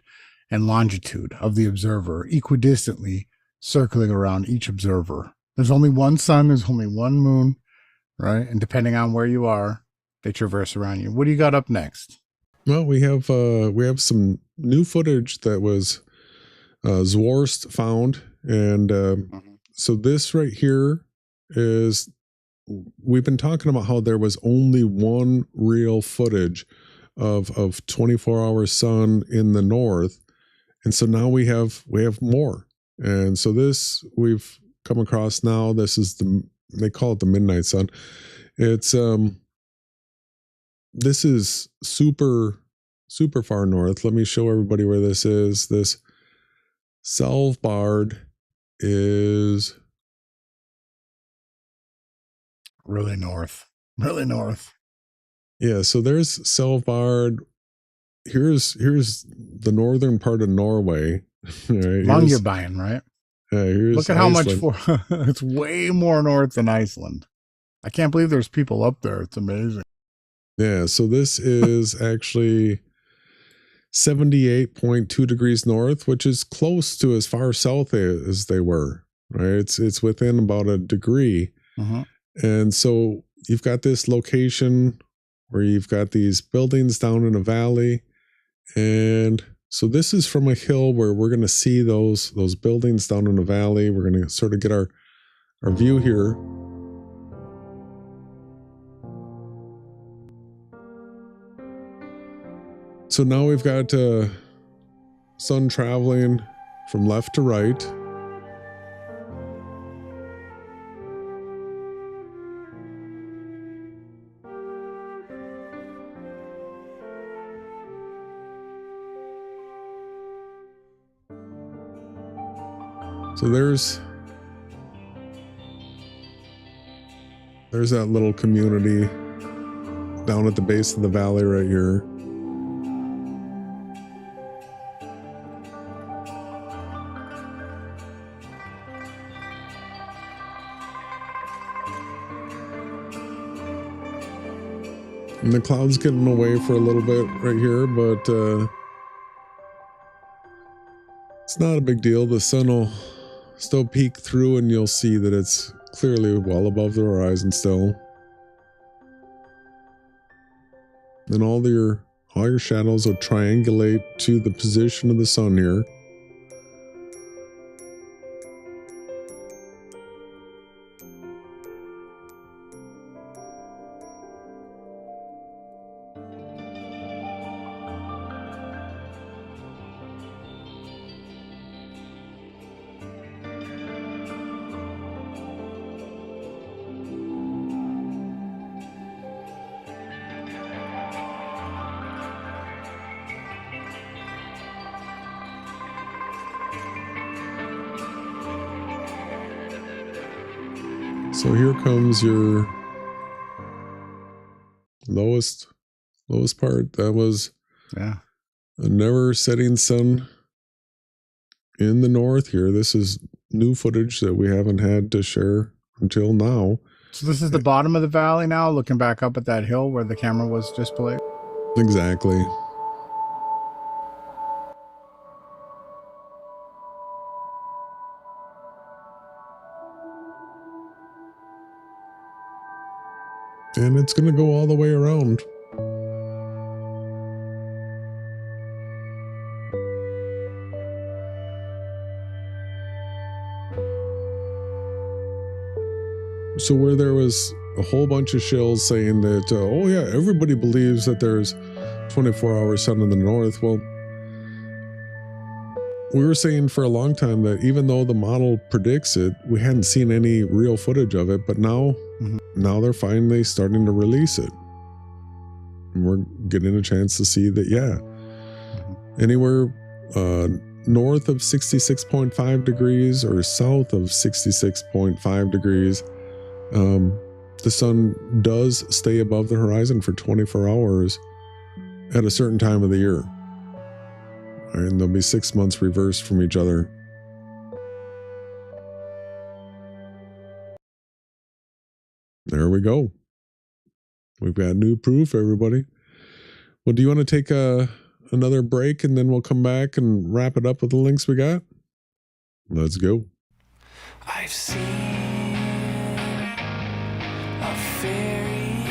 and longitude of the observer, equidistantly circling around each observer. There's only one sun, there's only one moon, right? And depending on where you are, they traverse around you. What do you got up next? Well, we have some new footage that was Zwarst found, and so this right here is, we've been talking about how there was only one real footage of 24-hour sun in the north, and so now we have more, and so this we've come across now. This is they call it the midnight sun. It's this is super far north. Let me show everybody where this is. This Svalbard is really north. Yeah, so there's Svalbard. Here's the northern part of Norway. Right, Longyearbyen, right? Look at how much it's way more north than Iceland. I can't believe there's people up there. It's amazing. Yeah, so this is actually 78.2 degrees north, which is close to as far south as they were, right? It's within about a degree. And so you've got this location where you've got these buildings down in a valley. And so this is from a hill where we're going to see those buildings down in a valley. We're going to sort of get our view here. So now we've got sun traveling from left to right. So there's that little community down at the base of the valley right here. And the cloud's getting away for a little bit right here, but it's not a big deal. The sun will still peek through and you'll see that it's clearly well above the horizon still. And all your shadows will triangulate to the position of the sun here. So here comes your lowest part. That was a never setting sun in the north here. This is new footage that we haven't had to share until now. So this is the bottom of the valley now, looking back up at that hill where the camera was displayed. Exactly. And it's going to go all the way around. So where there was a whole bunch of shills saying that, oh yeah, everybody believes that there's 24-hour sun in the north. Well, we were saying for a long time that even though the model predicts it, we hadn't seen any real footage of it. But now, now they're finally starting to release it. And we're getting a chance to see that, yeah, anywhere north of 66.5 degrees or south of 66.5 degrees, the sun does stay above the horizon for 24 hours at a certain time of the year. And they'll be 6 months reversed from each other. There we go. We've got new proof, everybody. Well, do you want to take another break and then we'll come back and wrap it up with the links we got? Let's go. I've seen a fairy,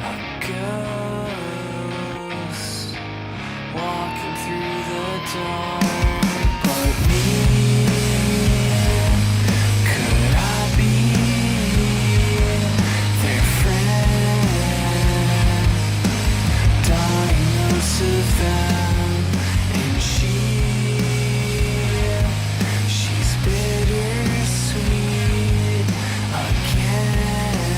a ghost walking through the dark. But me, could I be their friend? Dying most of them, and she's bittersweet again.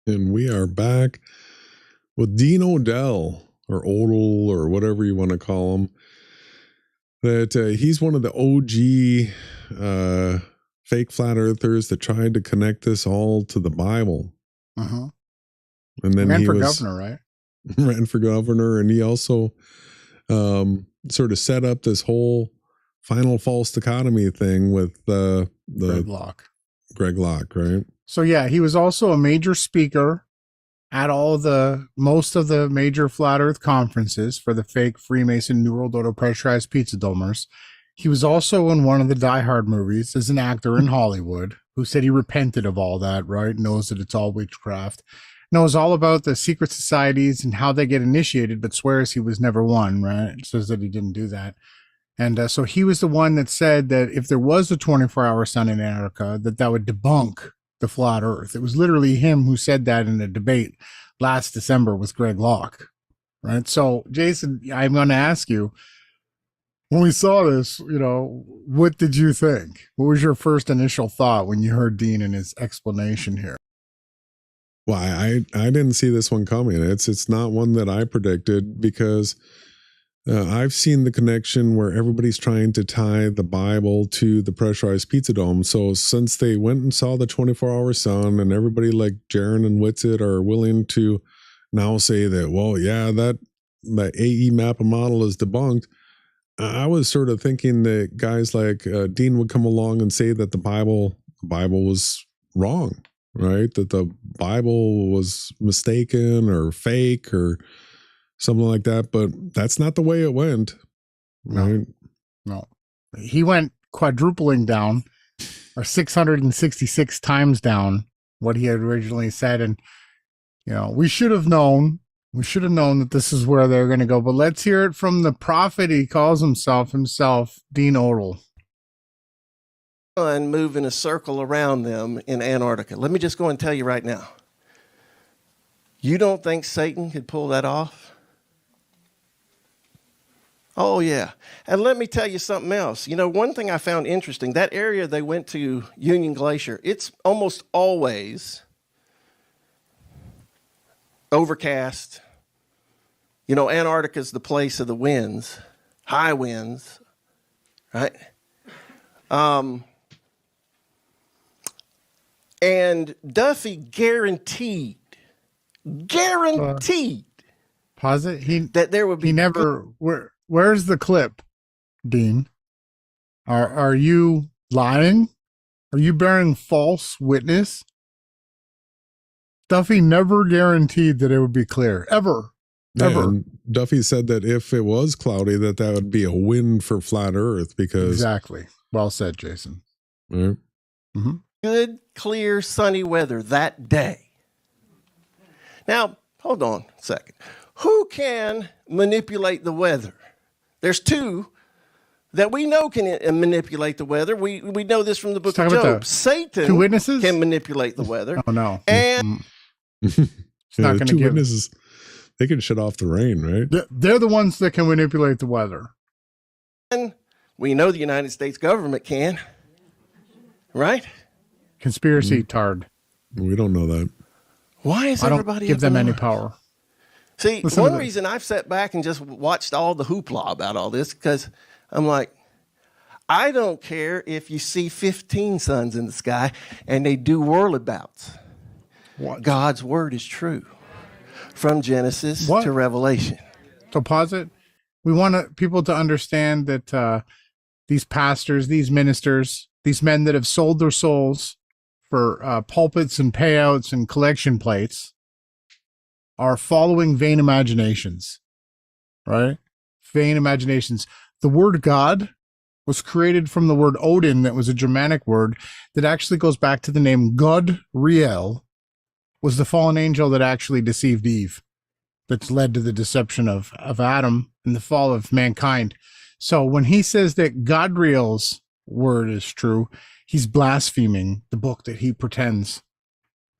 And we are back with Dean Odell, or Odell, or whatever you want to call him. That he's one of the OG fake flat earthers that tried to connect this all to the Bible. Uh-huh. And then ran for governor, right? Ran for governor, and he also sort of set up this whole final false dichotomy thing with the Greg Locke, right? So yeah, he was also a major speaker at most of the major flat earth conferences for the fake Freemason New World Order pressurized pizza domers. He was also in one of the Die Hard movies as an actor in Hollywood, who said he repented of all that, right? Knows that it's all witchcraft. Knows all about the secret societies and how they get initiated, but swears he was never one, right? Says that he didn't do that. And so he was the one that said that if there was a 24-hour sun in Antarctica, that would debunk the flat earth. It was literally him who said that in a debate last December with Greg Locke, right? So Jason, I'm going to ask you, when we saw this, what did you think? What was your first initial thought when you heard Dean and his explanation here? Well, I didn't see this one coming. It's not one that I predicted, because I've seen the connection where everybody's trying to tie the Bible to the pressurized pizza dome. So since they went and saw the 24-hour sun, and everybody like Jaron and Witsit are willing to now say that, well, yeah, that AE map model is debunked. I was sort of thinking that guys like Dean would come along and say that the Bible was wrong, right? That the Bible was mistaken or fake or something like that, but that's not the way it went. Right? No. He went quadrupling down, or 666 times down what he had originally said. And, we should have known that this is where they're going to go. But let's hear it from the prophet. He calls himself, Dean Odell. And move in a circle around them in Antarctica. Let me just go and tell you right now. You don't think Satan could pull that off? Oh, yeah. And let me tell you something else. One thing I found interesting, that area they went to, Union Glacier, it's almost always overcast. Antarctica's the place of the winds, high winds, right? And Duffy guaranteed pause it. That there would be Where's the clip, Dean? Are you lying? Are you bearing false witness? Duffy never guaranteed that it would be clear, ever. And Duffy said that if it was cloudy, that would be a win for flat Earth, because exactly. Well said, Jason. Right. Mm-hmm. Good, clear, sunny weather that day. Now, hold on a second. Who can manipulate the weather? There's two that we know can manipulate the weather. We know this from the book of Job. Satan two witnesses? Can manipulate the weather. Oh, no. And it's not going to give witnesses. They can shut off the rain, right? They're the ones that can manipulate the weather. And we know the United States government can. Right? Conspiracy tard. We don't know that. Why is everybody I don't give them any power. See, one reason I've sat back and just watched all the hoopla about all this, because I'm like, I don't care if you see 15 suns in the sky and they do whirlabouts. What? God's word is true from Genesis to Revelation. So pause it. We want people to understand that these pastors, these ministers, these men that have sold their souls for pulpits and payouts and collection plates are following vain imaginations, right? Vain imaginations. The word God was created from the word Odin, that was a Germanic word that actually goes back to the name Godriel, was the fallen angel that actually deceived Eve, that's led to the deception of Adam and the fall of mankind. So when he says that Godriel's word is true, he's blaspheming the book that he pretends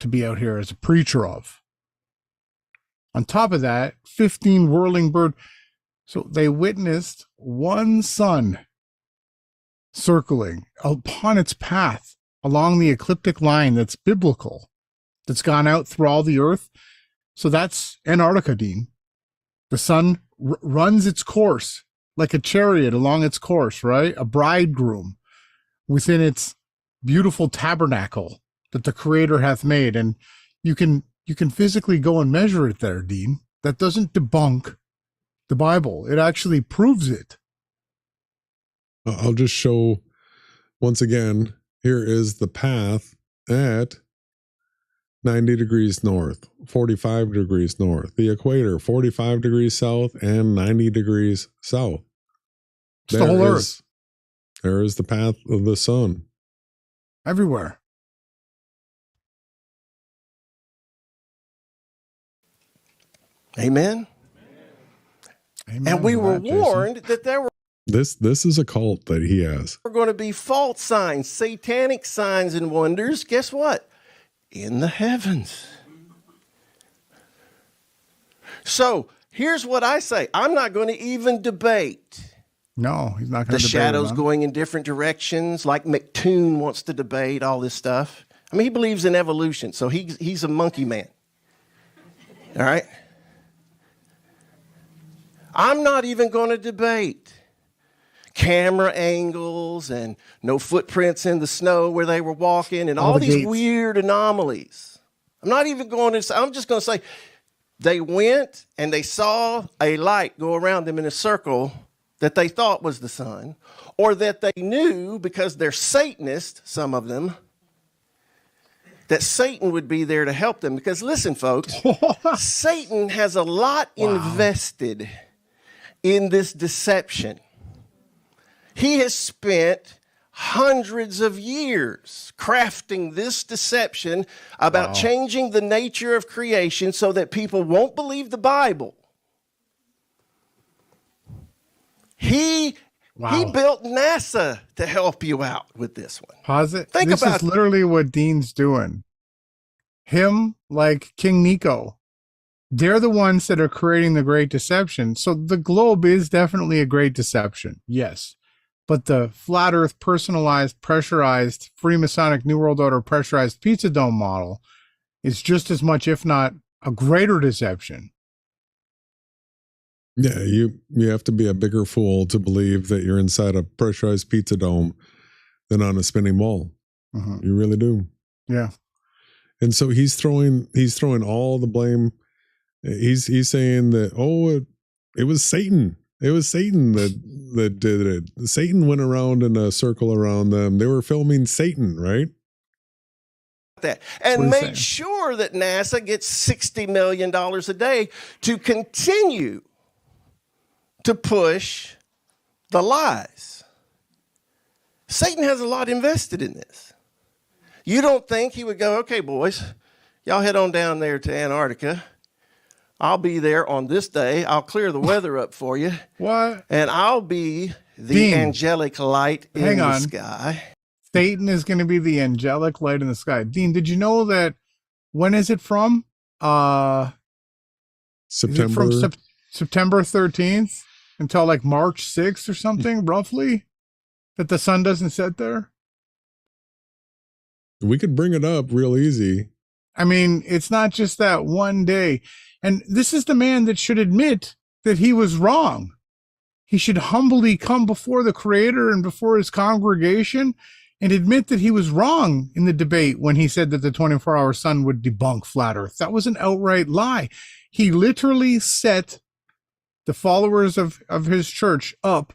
to be out here as a preacher of. On top of that, 15 whirling bird. So they witnessed one sun circling upon its path along the ecliptic line that's biblical. that's gone out through all the earth. So that's Antarctica, Dean. The sun runs its course like a chariot along its course, right? A bridegroom within its beautiful tabernacle that the Creator hath made. And you can physically go and measure it there, Dean. That doesn't debunk the Bible. It actually proves it. I'll just show once again, here is the path at 90 degrees north, 45 degrees north, the equator, 45 degrees south and 90 degrees south. It's the whole earth. There is the path of the sun. Everywhere. Amen. Amen and we to were that, Jason. warned that there were This is a cult that he has. going to be false signs, satanic signs and wonders. Guess what? In the heavens. So here's what I say. I'm not going to even debate No, he's not going the to debate shadows it, going in different directions, like McToon wants to debate all this stuff. I mean, he believes in evolution, so he's a monkey man. All right? I'm not even going to debate camera angles and no footprints in the snow where they were walking and all the these gates. weird anomalies. I'm not even going to, I'm just going to say they went and they saw a light go around them in a circle that they thought was the sun, or that they knew because they're Satanists, some of them, that Satan would be there to help them. Because listen, folks, Satan has a lot invested in this deception. He has spent hundreds of years crafting this deception about changing the nature of creation so that people won't believe the Bible. He built NASA to help you out with this one. Pause it. Think this about is literally what Dean's doing. Him, like King Nico, they're the ones that are creating the great deception. So the globe is definitely a great deception. Yes. But the flat earth personalized, pressurized, Freemasonic New World Order pressurized pizza dome model is just as much, if not a greater deception. Yeah, you have to be a bigger fool to believe that you're inside a pressurized pizza dome than on a spinning ball. You really do. Yeah. And so he's throwing all the blame. He's saying that it was Satan. It was Satan that did it. Satan went around in a circle around them. They were filming Satan, right? That and make sure that NASA gets $60 million a day to continue to push the lies. Satan has a lot invested in this. You don't think he would go, okay, boys, y'all head on down there to Antarctica. I'll be there on this day. I'll clear the weather up for you. What? And I'll be the Dean, angelic light in the sky. Satan is going to be the angelic light in the sky. Dean, did you know that? When is it from? September. Is it from September 13th until like March 6th or something, roughly, that the sun doesn't set there? We could bring it up real easy. I mean, it's not just that one day. And this is the man that should admit that he was wrong. He should humbly come before the Creator and before his congregation and admit that he was wrong in the debate when he said that the 24-hour sun would debunk flat earth. That was an outright lie. He literally set the followers of his church up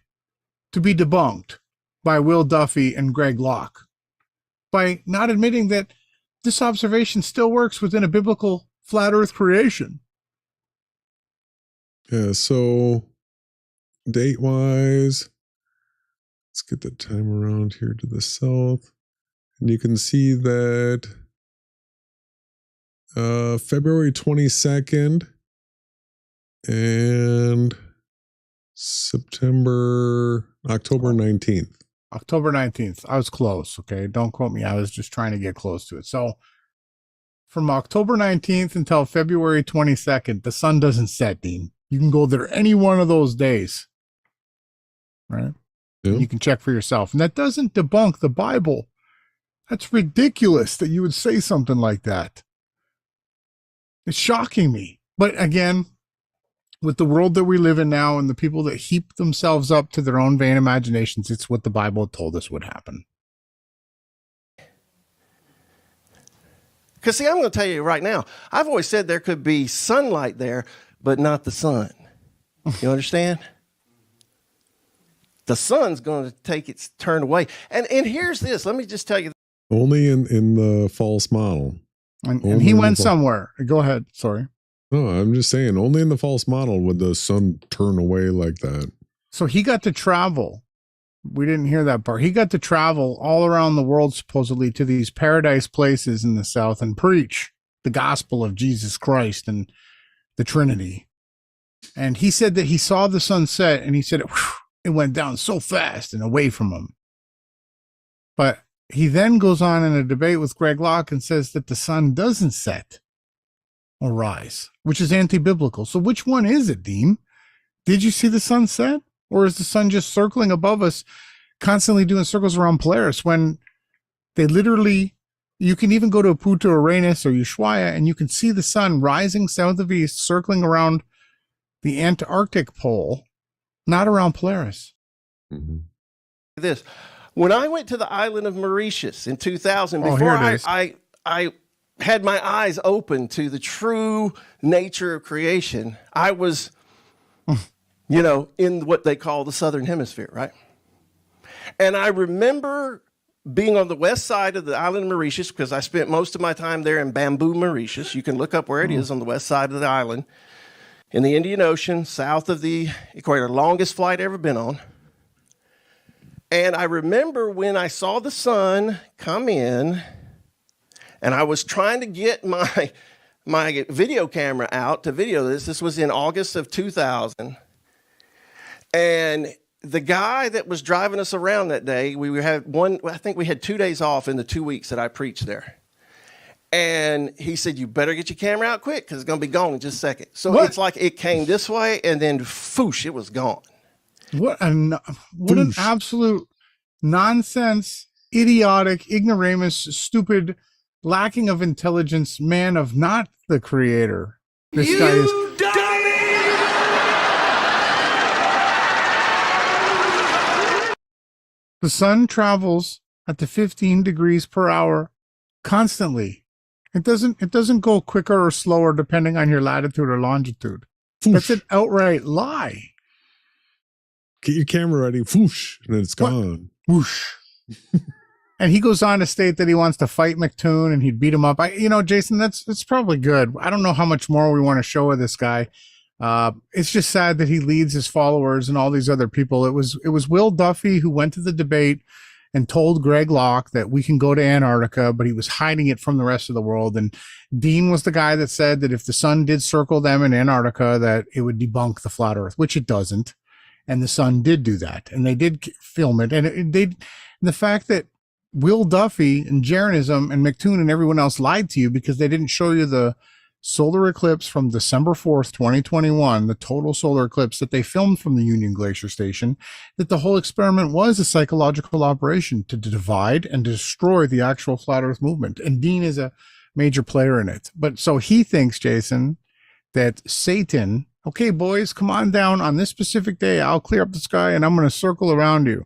to be debunked by Will Duffy and Greg Locke by not admitting that this observation still works within a biblical flat earth creation. Yeah, so date-wise, let's get the time around here to the south. And you can see that February 22nd and October 19th. October 19th. I was close, okay? Don't quote me. I was just trying to get close to it. So from October 19th until February 22nd, the sun doesn't set, Dean. You can go there any one of those days, right? Yeah. You can check for yourself. And that doesn't debunk the Bible. That's ridiculous that you would say something like that. It's shocking me. But again, with the world that we live in now and the people that heap themselves up to their own vain imaginations, it's what the Bible told us would happen. Because, see, I'm going to tell you right now, I've always said there could be sunlight there, but not the sun. You understand? The sun's going to take its turn away. And here's this. Let me just tell you. Only in the false model. And he went somewhere. Go ahead. Sorry. No, I'm just saying, only in the false model would the sun turn away like that. So he got to travel. We didn't hear that part. He got to travel all around the world, supposedly, to these paradise places in the South and preach the gospel of Jesus Christ and the Trinity. And he said that he saw the sun set, and he said it went down so fast and away from him. But he then goes on in a debate with Greg Locke and says that the sun doesn't set or rise, which is anti-biblical. So which one is it, Dean? Did you see the sun set? Or is the sun just circling above us, constantly doing circles around Polaris, when they literally, you can even go to Punta Uranus or Ushuaia and you can see the sun rising south of east, circling around the Antarctic pole, not around Polaris. Mm-hmm. This, when I went to the island of Mauritius in 2000, before I had my eyes open to the true nature of creation, I was, in what they call the Southern Hemisphere, right? And I remember being on the west side of the island of Mauritius, because I spent most of my time there in Bamboo, Mauritius. You can look up where it is on the west side of the island, in the Indian Ocean, south of the equator, longest flight ever been on. And I remember when I saw the sun come in, and I was trying to get my video camera out to video this. This was in August of 2000. And the guy that was driving us around that day, I think we had 2 days off in the 2 weeks that I preached there. And he said, you better get your camera out quick because it's going to be gone in just a second. So It's like it came this way and then foosh, it was gone. What an absolute nonsense, idiotic, ignoramus, stupid, lacking of intelligence man of not the creator. This guy is. The sun travels at the 15 degrees per hour constantly. It doesn't go quicker or slower depending on your latitude or longitude. That's an outright lie. Get your camera ready, whoosh, and it's gone. Whoosh. And he goes on to state that he wants to fight McToon and he'd beat him up. Jason, that's probably good. I don't know how much more we want to show of this guy. It's just sad that he leads his followers and all these other people. It was Will Duffy who went to the debate and told Greg Locke that we can go to Antarctica, but he was hiding it from the rest of the world. And Dean was the guy that said that if the sun did circle them in Antarctica, that it would debunk the flat earth, which it doesn't. And the sun did do that. And they did film it. And the fact that Will Duffy and Jeranism and McToon and everyone else lied to you because they didn't show you the solar eclipse from December 4th, 2021, the total solar eclipse that they filmed from the Union Glacier station, that the whole experiment was a psychological operation to divide and destroy the actual flat earth movement. And Dean is a major player in it. But so he thinks, Jason, that Satan, okay, boys, come on down on this specific day. I'll clear up the sky and I'm going to circle around you.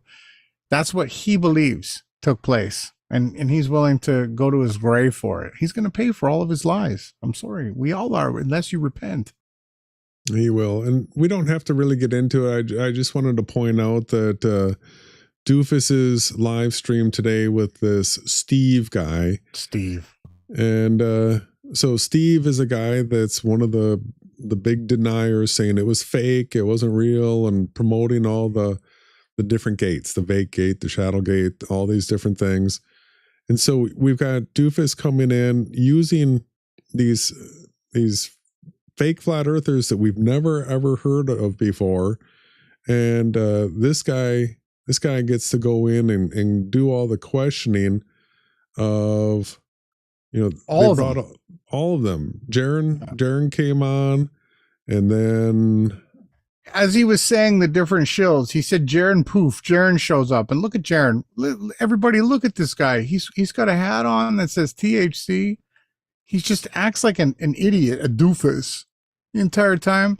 That's what he believes took place. And he's willing to go to his grave for it. He's going to pay for all of his lies. I'm sorry. We all are, unless you repent. He will. And we don't have to really get into it. I just wanted to point out that Doofus's live stream today with this Steve guy. Steve. And so Steve is a guy that's one of the big deniers, saying it was fake, it wasn't real, and promoting all the different gates, the VAPE gate, the shadow gate, all these different things. And so we've got Doofus coming in using these fake flat earthers that we've never ever heard of before. And this guy gets to go in and do all the questioning of, all of them. Jaren came on, and then as he was saying the different shills, he said, Jaren, poof, Jaren shows up. And look at Jaren. Everybody look at this guy. He's got a hat on that says THC. He just acts like an idiot, a doofus the entire time.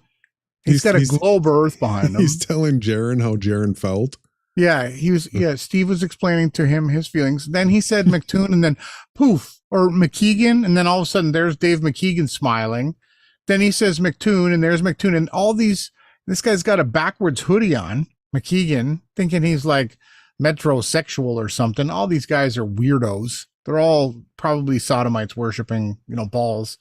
He's got a globe of Earth behind him. He's telling Jaren how Jaren felt. Yeah, Steve was explaining to him his feelings. Then he said McToon, and then poof, or McKeegan, and then all of a sudden there's Dave McKeegan smiling. Then he says McToon, and there's McToon, and all these, this guy's got a backwards hoodie on, McKeegan, thinking he's like metrosexual or something. All these guys are weirdos. They're all probably sodomites worshiping, balls.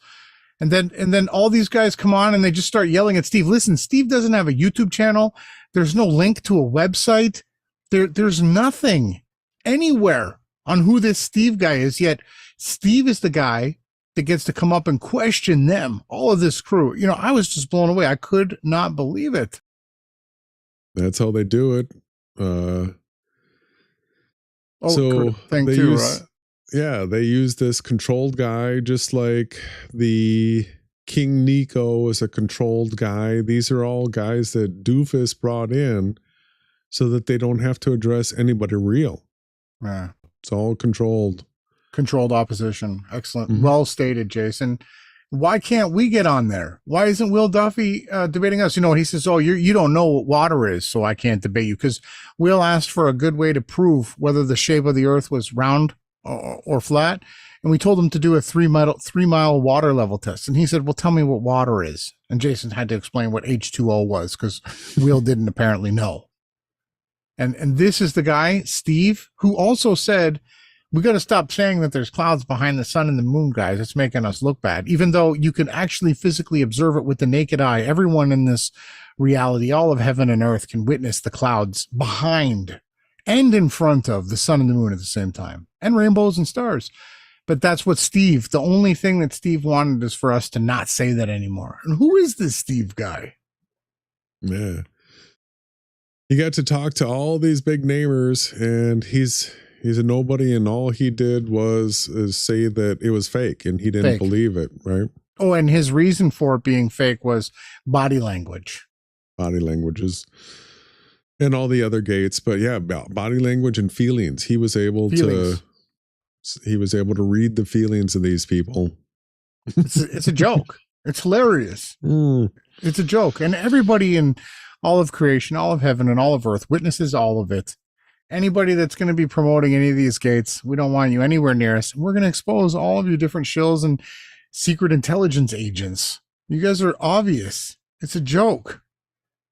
And then all these guys come on and they just start yelling at Steve. Listen, Steve doesn't have a YouTube channel. There's no link to a website. There's nothing anywhere on who this Steve guy is, yet Steve is the guy that gets to come up and question them, all of this crew. I was just blown away. I could not believe it. That's how they do it. Right? Yeah, they use this controlled guy, just like the King Nico is a controlled guy. These are all guys that Doofus brought in so that they don't have to address anybody real. Yeah. It's all controlled. Controlled opposition. Excellent. Mm-hmm. Well stated, Jason. Why can't we get on there? Why isn't Will Duffy debating us? He says, oh, you don't know what water is, so I can't debate you. Because Will asked for a good way to prove whether the shape of the earth was round or flat. And we told him to do a 3 mile water level test. And he said, well, tell me what water is. And Jason had to explain what H2O was because Will didn't apparently know. And this is the guy, Steve, who also said, we got to stop saying that there's clouds behind the sun and the moon, guys. It's making us look bad, even though you can actually physically observe it with the naked eye. Everyone in this reality, all of heaven and earth, can witness the clouds behind and in front of the sun and the moon at the same time, and rainbows and stars. But that's what Steve, the only thing that Steve wanted is for us to not say that anymore. And who is this Steve guy? Yeah. He got to talk to all these big namers, and he's a nobody, and all he did was say that it was fake, and he didn't believe it, right? Oh, and his reason for it being fake was body language. Body languages. And all the other gates, but yeah, body language and feelings. He was able to read the feelings of these people. It's a joke. It's hilarious. It's a joke. And everybody in all of creation, all of heaven, and all of earth witnesses all of it. Anybody that's going to be promoting any of these gates, we don't want you anywhere near us. We're going to expose all of your different shills and secret intelligence agents. You guys are obvious. It's a joke.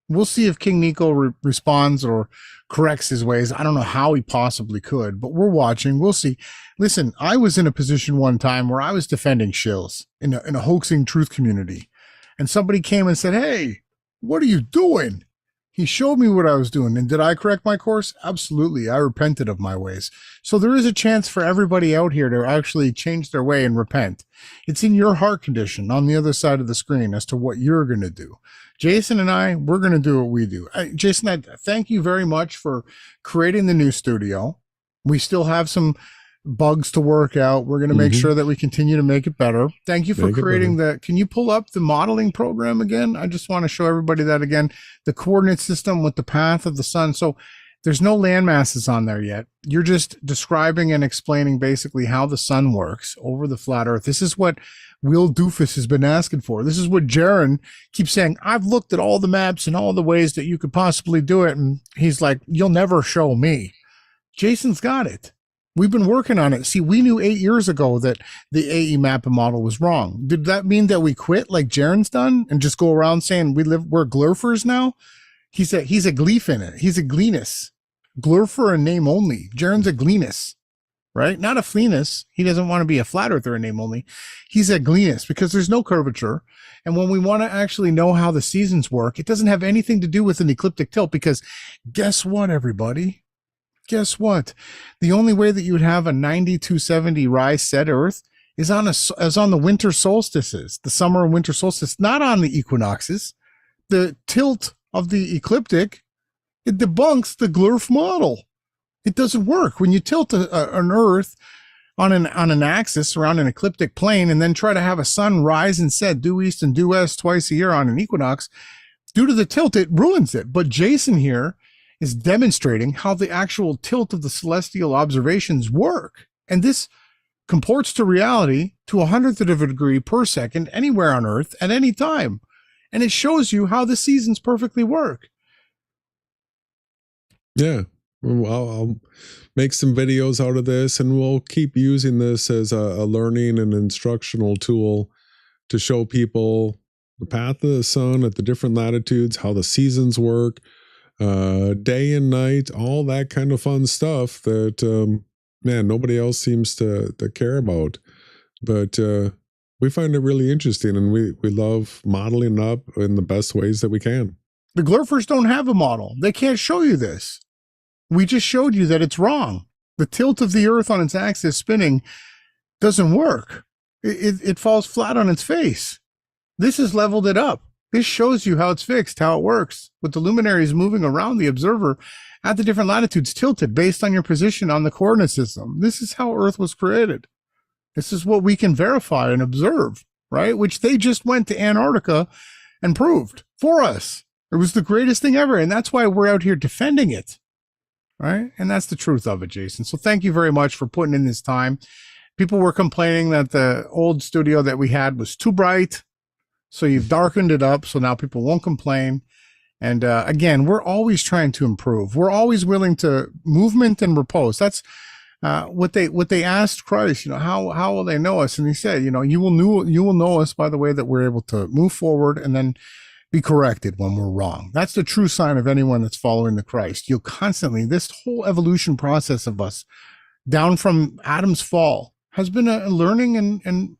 We'll see if King Nico responds or corrects his ways. I don't know how he possibly could, but we're watching. We'll see. Listen, I was in a position one time where I was defending shills in a hoaxing truth community. And somebody came and said, hey, what are you doing? He showed me what I was doing. And did I correct my course? Absolutely. I repented of my ways. So there is a chance for everybody out here to actually change their way and repent. It's in your heart condition on the other side of the screen as to what you're going to do. Jason and I, we're going to do what we do. Jason, I thank you very much for creating the new studio. We still have some bugs to work out. We're going to make sure that we continue to make it better. Thank you for creating can you pull up the modeling program again? I just want to show everybody that again, the coordinate system with the path of the sun. So there's no land masses on there yet. You're just describing and explaining basically how the sun works over the flat earth. This is what Will Doofus has been asking for. This is what Jaren keeps saying. I've looked at all the maps and all the ways that you could possibly do it. And he's like, you'll never show me. Jason's got it. We've been working on it. See, we knew 8 years ago that the AE map model was wrong. Did that mean that we quit like Jaren's done and just go around saying we're glurfers now? He's a gleef in it. He's a gleenus. Glurfer in name only. Jaren's a gleenus, right? Not a fleenus. He doesn't want to be a flat earther in name only. He's a gleenus because there's no curvature. And when we want to actually know how the seasons work, it doesn't have anything to do with an ecliptic tilt because guess what, everybody? Guess what? The only way that you would have a 90-270 rise set Earth is on the winter solstices, the summer and winter solstice, not on the equinoxes. The tilt of the ecliptic, it debunks the glurf model. It doesn't work. When you tilt an Earth on an axis around an ecliptic plane and then try to have a sun rise and set due east and due west twice a year on an equinox, due to the tilt, it ruins it. But Jason here is demonstrating how the actual tilt of the celestial observations work. And this comports to reality to 100th of a degree per second anywhere on Earth at any time. And it shows you how the seasons perfectly work. Yeah. Well, I'll make some videos out of this, and we'll keep using this as a learning and instructional tool to show people the path of the sun at the different latitudes, how the seasons work, day and night, all that kind of fun stuff that, man, nobody else seems to care about. But we find it really interesting, and we love modeling up in the best ways that we can. The Glurfers don't have a model. They can't show you this. We just showed you that it's wrong. The tilt of the Earth on its axis spinning doesn't work. It falls flat on its face. This has leveled it up. This shows you how it's fixed, how it works, with the luminaries moving around the observer at the different latitudes tilted based on your position on the coordinate system. This is how Earth was created. This is what we can verify and observe, right? Which they just went to Antarctica and proved for us. It was the greatest thing ever, and that's why we're out here defending it, right? And that's the truth of it, Jason. So thank you very much for putting in this time. People were complaining that the old studio that we had was too bright, so you've darkened it up, so now people won't complain. And again, we're always trying to improve. We're always willing to movement and repose. That's what they asked Christ, how will they know us? And he said, you will know us by the way that we're able to move forward and then be corrected when we're wrong. That's the true sign of anyone that's following the Christ. You'll constantly, this whole evolution process of us down from Adam's fall has been a learning and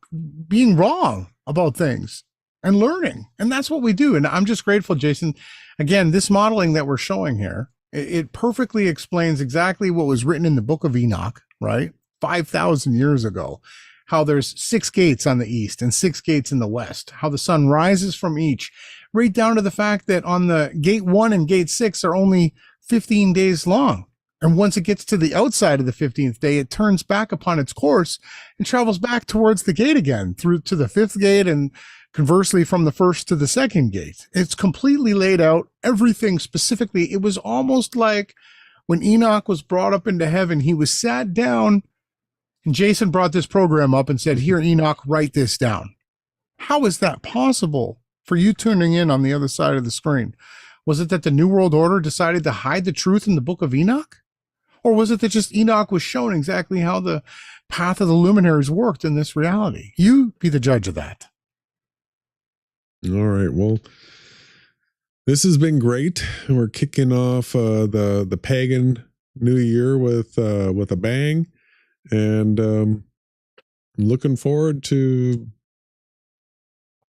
being wrong about things and learning. And that's what we do. And I'm just grateful, Jason. Again, this modeling that we're showing here, it perfectly explains exactly what was written in the book of Enoch, right? 5,000 years ago, how there's 6 gates on the east and 6 gates in the west, how the sun rises from each, right down to the fact that on the gate 1 and gate 6 are only 15 days long. And once it gets to the outside of the 15th day, it turns back upon its course and travels back towards the gate again through to the 5th gate, and conversely from the 1st to the 2nd gate. It's completely laid out, everything specifically. It was almost like when Enoch was brought up into heaven, he was sat down and Jason brought this program up and said, here, Enoch, write this down. How is that possible for you tuning in on the other side of the screen? Was it that the New World Order decided to hide the truth in the book of Enoch? Or was it that just Enoch was shown exactly how the path of the luminaries worked in this reality? You be the judge of that. All right. Well, this has been great. We're kicking off the pagan new year with a bang, and I'm looking forward to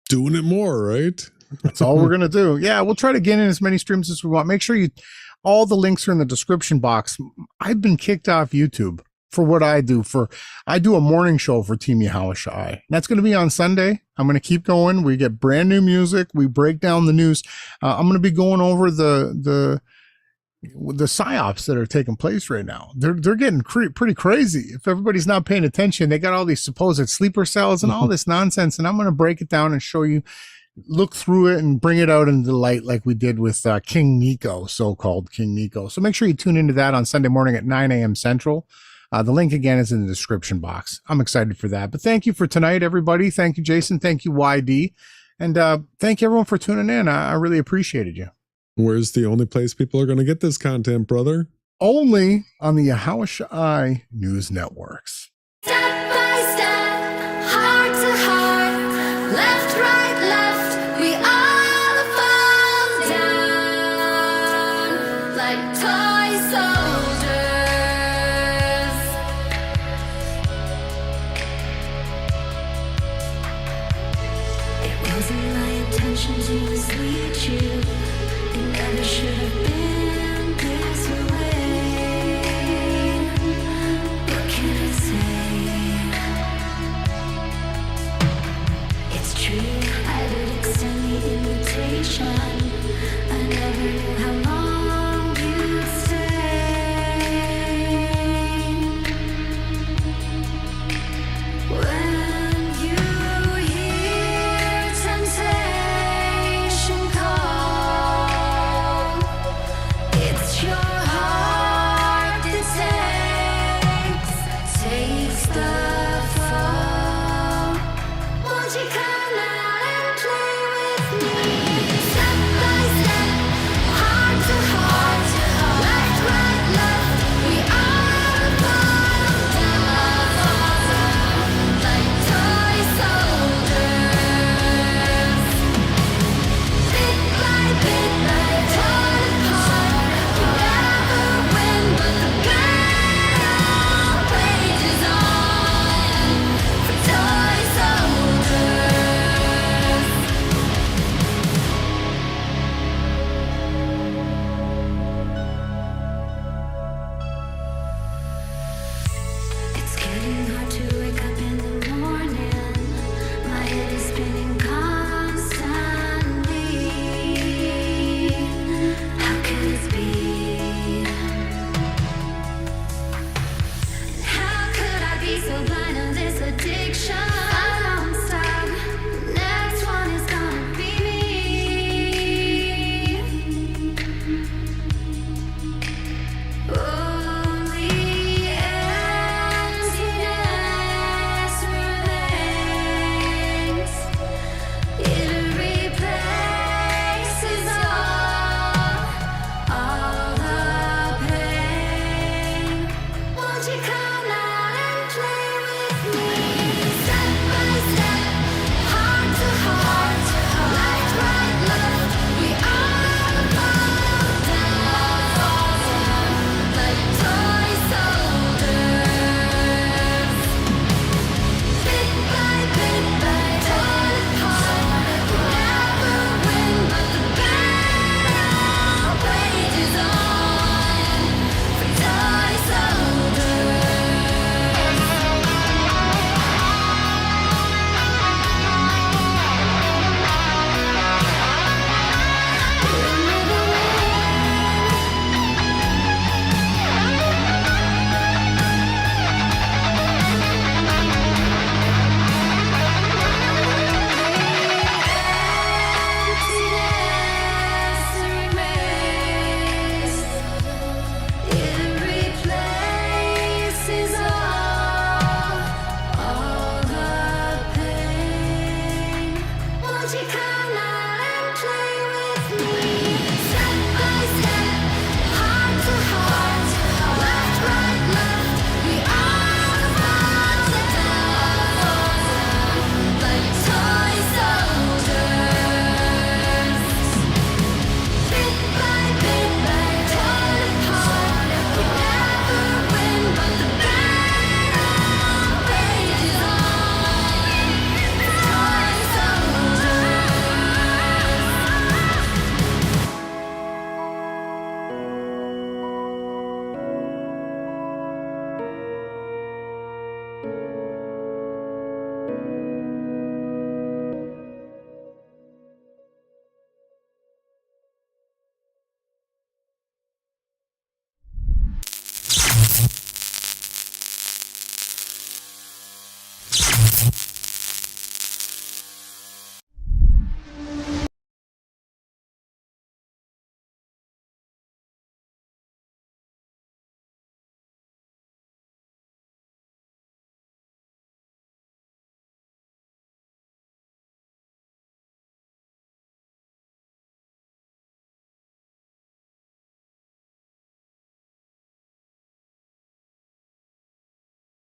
doing it more. Right? That's all we're gonna do. Yeah, we'll try to get in as many streams as we want. Make sure all the links are in the description box. I've been kicked off YouTube for what I do. I do a morning show for Team Yahushua. That's going to be on Sunday. I'm going to keep going. We get brand new music. We break down the news. I'm going to be going over the psyops that are taking place right now. They're getting pretty crazy. If everybody's not paying attention, they got all these supposed sleeper cells and all this nonsense. And I'm going to break it down and show you, look through it and bring it out into the light like we did with King Nico, so-called King Nico. So make sure you tune into that on Sunday morning at 9 a.m. Central. The link again is in the description box. I'm excited for that. But thank you for tonight, everybody. Thank you, Jason. Thank you, YD. And thank you, everyone, for tuning in. I really appreciated you. Where's the only place people are going to get this content, brother? Only on the Yahushua News Networks. Step by step, heart to heart, left, right, left, we all fall down like toy soldiers.